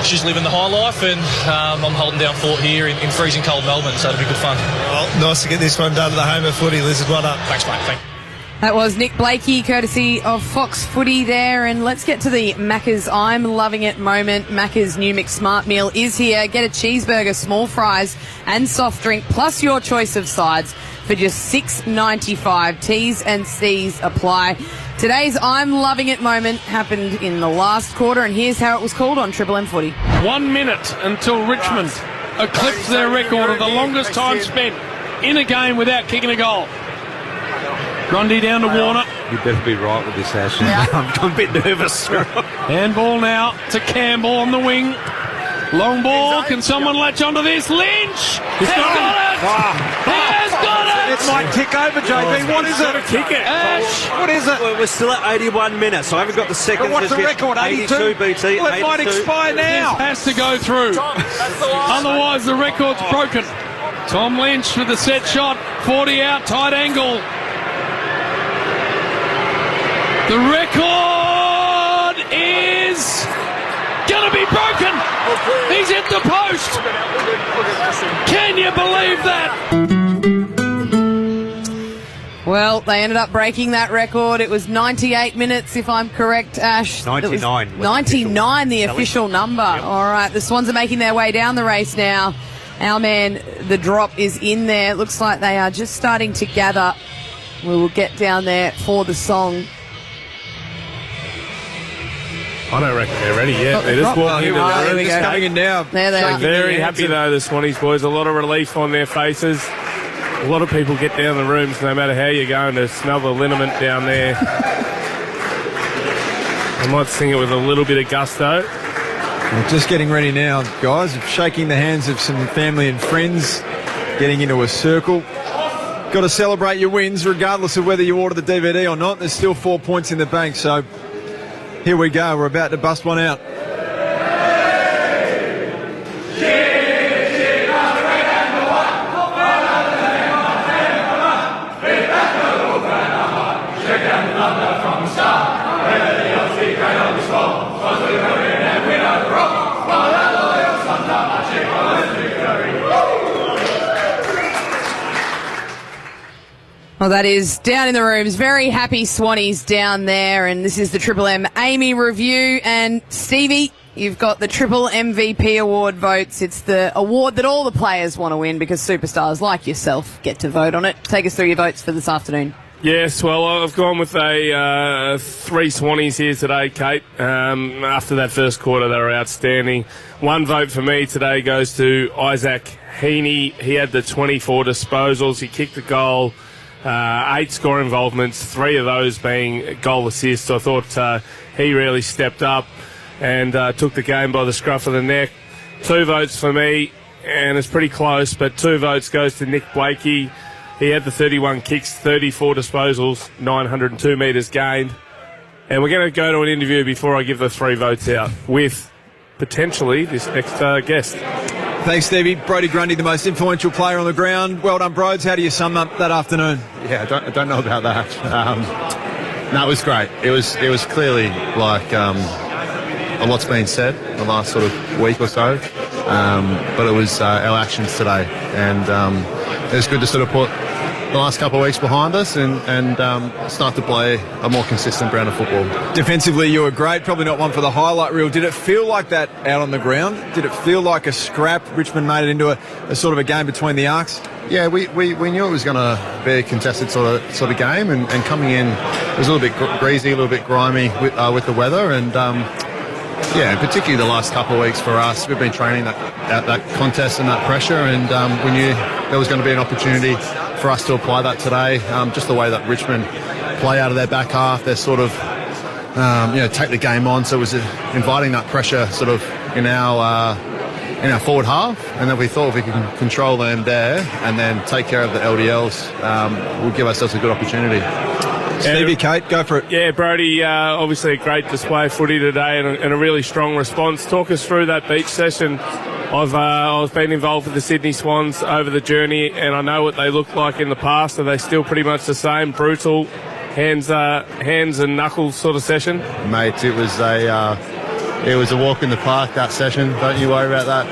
she's living the high life, and I'm holding down fort here in freezing cold Melbourne, so it'll be good fun. Well, nice to get this one done to the home of footy, Lizard. Well done. Thanks, mate. Thanks. That was Nick Blakey, courtesy of Fox Footy there. And let's get to the Macca's I'm Loving It moment. Macca's new McSmart meal is here. Get a cheeseburger, small fries and soft drink, plus your choice of sides for just $6.95. T's and C's apply. Today's I'm Loving It moment happened in the last quarter, and here's how it was called on Triple M Footy. 1 minute until Richmond eclipsed their record of the longest time spent in a game without kicking a goal. Grundy down to Warner. You better be right with this, Ash. I'm a bit nervous. Handball now to Campbell on the wing. Long ball. Can someone latch onto this? Lynch has got it. He has got it. It might tick over, JB. What is it? Kick it. Ash. What is it? We're still at 81 minutes. I haven't got the seconds. What's the record? 82 BT. Well, it might expire now. This has to go through. Otherwise, the record's broken. Tom Lynch with the set shot. 40 out, tight angle. The record is going to be broken. He's hit the post. Can you believe that? Well, they ended up breaking that record. It was 98 minutes, if I'm correct, Ash. 99. 99, the official number. Yep. All right, the Swans are making their way down the race now. Our man, the drop is in there. It looks like they are just starting to gather. We will get down there for the song. I don't reckon they're ready yet. They're just walking into the room. Just coming in now. There they are. Very happy though, the Swannies boys. A lot of relief on their faces. A lot of people get down the rooms, no matter how you're going, to smell the liniment down there. I might sing it with a little bit of gusto. We're just getting ready now, guys. Shaking the hands of some family and friends. Getting into a circle. Got to celebrate your wins, regardless of whether you order the DVD or not. There's still 4 points in the bank, so here we go. We're about to bust one out. Well, that is down in the rooms. Very happy Swannies down there. And this is the Triple M Amy review. And Stevie, you've got the Triple MVP award votes. It's the award that all the players want to win because superstars like yourself get to vote on it. Take us through your votes for this afternoon. Yes, well, I've gone with a 3 Swannies here today, Kate. After that first quarter, they were outstanding. 1 vote for me today goes to Isaac Heaney. He had the 24 disposals. He kicked the goal. 8 score involvements, 3 of those being goal assists. I thought he really stepped up and took the game by the scruff of the neck. 2 votes for me, and it's pretty close, but 2 votes goes to Nick Blakey. He had the 31 kicks, 34 disposals, 902 metres gained. And we're going to go to an interview before I give the 3 votes out with potentially this next guest. Thanks, Stevie. Brodie Grundy, the most influential player on the ground. Well done, Broads. How do you sum up that afternoon? Yeah, I don't know about that. No, it was great. It was clearly like a lot's been said the last sort of week or so, but it was our actions today, and it was good to sort of put the last couple of weeks behind us and start to play a more consistent brand of football. Defensively, you were great. Probably not one for the highlight reel. Did it feel like that out on the ground? Did it feel like a scrap? Richmond made it into a sort of a game between the arcs? Yeah, we knew it was going to be a contested sort of game, and coming in, it was a little bit greasy, a little bit grimy with the weather, and particularly the last couple of weeks for us, we've been training that contest and that pressure, and we knew there was going to be an opportunity for us to apply that today. Just the way that Richmond play out of their back half, they're sort of take the game on, so it was inviting that pressure sort of in our forward half, and then we thought if we could control them there and then take care of the LDLs, we'll give ourselves a good opportunity. Stevie, Kate, go for it. Yeah, Brody, obviously a great display of footy today and a really strong response. Talk us through that beach session. I've been involved with the Sydney Swans over the journey, and I know what they looked like in the past. Are they still pretty much the same, brutal, hands and knuckles sort of session? Mate, it was a walk in the park, that session. Don't you worry about that.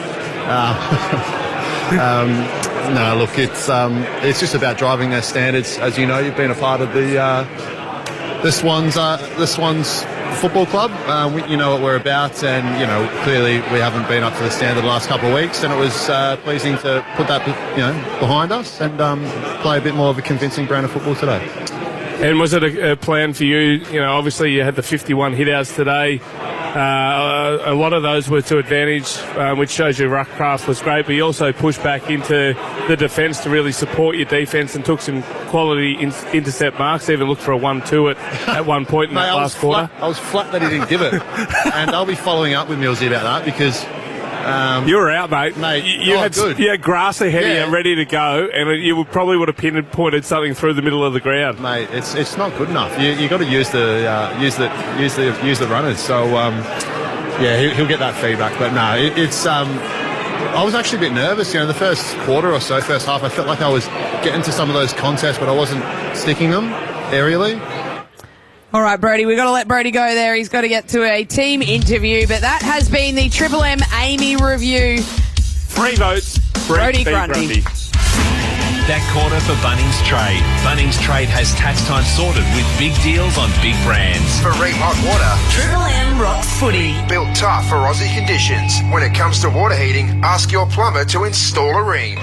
No, look, it's just about driving their standards. As you know, you've been a part of the Swans football club. You know what we're about, and clearly we haven't been up to the standard the last couple of weeks, and it was pleasing to put that behind us and play a bit more of a convincing brand of football today. And was it a plan for you? Obviously you had the 51 hit-outs today. A lot of those were to advantage, which shows your ruck craft was great, but you also pushed back into the defence to really support your defence and took some quality intercept marks, even looked for a 1-2 at one point in that last quarter. I was flat that he didn't give it. And I'll be following up with Millsy about that because... you were out, mate. You had grass ahead of you ready to go, and you probably would have pinpointed something through the middle of the ground. Mate, it's not good enough. You got to use the runners. So he'll get that feedback. But no, it's I was actually a bit nervous. The first quarter or so, first half, I felt like I was getting to some of those contests, but I wasn't sticking them aerially. All right, Brody, we've got to let Brody go there. He's got to get to a team interview. But that has been the Triple M Amy review. 3 votes. Brody Grundy. That corner for Bunnings Trade. Bunnings Trade has tax time sorted with big deals on big brands. For Ream Hot Water, Triple M rocks footy. Built tough for Aussie conditions. When it comes to water heating, ask your plumber to install a Ream.